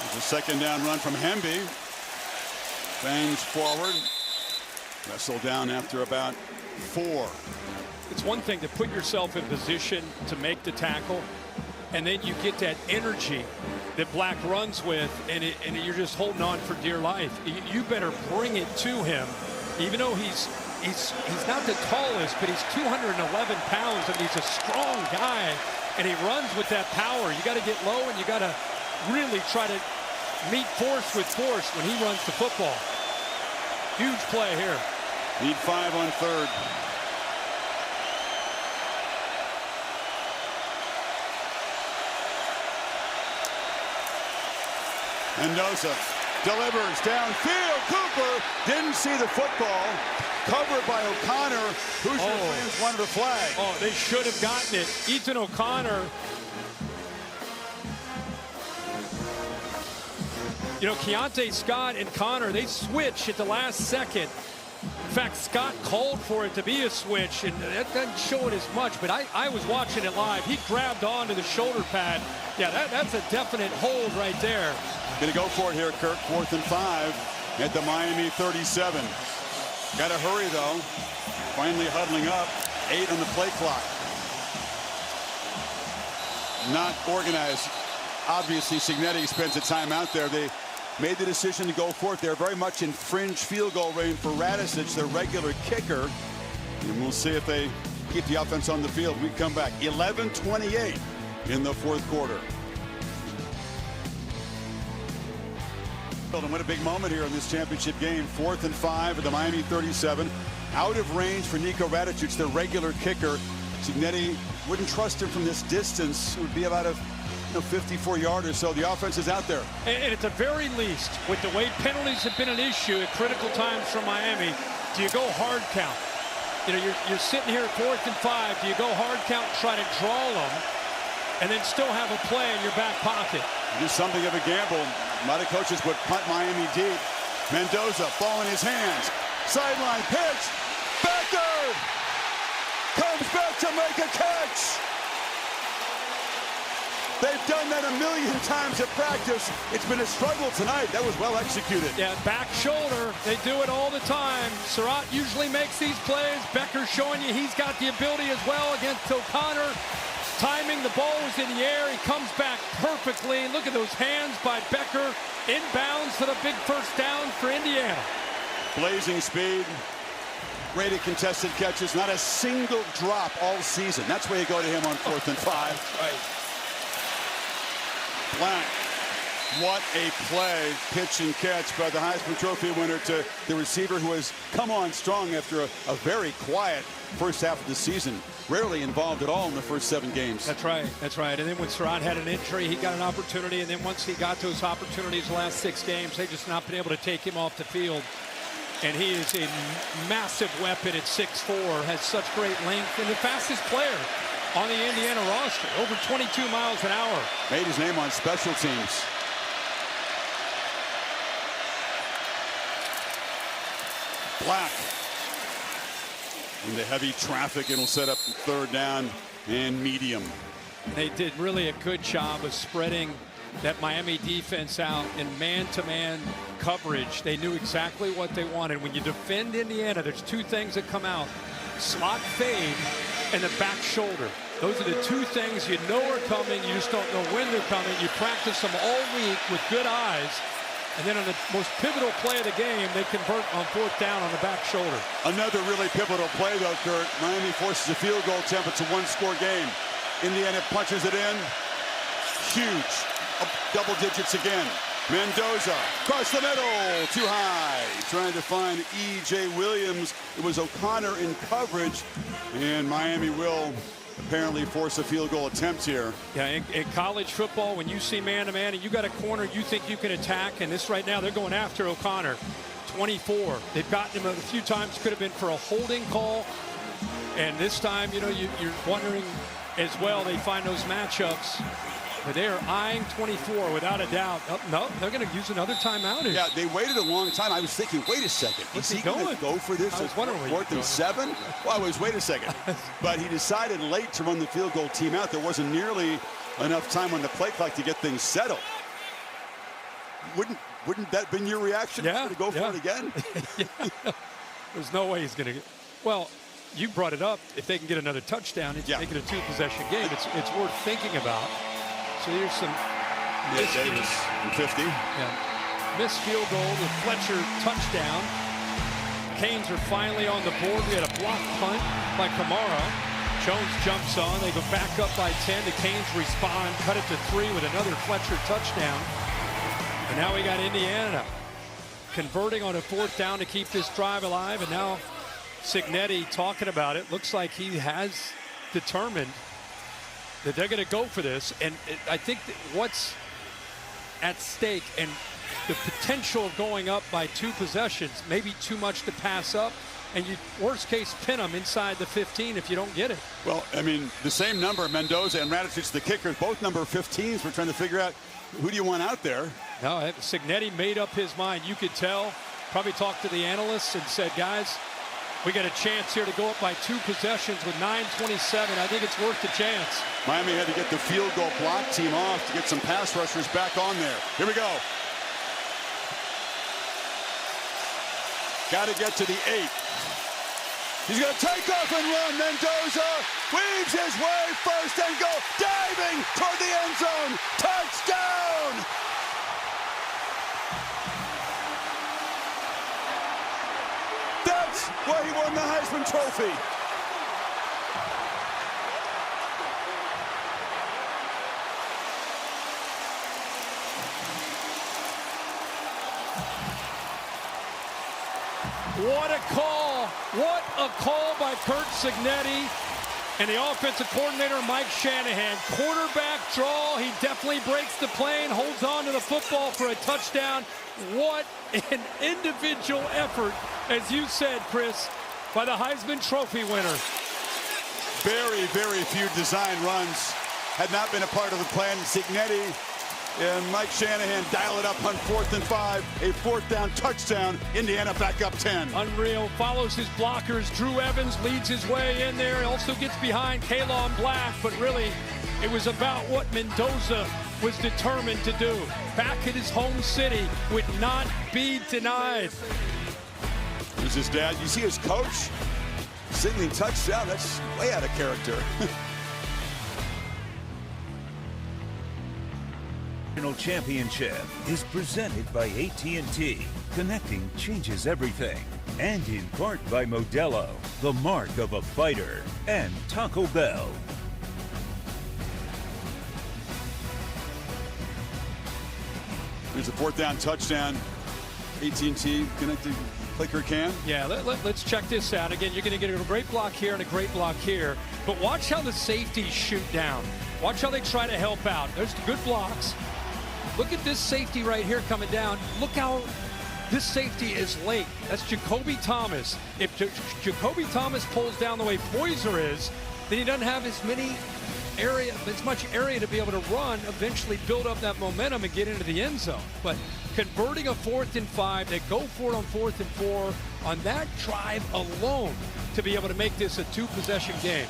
There's a second down run from Hemby. Bangs forward. Wrestled down after about 4. It's one thing to put yourself in position to make the tackle, and then you get that energy that Black runs with, and you're just holding on for dear life. You better bring it to him. Even though he's he's not the tallest, but he's 211 pounds, and he's a strong guy, and he runs with that power. You got to get low, and you got to really try to meet force with force when he runs the football. Huge play here. Need 5 on third. Mendoza delivers downfield. Cooper didn't see the football. Covered by O'Connor. Hoosier fans wanted a flag. Oh, they should have gotten it. Ethan O'Connor. You know, Keontae Scott and Connor, they switch at the last second. In fact, Scott called for it to be a switch, and that doesn't show it as much, but I was watching it live. He grabbed onto the shoulder pad. Yeah, that's a definite hold right there. Gonna go for it here, Kirk. 4th and 5 at the Miami 37. Gotta hurry, though. Finally huddling up. 8 on the play clock. Not organized. Obviously, Cignetti spends a time out there. They made the decision to go for it. They're very much in fringe field goal range for Radicic, their regular kicker. And we'll see if they keep the offense on the field. We come back. 11-28 in the 4th quarter. And what a big moment here in this championship game. 4th and 5 at the Miami 37. Out of range for Niko Radicic, their regular kicker. Cignetti wouldn't trust him from this distance. It would be about a 54-yard or so. The offense is out there. And at the very least, with the way penalties have been an issue at critical times for Miami, do you go hard count? You know, you're sitting here at 4th and 5. Do you go hard count and try to draw them and then still have a play in your back pocket? It is something of a gamble. A lot of coaches would punt Miami deep. Mendoza, ball in his hands. Sideline pitch. Becker comes back to make a catch. They've done that a million times at practice. It's been a struggle tonight. That was well executed. Yeah, back shoulder. They do it all the time. Surratt usually makes these plays. Becker's showing you he's got the ability as well against O'Connor. Timing, the ball was in the air. He comes back perfectly. Look at those hands by Becker. Inbounds for the big first down for Indiana. Blazing speed. Rated contested catches. Not a single drop all season. That's where you go to him on 4th and 5. Right. Black. What a play. Pitch and catch by the Heisman Trophy winner to the receiver who has come on strong after a very quiet first half of the season. Rarely involved at all in the first 7 games. That's right. That's right. And then when Surratt had an injury, he got an opportunity. And then once he got those opportunities the last 6 games, they've just not been able to take him off the field. And he is a massive weapon at 6'4", has such great length, and the fastest player on the Indiana roster, over 22 miles an hour. Made his name on special teams. Black. In the heavy traffic, it'll set up 3rd down and medium. They did really a good job of spreading that Miami defense out in man-to-man coverage. They knew exactly what they wanted. When you defend Indiana, there's 2 things that come out: slot fade and the back shoulder. Those are the 2 things you know are coming. You just don't know when they're coming. You practice them all week with good eyes. And then on the most pivotal play of the game, they convert on 4th down on the back shoulder. Another really pivotal play, though, Kurt. Miami forces a field goal attempt. It's a 1-score game. Indiana punches it in. Huge. Up double digits again. Mendoza across the middle. Too high. Trying to find E.J. Williams. It was O'Connor in coverage. And Miami will apparently force a field goal attempt here. Yeah, in college football, when you see man-to-man and you got a corner you think you can attack, and this right now, they're going after O'Connor. 24. They've gotten him a few times. Could have been for a holding call. And this time, you know, you're wondering as well, they find those matchups. But they are eyeing 24 without a doubt. Oh, no, they're going to use another timeout here. Yeah, they waited a long time. I was thinking, wait a second. Is he going to go for this? I was wondering 4th and 7? Well, wait a second. But he decided late to run the field goal team out. There wasn't nearly enough time on the play clock to get things settled. Wouldn't that have been your reaction? Yeah. To go for it again? Yeah. There's no way he's going to get. Well, you brought it up. If they can get another touchdown, it's make it a 2-possession game. It's worth thinking about. So here's some Davis from 50. Yeah. Missed field goal, the Fletcher touchdown. Canes are finally on the board. We had a block punt by Kamara. Jones jumps on. They go back up by 10. The Canes respond, cut it to 3 with another Fletcher touchdown. And now we got Indiana converting on a 4th down to keep this drive alive. And now Cignetti talking about it. Looks like he has determined that they're going to go for this. And I think that what's at stake and the potential of going up by 2 possessions, maybe too much to pass up, and you worst case pin them inside the 15 if you don't get it. Well, I mean, the same number, Mendoza and Radicic, the kickers, both number 15s. We're trying to figure out who do you want out there. No, Cignetti made up his mind. You could tell, probably talked to the analysts and said, guys, we got a chance here to go up by 2 possessions with 9:27. I think it's worth the chance. Miami had to get the field goal block team off to get some pass rushers back on there. Here we go. Got to get to the 8. He's going to take off and run. Mendoza weaves his way first and goal. Diving toward the end zone. Touchdown! That's where he won the Heisman Trophy. What a call. What a call by Curt Cignetti and the offensive coordinator, Mike Shanahan. Quarterback draw. He definitely breaks the plane, holds on to the football for a touchdown. What an individual effort, as you said, Chris, by the Heisman Trophy winner. Very, very few design runs had not been a part of the plan. Cignetti and Mike Shanahan dial it up on 4th and 5. A 4th down touchdown. Indiana back up 10. Unreal. Follows his blockers. Drew Evans leads his way in there. Also gets behind Kalon Black. But really, it was about what Mendoza was determined to do. Back at his home city would not be denied. There's his dad. You see his coach signaling touchdown. That's way out of character. Championship is presented by AT&T. Connecting changes everything. And in part by Modelo, the mark of a fighter, and Taco Bell. There's a 4th down touchdown. AT&T connected clicker cam. Yeah, let's check this out. Again, you're going to get a great block here and a great block here. But watch how the safeties shoot down. Watch how they try to help out. There's the good blocks. Look at this safety right here coming down. Look how this safety is late. That's Jacoby Thomas. If Jacoby Thomas pulls down the way Poyser is, then he doesn't have as much area to be able to run, eventually build up that momentum and get into the end zone. But converting a 4th and 5, they go for it on 4th and 4 on that drive alone to be able to make this a 2-possession game.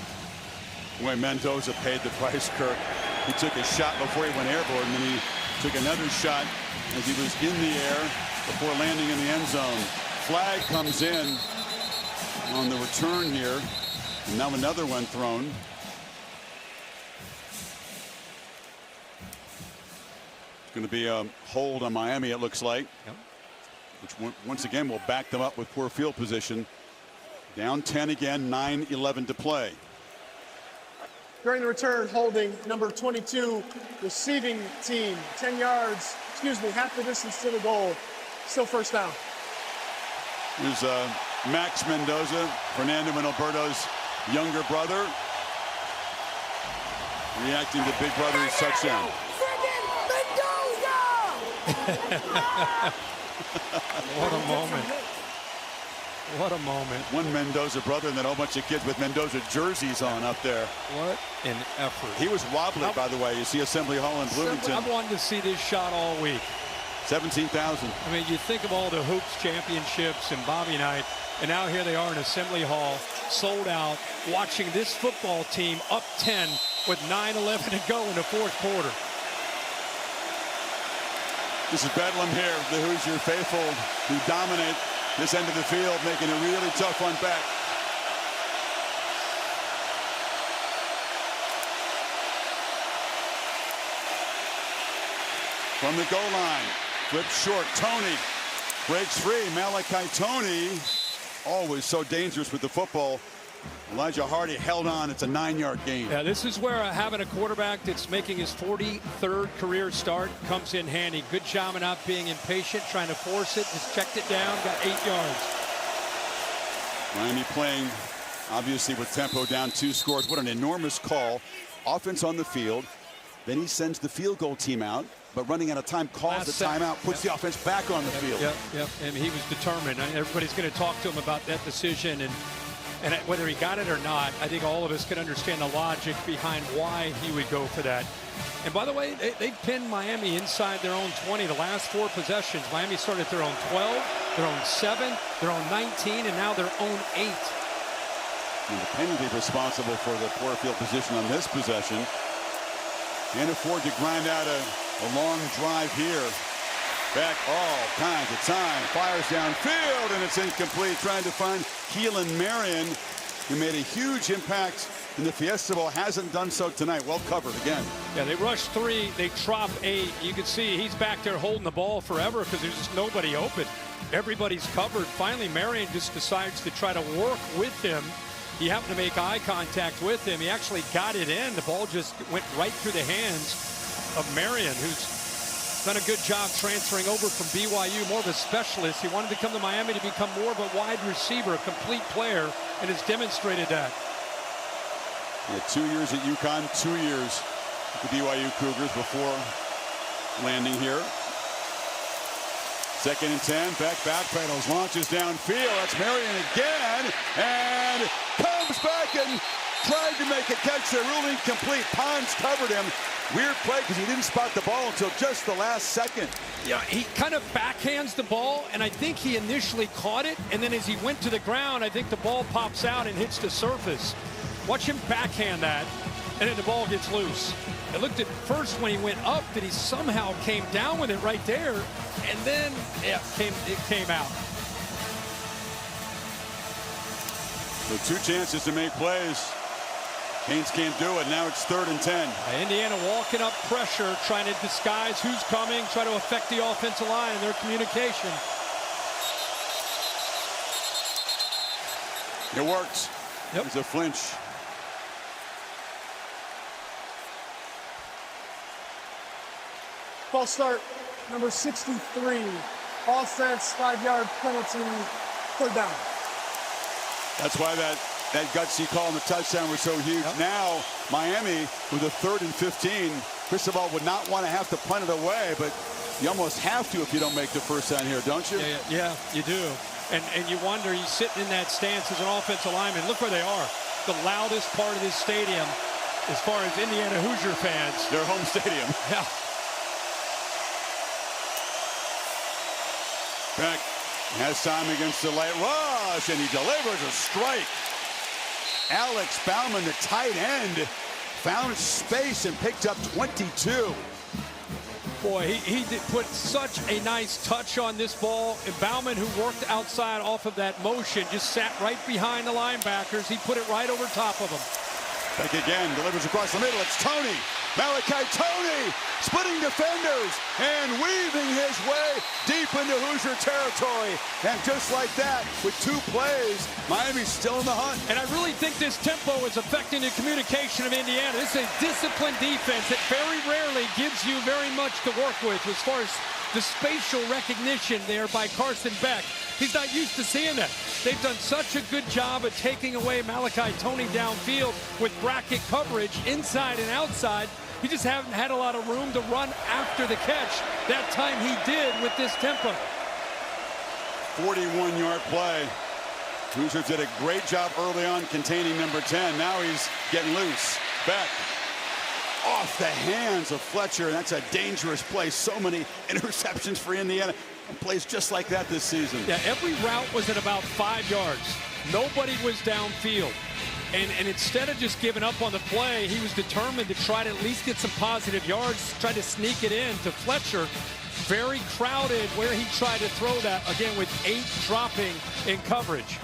When Mendoza paid the price, Kirk, he took a shot before he went airborne, and then he took another shot as he was in the air before landing in the end zone. Flag comes in on the return here. And now another one thrown. It's going to be a hold on Miami, it looks like. Yep. Which once again will back them up with poor field position. Down 10 again, 9:11 to play. During the return, holding number 22, receiving team, 10 yards, half the distance to the goal. Still 1st down. There's Max Mendoza, Fernando and Alberto's younger brother, reacting to Big Brother's touchdown. What a moment. What a moment. One Mendoza brother and then a whole bunch of kids with Mendoza jerseys on up there. What an effort. He was wobbly, by the way. You see Assembly Hall in Bloomington. I've wanted to see this shot all week. 17,000. I mean, you think of all the hoops championships and Bobby night, and now here they are in Assembly Hall, sold out, watching this football team up 10 with 9:11 to go in the 4th quarter. This is Bedlam here, the Hoosier faithful who dominate this end of the field, making a really tough one back. From the goal line, flip short, Tony breaks free. Malachi Tony always so dangerous with the football. Elijah Hardy held on. It's a 9-yard gain. Yeah, this is where having a quarterback that's making his 43rd career start comes in handy. Good job of not being impatient, trying to force it. Just checked it down, got 8 yards. Miami playing, obviously, with tempo down 2 scores. What an enormous call. Offense on the field. Then he sends the field goal team out, but running out of time, calls the timeout, puts the offense back on the field. Yep. And he was determined. Everybody's going to talk to him about that decision, and whether he got it or not, I think all of us can understand the logic behind why he would go for that. And by the way, they pinned Miami inside their own 20 the last 4 possessions. Miami started their own 12, their own 7, their own 19, and now their own 8. Independently responsible for the poor field position on this possession. Can't afford to grind out a long drive here. Beck all kinds of time. Fires downfield, and it's incomplete. Trying to find Keelan Marion, who made a huge impact in the Fiesta Bowl. Hasn't done so tonight. Well covered again. Yeah, they rush 3. They drop 8. You can see he's back there holding the ball forever because there's just nobody open. Everybody's covered. Finally, Marion just decides to try to work with him. He happened to make eye contact with him. He actually got it in. The ball just went right through the hands of Marion, who's done a good job transferring over from BYU, more of a specialist. He wanted to come to Miami to become more of a wide receiver, a complete player, and has demonstrated that. Yeah, 2 years at UConn, 2 years with the BYU Cougars before landing here. 2nd and 10. Beck backpedals, launches downfield. That's Marion again, and comes back and tried to make a catch there. Ruled incomplete. Pons covered him. Weird play because he didn't spot the ball until just the last second. Yeah, he kind of backhands the ball, and I think he initially caught it, and then as he went to the ground, I think the ball pops out and hits the surface. Watch him backhand that, and then the ball gets loose. I looked at first when he went up that he somehow came down with it right there, and then it came out. So 2 chances to make plays. Canes can't do it. Now it's 3rd and 10. Indiana walking up pressure, trying to disguise who's coming, try to affect the offensive line and their communication. It works. Yep. There's a flinch. False start, number 63. Offense, 5-yard penalty, 3rd down. That's why that gutsy call on the touchdown was so huge. Yep. Now, Miami with a 3rd and 15. Cristobal would not want to have to punt it away, but you almost have to if you don't make the first down here, don't you? Yeah, you do. And you wonder, he's sitting in that stance as an offensive lineman. Look where they are. The loudest part of this stadium as far as Indiana Hoosier fans. Their home stadium. Yeah. Beck has time against the late rush, and he delivers a strike. Alex Bauman, the tight end, found space and picked up 22. Boy, he did put such a nice touch on this ball. And Bauman, who worked outside off of that motion, just sat right behind the linebackers. He put it right over top of them. Beck again, delivers across the middle. It's Tony. Malachi Tony splitting defenders and weaving his way deep into Hoosier territory. And just like that, with 2 plays, Miami's still in the hunt. And I really think this tempo is affecting the communication of Indiana. This is a disciplined defense that very rarely gives you very much to work with as far as the spatial recognition there by Carson Beck. He's not used to seeing that. They've done such a good job of taking away Malachi Tony downfield with bracket coverage inside and outside. He just hasn't had a lot of room to run after the catch. That time he did with this tempo. 41-yard play. Hoosiers did a great job early on containing number 10. Now he's getting loose. Beck off the hands of Fletcher, and that's a dangerous play. So many interceptions for Indiana. And plays just like that this season. Yeah, every route was at about 5 yards. Nobody was downfield. And instead of just giving up on the play, he was determined to try to at least get some positive yards, try to sneak it in to Fletcher. Very crowded where he tried to throw that, again, with 8 dropping in coverage.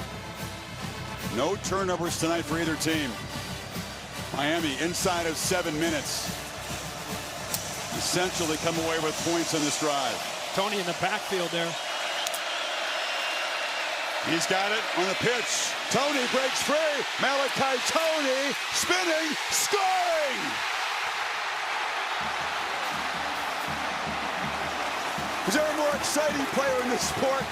No turnovers tonight for either team. Miami inside of 7 minutes. Essentially come away with points on this drive. Tony in the backfield there. He's got it on the pitch. Tony breaks free. Malachi Tony spinning, scoring! Is there a more exciting player in this sport?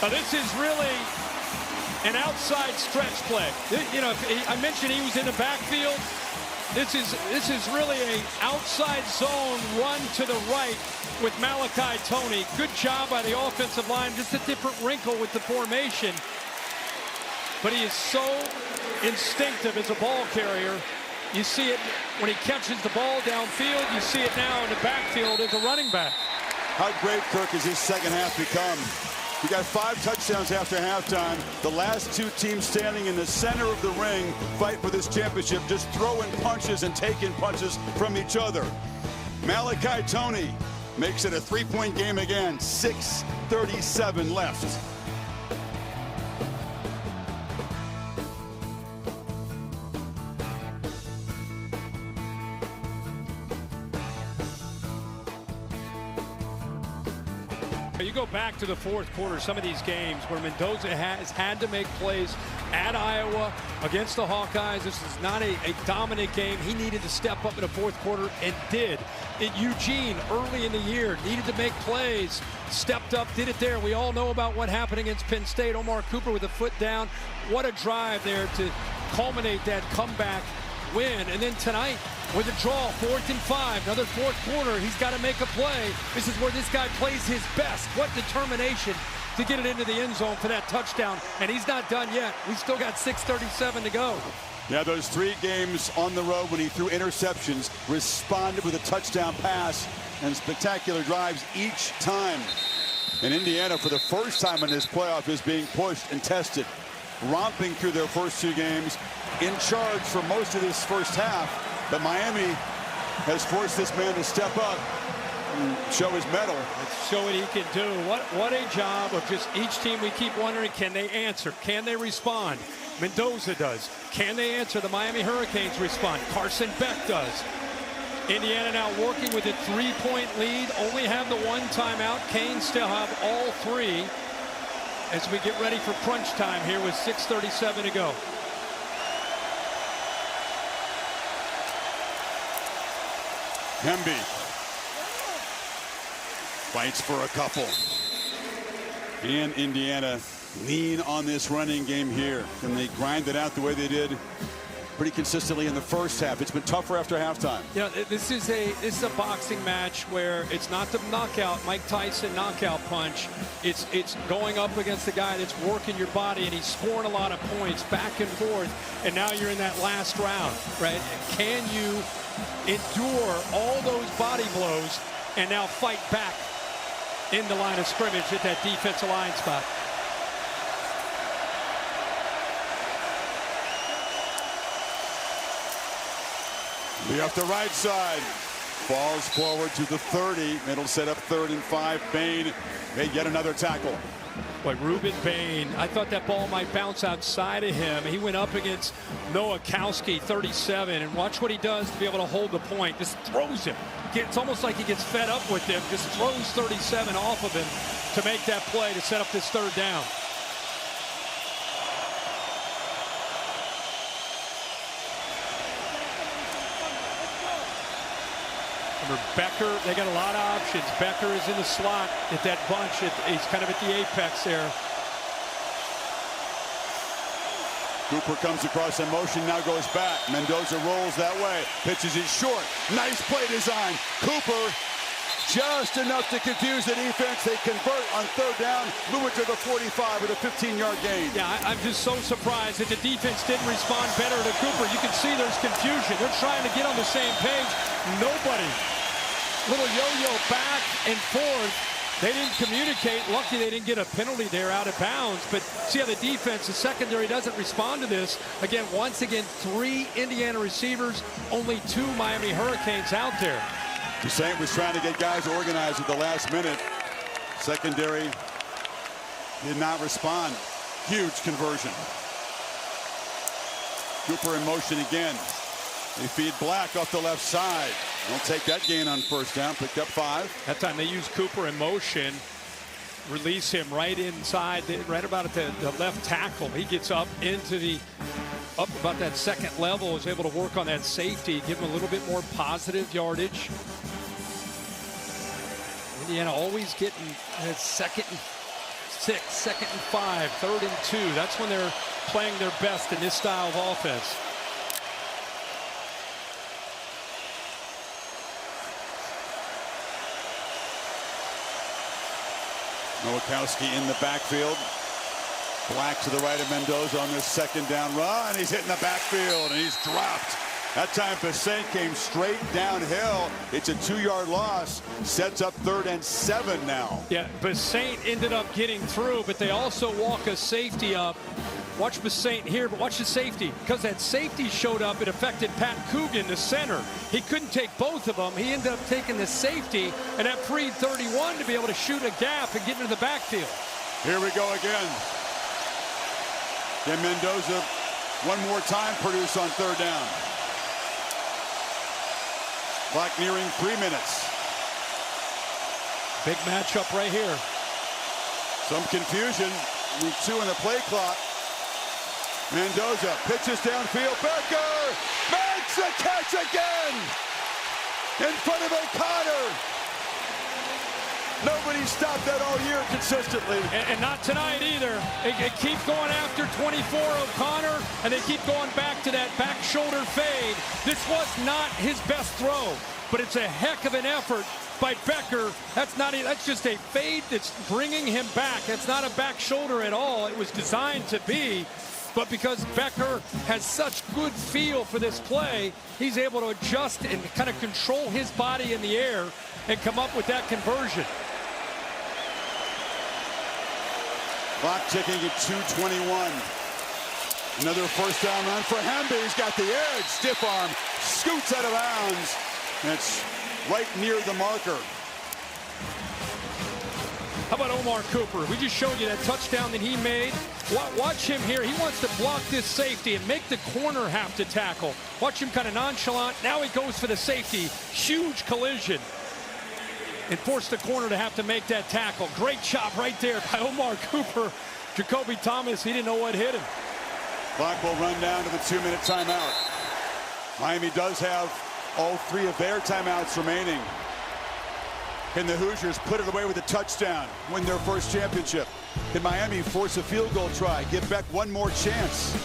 Now this is really an outside stretch play. You know, I mentioned he was in the backfield. This is really a outside zone run to the right with Malachi Tony. Good job by the offensive line. Just a different wrinkle with the formation. But he is so instinctive as a ball carrier. You see it when he catches the ball downfield. You see it now in the backfield as a running back. How great, Kirk, has his second half become? He got 5 touchdowns after halftime. The last 2 teams standing in the center of the ring fight for this championship, just throwing punches and taking punches from each other. Malachi Tony makes it a 3-point game again. 6:37 left. You go back to the fourth quarter, some of these games where Mendoza has had to make plays at Iowa against the Hawkeyes. This is not a dominant game. He needed to step up in the fourth quarter and did. At Eugene, early in the year, needed to make plays, stepped up, did it there. We all know about what happened against Penn State. Omar Cooper with a foot down. What a drive there to culminate that comeback win. And then tonight, with a draw, 4th and 5, another fourth quarter, he's got to make a play. This is where this guy plays his best. What determination to get it into the end zone for that touchdown. And he's not done yet. We still got 6:37 to go. Yeah, those 3 games on the road when he threw interceptions, responded with a touchdown pass and spectacular drives each time. And Indiana, for the first time in this playoff, is being pushed and tested, romping through their first 2 games, in charge for most of this first half. But Miami has forced this man to step up and show his mettle. Let's show what he can do. What a job of just each team. We keep wondering, can they answer? Can they respond? Mendoza does. Can they answer? The Miami Hurricanes respond. Carson Beck does. Indiana now working with a 3-point lead. Only have the 1 timeout. Canes still have all 3 as we get ready for crunch time here with 6:37 to go. Hemby fights for a couple. And Indiana lean on this running game here. Can they grind it out the way they did pretty consistently in the first half? It's been tougher after halftime. You know, this is a boxing match where it's not the knockout, Mike Tyson knockout punch. It's going up against a guy that's working your body, and he's scoring a lot of points back and forth. And now you're in that last round, right? Can you endure all those body blows and now fight back in the line of scrimmage at that defensive line spot? Be off the right side. Falls forward to the 30. It'll set up 3rd and 5. Bain made yet another tackle. Boy, Ruben Bain, I thought that ball might bounce outside of him. He went up against Noah Kowski, 37, and watch what he does to be able to hold the point. Just throws him. It's almost like he gets fed up with him. Just throws 37 off of him to make that play to set up this 3rd down. Remember, Becker, they got a lot of options. Becker is in the slot at that bunch. He's kind of at the apex there. Cooper comes across in motion, now goes back. Mendoza rolls that way. Pitches it short. Nice play design. Cooper, just enough to confuse the defense. They convert on 3rd down. Move it to the 45 with a 15-yard gain. Yeah, I'm just so surprised that the defense didn't respond better to Cooper. You can see there's confusion. They're trying to get on the same page. Nobody. Little yo-yo back and forth. They didn't communicate. Lucky they didn't get a penalty there out of bounds. But see how the defense, the secondary doesn't respond to this. Again, once again, 3 Indiana receivers, only 2 Miami Hurricanes out there. Toussaint was trying to get guys organized at the last minute. Secondary did not respond. Huge conversion. Cooper in motion again. They feed Black off the left side. Don't take that gain on first down. Picked up 5. That time they used Cooper in motion. Release him right inside, right about at the left tackle. He gets up about that second level, is able to work on that safety, give him a little bit more positive yardage. Indiana always getting second and 6, second and 5, third and 2. That's when they're playing their best in this style of offense. Nowakowski in the backfield. Black to the right of Mendoza on this second down run. He's hitting the backfield and he's dropped. That time Bassett came straight downhill. It's a 2-yard loss. Sets up 3rd and 7 now. Yeah, Bassett ended up getting through, but they also walk a safety up. Watch Bassett here, but watch the safety. Because that safety showed up, it affected Pat Coogan, the center. He couldn't take both of them. He ended up taking the safety, and that freed 31 to be able to shoot a gap and get into the backfield. Here we go again. Then Mendoza one more time produce on 3rd down. Clock nearing 3 minutes. Big matchup right here. Some confusion. Week 2 in the play clock. Mendoza pitches downfield. Becker makes the catch again in front of O'Connor. Nobody stopped that all year consistently. And not tonight either. They keep going after 24 O'Connor, and they keep going back to that back shoulder fade. This was not his best throw, but it's a heck of an effort by Becker. That's just a fade that's bringing him back. It's not a back shoulder at all. It was designed to be. But because Becker has such good feel for this play, he's able to adjust and kind of control his body in the air and come up with that conversion. Clock ticking at 2:21. Another first down run for Hemby. He's got the edge. Stiff arm. Scoots out of bounds. That's right near the marker. How about Omar Cooper? We just showed you that touchdown that he made. Watch him here. He wants to block this safety and make the corner have to tackle. Watch him kind of nonchalant. Now he goes for the safety. Huge collision. And force the corner to have to make that tackle. Great job right there by Omar Cooper. Jacoby Thomas, he didn't know what hit him. Clock will run down to the 2-minute timeout. Miami does have all 3 of their timeouts remaining. Can the Hoosiers put it away with a touchdown, win their first championship? Can Miami force a field goal try, give Beck one more chance?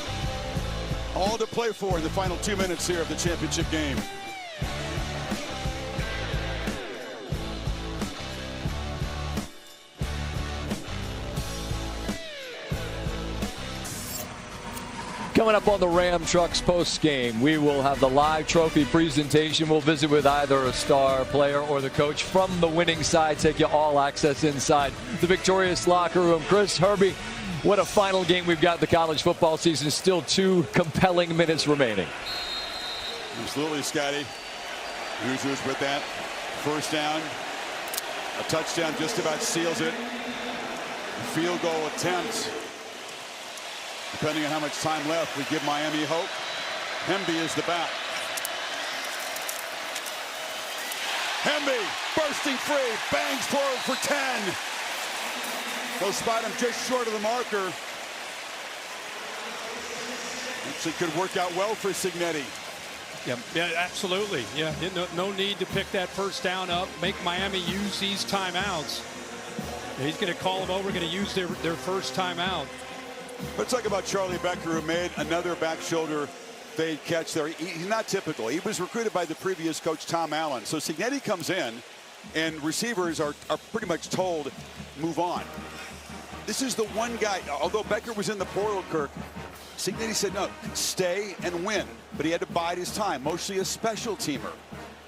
All to play for in the final 2 minutes here of the championship game. Coming up on the Ram Trucks post game, we will have the live trophy presentation. We'll visit with either a star player or the coach from the winning side, take you all access inside the victorious locker room. Chris, Herbie, what a final game we've got in the college football season. Still 2 compelling minutes remaining. Absolutely, Scotty. Hoosiers with that first down. A touchdown just about seals it. Field goal attempt. Depending on how much time left, we give Miami hope. Hemby is the back. Hemby bursting free, bangs forward for 10. They'll spot him just short of the marker. Actually could work out well for Cignetti. Yeah, absolutely. Yeah, no need to pick that first down up. Make Miami use these timeouts. He's going to call them over, going to use their first timeout. Let's talk about Charlie Becker, who made another back shoulder fade catch there. He's not typical. He was recruited by the previous coach, Tom Allen. So Cignetti comes in, and receivers are pretty much told, move on. This is the one guy, although Becker was in the portal, Kirk, Cignetti said, no, stay and win. But he had to bide his time, mostly a special teamer,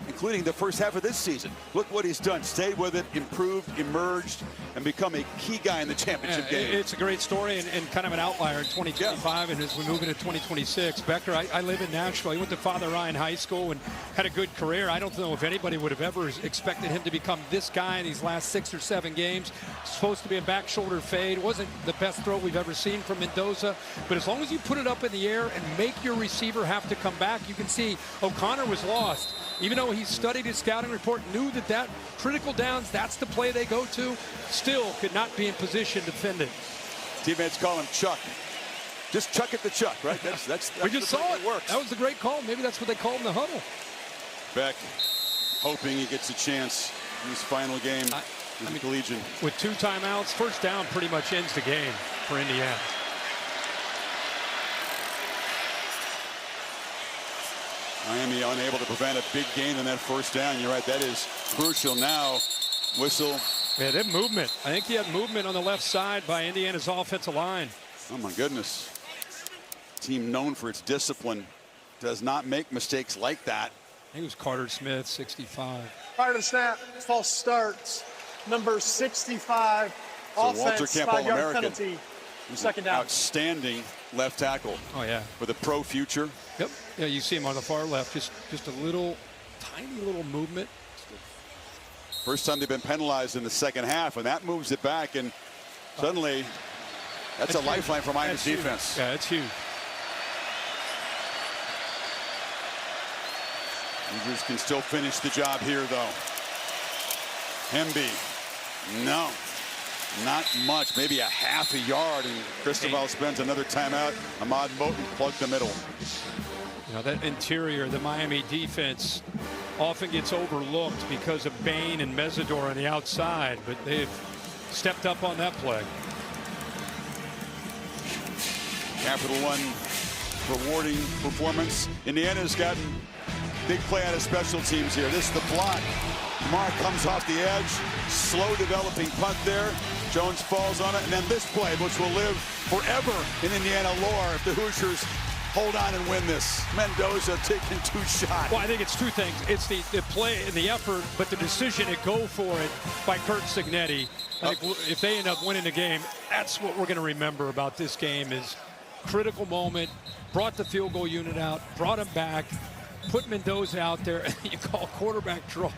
including the first half of this season. Look what he's done. Stayed with it, improved, emerged, and become a key guy in the championship game. It's a great story and kind of an outlier in 2025, and as we move into 2026. Becker, I live in Nashville. He went to Father Ryan High School and had a good career. I don't know if anybody would have ever expected him to become this guy in these last 6 or 7 games. Supposed to be a back shoulder fade. Wasn't the best throw we've ever seen from Mendoza, but as long as you put it up in the air and make your receiver have to come back, you can see O'Connor was lost. even though he studied his scouting report, knew that critical downs, that's the play they go to, still could not be in position to defend it. Teammates call him Chuck. Just chuck it to Chuck, right? That's we just saw it. Works. That was the great call. Maybe that's what they call in the huddle. Beck hoping he gets a chance in his final game with the Collegian. With 2 timeouts, first down pretty much ends the game for Indiana. Miami unable to prevent a big gain on that first down. You're right, that is crucial now. Whistle. Yeah, they had movement. I think he had movement on the left side by Indiana's offensive line. Oh my goodness. Team known for its discipline does not make mistakes like that. I think it was Carter Smith, 65. Prior to the snap, false starts. Number 65, so offense, Walter Camp 5-yard penalty. Second down. Outstanding left tackle. Oh yeah. With a pro future. Yep. Yeah, you see him on the far left. Just a little, tiny little movement. First time they've been penalized in the second half, and that moves it back, and suddenly that's a lifeline for Miami's defense. Yeah, it's huge. Rangers can still finish the job here, though. Hemby, no, not much, maybe a half a yard, and Cristobal spends another timeout. Ahmad Moten plugged the middle. You know, that interior, the Miami defense often gets overlooked because of Bain and Mesidor on the outside, but they've stepped up on that play. Capital One rewarding performance. Indiana's gotten big play out of special teams here. This is the block. Mark comes off the edge. Slow developing punt there. Jones falls on it. And then this play, which will live forever in Indiana lore if the Hoosiers hold on and win this. Mendoza taking 2 shots. Well, I think it's 2 things. It's the play and the effort, but the decision to go for it by Kurt Cignetti. I think if they end up winning the game, that's what we're going to remember about this game is critical moment, brought the field goal unit out, brought him back, put Mendoza out there, and you call quarterback draw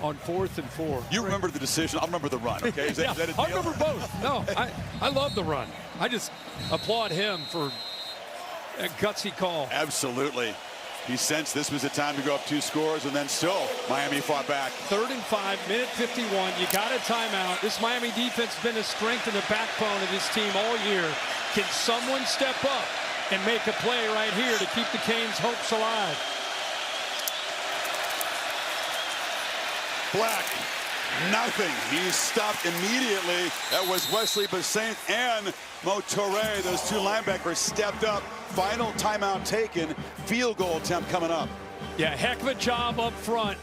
on 4th and 4. You remember the decision. I'll remember the run, okay? Is that a deal? I remember both. No, I love the run. I just applaud him for a gutsy call. Absolutely. He sensed this was a time to go up 2 scores, and then still Miami fought back. 3rd and 5, minute 51. You got a timeout. This Miami defense has been the strength and the backbone of this team all year. Can someone step up and make a play right here to keep the Canes' hopes alive? Black, nothing. He's stopped immediately. That was Wesley Bassint and Mo Touré. Those 2 linebackers stepped up. Final timeout taken. Field goal attempt coming up. Yeah, heck of a job up front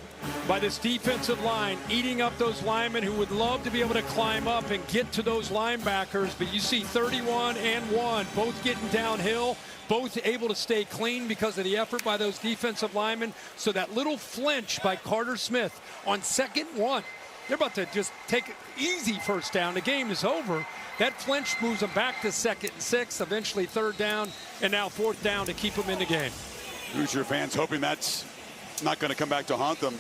by this defensive line, eating up those linemen who would love to be able to climb up and get to those linebackers. But you see 31 and 1, both getting downhill, both able to stay clean because of the effort by those defensive linemen. So that little flinch by Carter Smith on 2nd and 1. They're about to just take an easy first down. The game is over. That flinch moves them back to 2nd and 6, eventually 3rd down, and now 4th down to keep them in the game. Hoosier fans hoping that's not going to come back to haunt them.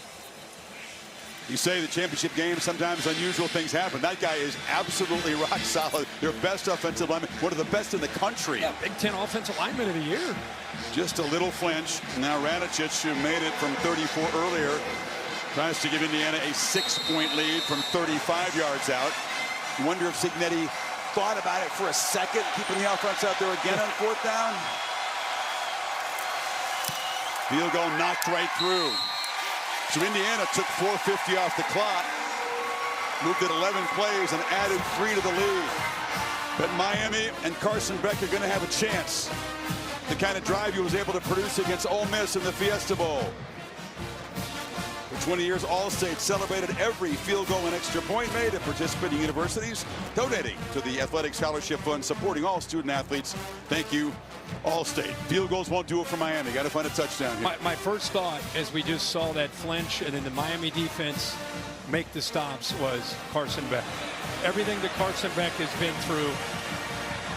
You say the championship game, sometimes unusual things happen. That guy is absolutely rock solid. Their best offensive lineman, one of the best in the country. Yeah, Big Ten offensive lineman of the year. Just a little flinch. Now Radicic, who made it from 34 earlier, tries to give Indiana a 6-point lead from 35 yards out. You wonder if Cignetti thought about it for a second, keeping the offense out there again on 4th down. Field goal knocked right through. So Indiana took 4:50 off the clock, moved it 11 plays, and added 3 to the lead. But Miami and Carson Beck are going to have a chance. The kind of drive he was able to produce against Ole Miss in the Fiesta Bowl. For 20 years, All-State celebrated every field goal and extra point made at participating universities, donating to the Athletic Scholarship Fund, supporting all student athletes. Thank you, All-State. Field goals won't do it for Miami. Got to find a touchdown here. My first thought, as we just saw that flinch and then the Miami defense make the stops, was Carson Beck. Everything that Carson Beck has been through,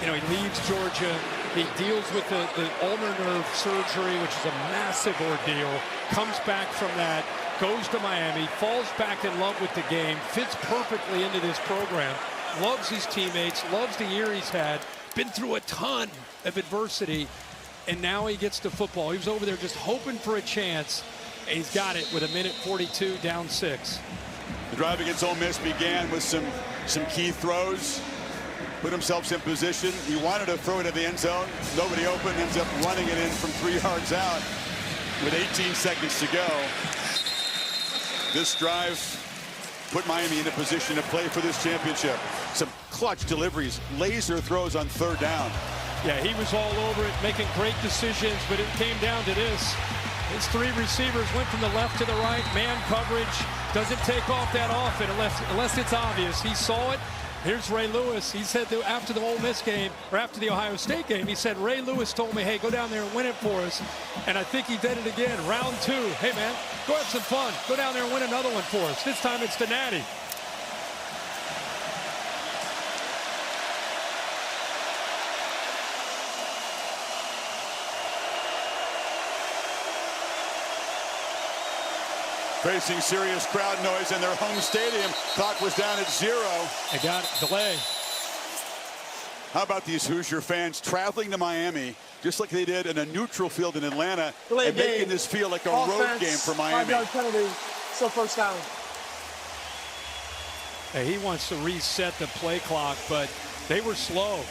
you know, he leaves Georgia. He deals with the ulnar nerve surgery, which is a massive ordeal, comes back from that, goes to Miami, falls back in love with the game, fits perfectly into this program, loves his teammates, loves the year he's had, been through a ton of adversity, and now he gets to football. He was over there just hoping for a chance, He's got it with 1:42 down 6. The drive against Ole Miss began with some key throws. Put himself in position. He wanted to throw it at the end zone. Nobody open. Ends up running it in from 3 yards out with 18 seconds to go. This drive put Miami in a position to play for this championship. Some clutch deliveries, laser throws on 3rd down. Yeah, he was all over it, making great decisions, but it came down to this. His 3 receivers went from the left to the right. Man coverage doesn't take off that often unless it's obvious. He saw it. Here's Ray Lewis. He said that after the Ole Miss game, or after the Ohio State game, he said, Ray Lewis told me, hey, go down there and win it for us. And I think he did it again. Round 2. Hey, man, go have some fun. Go down there and win another one for us. This time it's the Natty. Facing serious crowd noise in their home stadium. Clock was down at 0. They got it. Delay. How about these Hoosier fans traveling to Miami, just like they did in a neutral field in Atlanta, Delay and making this feel like a Offense, road game for Miami. 5-yard penalty, still 1st down. Hey, he wants to reset the play clock, but they were slow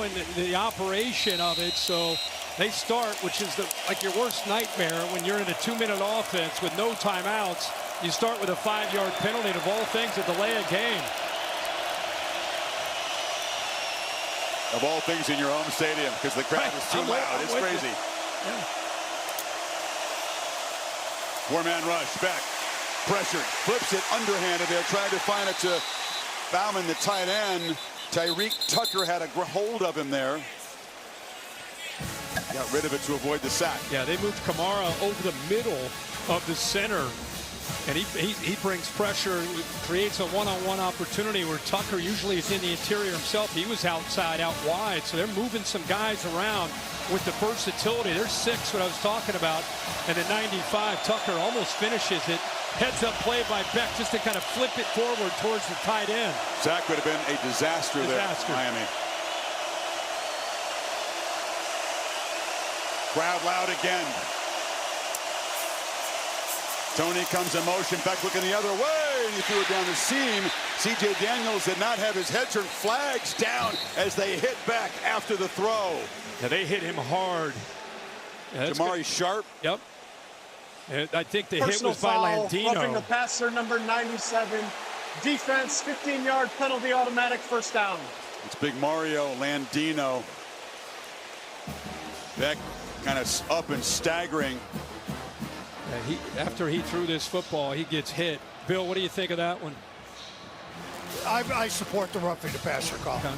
in the operation of it. So they start, which is like your worst nightmare when you're in a 2-minute offense with no timeouts. You start with a 5-yard penalty, and of all things, a delay a game. Of all things in your home stadium, because the crowd is too loud. It's crazy. Yeah. 4-man rush. Beck pressured, flips it underhanded there, trying to find it to Bauman, the tight end. Tyreek Tucker had a hold of him there. Got rid of it to avoid the sack. Yeah, they moved Kamara over the middle of the center, and he brings pressure, creates a one-on-one opportunity where Tucker usually is in the interior himself. He was outside, out wide, so they're moving some guys around with the versatility. There's 6, what I was talking about, and at 95, Tucker almost finishes it. Heads up play by Beck just to kind of flip it forward towards the tight end. Sack would have been a disaster there, Miami. Crowd loud again. Tony comes in motion. Beck looking the other way, and he threw it down the seam. C.J. Daniels did not have his head turned. Flags down as they hit Beck after the throw. Yeah, they hit him hard. Yeah, Jamari Sharp. Yep. And I think the Personal hit was by foul, Landino. roughing the passer, number 97. Defense, 15-yard penalty, automatic, 1st down. It's big Mario Landino. Beck kind of up and staggering. Yeah, after he threw this football, he gets hit. Bill, what do you think of that one? I support the roughing the passer call. Okay.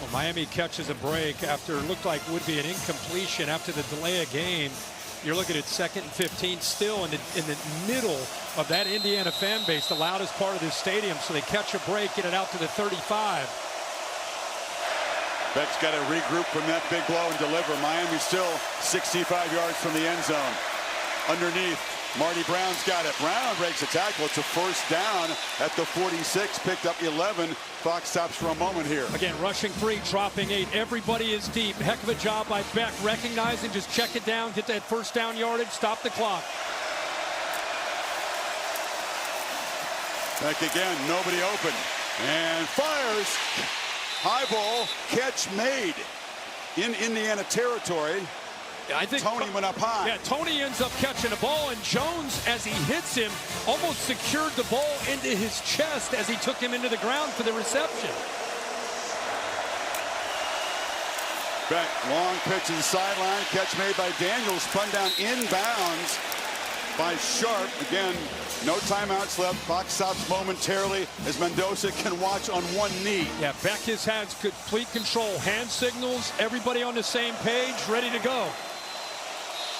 Well, Miami catches a break after it looked like would be an incompletion after the delay of game. You're looking at 2nd and 15, still in the middle of that Indiana fan base, the loudest part of this stadium. So they catch a break, get it out to the 35. Beck's got to regroup from that big blow and deliver. Miami still 65 yards from the end zone. Underneath, Marty Brown's got it. Brown breaks a tackle. It's a 1st down at the 46. Picked up 11. Fox stops for a moment here. Again, rushing 3, dropping 8. Everybody is deep. Heck of a job by Beck. Recognizing, just check it down, get that 1st down yardage, stop the clock. Beck again, nobody open. And fires. High ball, catch made in Indiana territory. I think Tony went up high. Yeah, Tony ends up catching the ball, and Jones, as he hits him, almost secured the ball into his chest as he took him into the ground for the reception. Beck, long pitch to the sideline, catch made by Daniels, spun down inbounds by Sharp. Again, no timeouts left. Fox stops momentarily as Mendoza can watch on one knee. Yeah, Beck has had complete control. Hand signals, everybody on the same page, ready to go.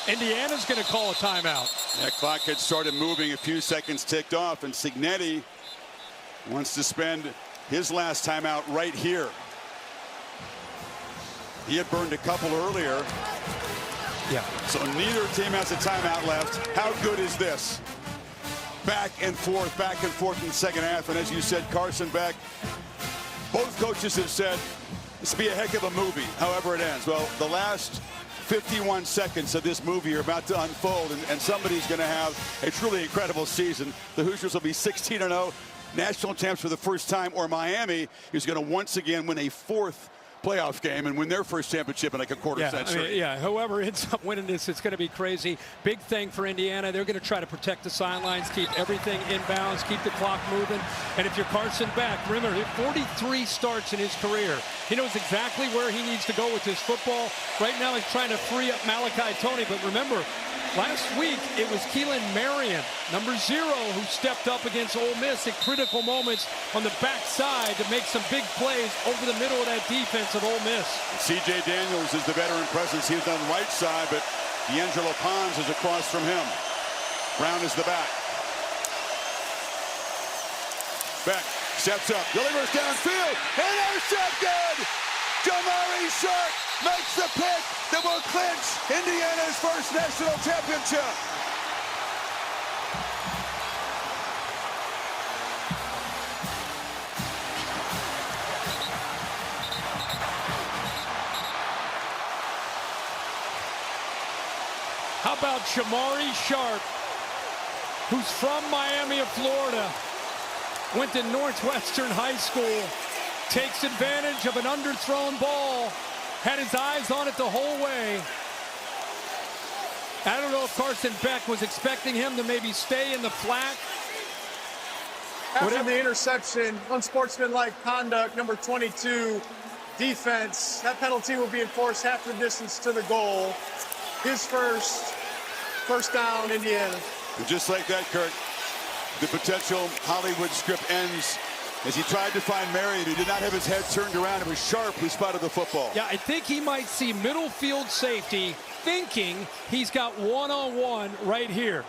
Indiana's going to call a timeout. That clock had started moving, a few seconds ticked off, and Cignetti wants to spend his last timeout right here. He had burned a couple earlier. Yeah. So neither team has a timeout left. How good is this? Back and forth in the second half. And as you said, Carson Beck, both coaches have said this will be a heck of a movie, however it ends. Well, the last 51 seconds of this movie are about to unfold, and somebody's going to have a truly incredible season. The Hoosiers will be 16-0, national champs for the first time, or Miami is going to once again win a fourth playoff game and win their first championship in like a quarter century. Whoever ends up winning this, it's going to be crazy. Big thing for Indiana. They're going to try to protect the sidelines, keep everything in bounds, keep the clock moving. And if you're Carson Beck, remember, 43 starts in his career. He knows exactly where he needs to go with his football. Right now he's trying to free up Malachi Tony, but remember, last week, it was Keelan Marion, number 0, who stepped up against Ole Miss at critical moments on the backside to make some big plays over the middle of that defense of Ole Miss. C.J. Daniels is the veteran presence. He's on the right side, but D'Angelo Pons is across from him. Brown is the back. Beck steps up, delivers downfield, intercepted! Jamari Sharp makes the pick that will clinch Indiana's first national championship. How about Jamari Sharp, who's from Miami of Florida, went to Northwestern High School, takes advantage of an underthrown ball, had his eyes on it the whole way. I don't know if Carson Beck was expecting him to maybe stay in the flat. After the interception, unsportsmanlike conduct, number 22, defense. That penalty will be enforced half the distance to the goal. His first down, Indiana. And just like that, Kurt, the potential Hollywood script ends as he tried to find Marion. He did not have his head turned around. It was Sharp who spotted the football. Yeah, I think he might see middle field safety thinking he's got one-on-one right here.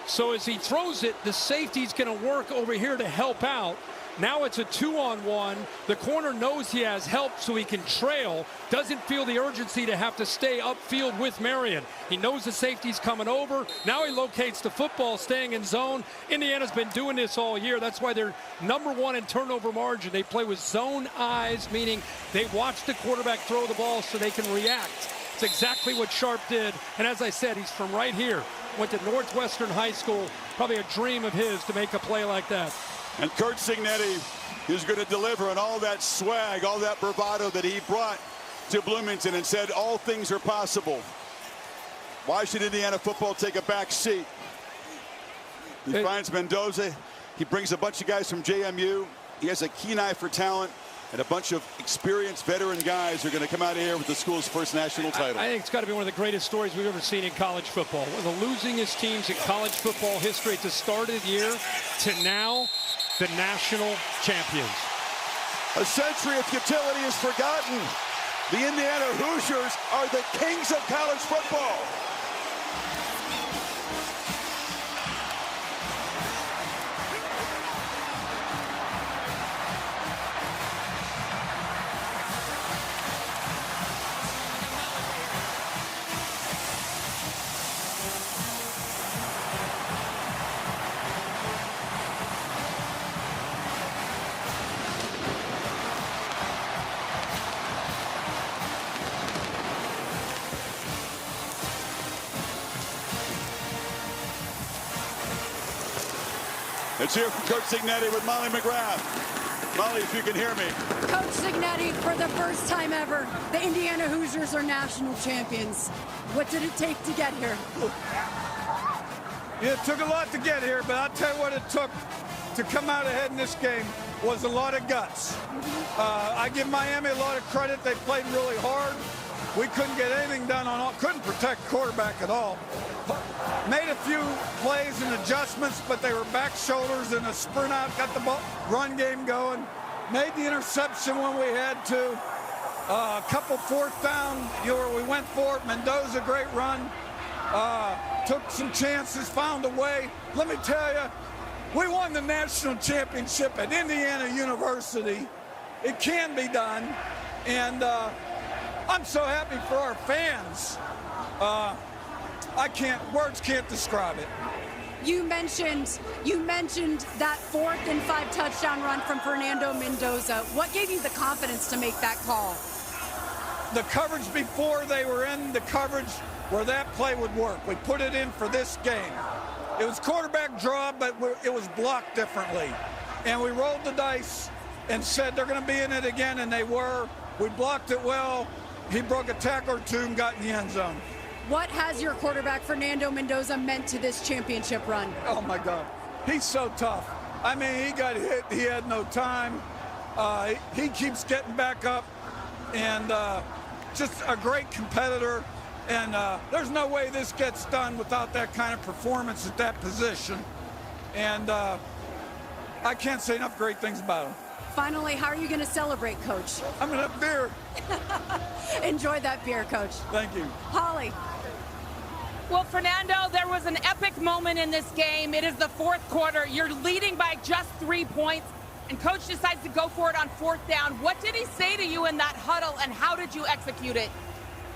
So as he throws it, the safety's going to work over here to help out. Now it's a 2-on-1. The corner knows he has help so he can trail. Doesn't feel the urgency to have to stay upfield with Marion. He knows the safety's coming over. Now he locates the football, staying in zone. Indiana's been doing this all year. That's why they're #1 in turnover margin. They play with zone eyes, meaning they watch the quarterback throw the ball so they can react. It's exactly what Sharp did. And as I said, he's from right here. Went to Northwestern High School. Probably a dream of his to make a play like that. And Kurt Cignetti is going to deliver, and all that swag, all that bravado that he brought to Bloomington and said all things are possible. Why should Indiana football take a back seat? He finds Mendoza. He brings a bunch of guys from JMU. He has a keen eye for talent, and a bunch of experienced veteran guys are going to come out of here with the school's first national title. I think it's got to be one of the greatest stories we've ever seen in college football. One of the losingest teams in college football history at the start of the year to now the national champions. A century of futility is forgotten. The Indiana Hoosiers are the kings of college football. Let's hear from Coach Cignetti with Molly McGrath. Molly, if you can hear me. Coach Cignetti, for the first time ever, the Indiana Hoosiers are national champions. What did it take to get here? It took a lot to get here, but I'll tell you what it took to come out ahead in this game was a lot of guts. I give Miami a lot of credit. They played really hard. We couldn't get anything done couldn't protect quarterback at all. Made a few plays and adjustments, but they were back shoulders and a sprint out, got the run game going. Made the interception when we had to. A couple fourth down, we went for it. Mendoza, great run. Took some chances, found a way. Let me tell you, we won the national championship at Indiana University. It can be done, and I'm so happy for our fans. Words can't describe it. You mentioned that 4th and 5 touchdown run from Fernando Mendoza. What gave you the confidence to make that call? the coverage before they were in the coverage where that play would work. We put it in for this game. It was quarterback draw, but it was blocked differently. And we rolled the dice and said they're going to be in it again, and they were. We blocked it well. He broke a tackle or two and got in the end zone. What has your quarterback, Fernando Mendoza, meant to this championship run? Oh, my God. He's so tough. I mean, he got hit. He had no time. He keeps getting back up, and just a great competitor. And there's no way this gets done without that kind of performance at that position. And I can't say enough great things about him. Finally, how are you going to celebrate, Coach? I'm going to have beer. Enjoy that beer, Coach. Thank you. Holly. Well, Fernando, there was an epic moment in this game. It is the fourth quarter. You're leading by just 3 points, and Coach decides to go for it on fourth down. What did he say to you in that huddle, and how did you execute it?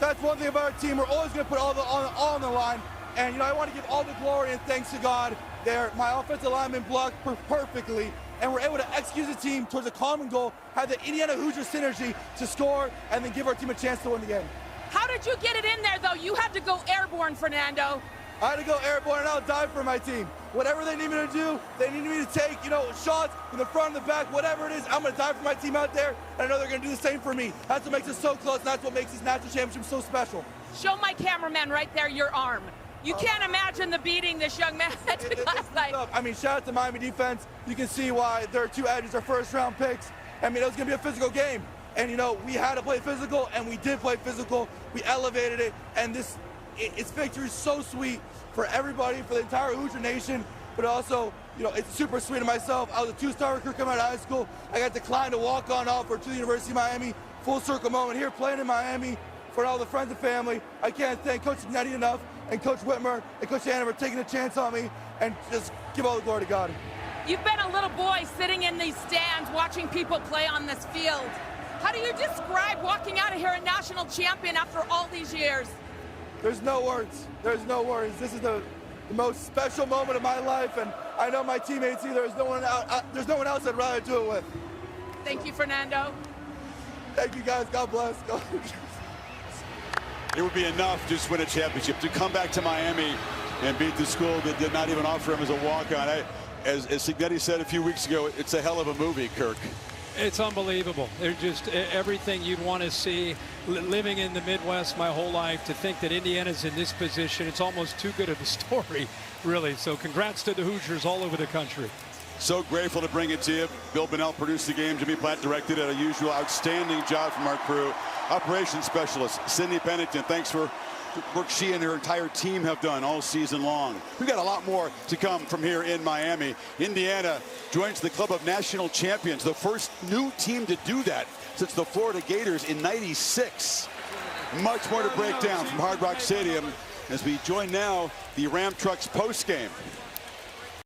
That's one thing about our team. We're always going to put all on the line. And, I want to give all the glory and thanks to God there. My offensive lineman blocked perfectly, and we're able to execute the team towards a common goal, have the Indiana Hoosier synergy to score, and then give our team a chance to win the game. How did you get it in there, though? You had to go airborne, Fernando. I had to go airborne, and I'll die for my team. Whatever they need me to do, they need me to take, shots from the front and the back, whatever it is, I'm going to die for my team out there, and I know they're going to do the same for me. That's what makes us so close, and that's what makes this national championship so special. Show my cameraman right there your arm. You can't imagine the beating this young man had last night. I mean, shout out to Miami defense. You can see why their two edges are first-round picks. I mean, it was going to be a physical game. And, we had to play physical, and we did play physical. We elevated it, and it's victory so sweet for everybody, for the entire Hoosier Nation, but also, it's super sweet to myself. I was a two-star recruit coming out of high school. I got declined to walk on offer to the University of Miami. Full circle moment here, playing in Miami for all the friends and family. I can't thank Coach Ignetti enough, and Coach Whitmer and Coach Anna for taking a chance on me, and just give all the glory to God. You've been a little boy sitting in these stands watching people play on this field. How do you describe walking out of here a national champion after all these years? There's no words. There's no words. This is the most special moment of my life, and I know my teammates here. There's no one else I'd rather do it with. Thank you, Fernando. Thank you, guys. God bless. It would be enough to just win a championship. To come back to Miami and beat the school that did not even offer him as a walk-on. As Signetti said a few weeks ago, it's a hell of a movie, Kirk. It's unbelievable. They're just everything you'd want to see. Living in the Midwest my whole life, to think that Indiana's in this position, it's almost too good of a story, really. So congrats to the Hoosiers all over the country. So grateful to bring it to you. Bill Bennell produced the game. Jimmy Platt directed it. A usual outstanding job from our crew. Operations specialist Sydney Pennington, thanks for work she and her entire team have done all season long. We've got a lot more to come from here in Miami. Indiana joins the club of national champions, the first new team to do that since the Florida Gators in '96. Much more to break down from Hard Rock Stadium as we join now the Ram Trucks post game.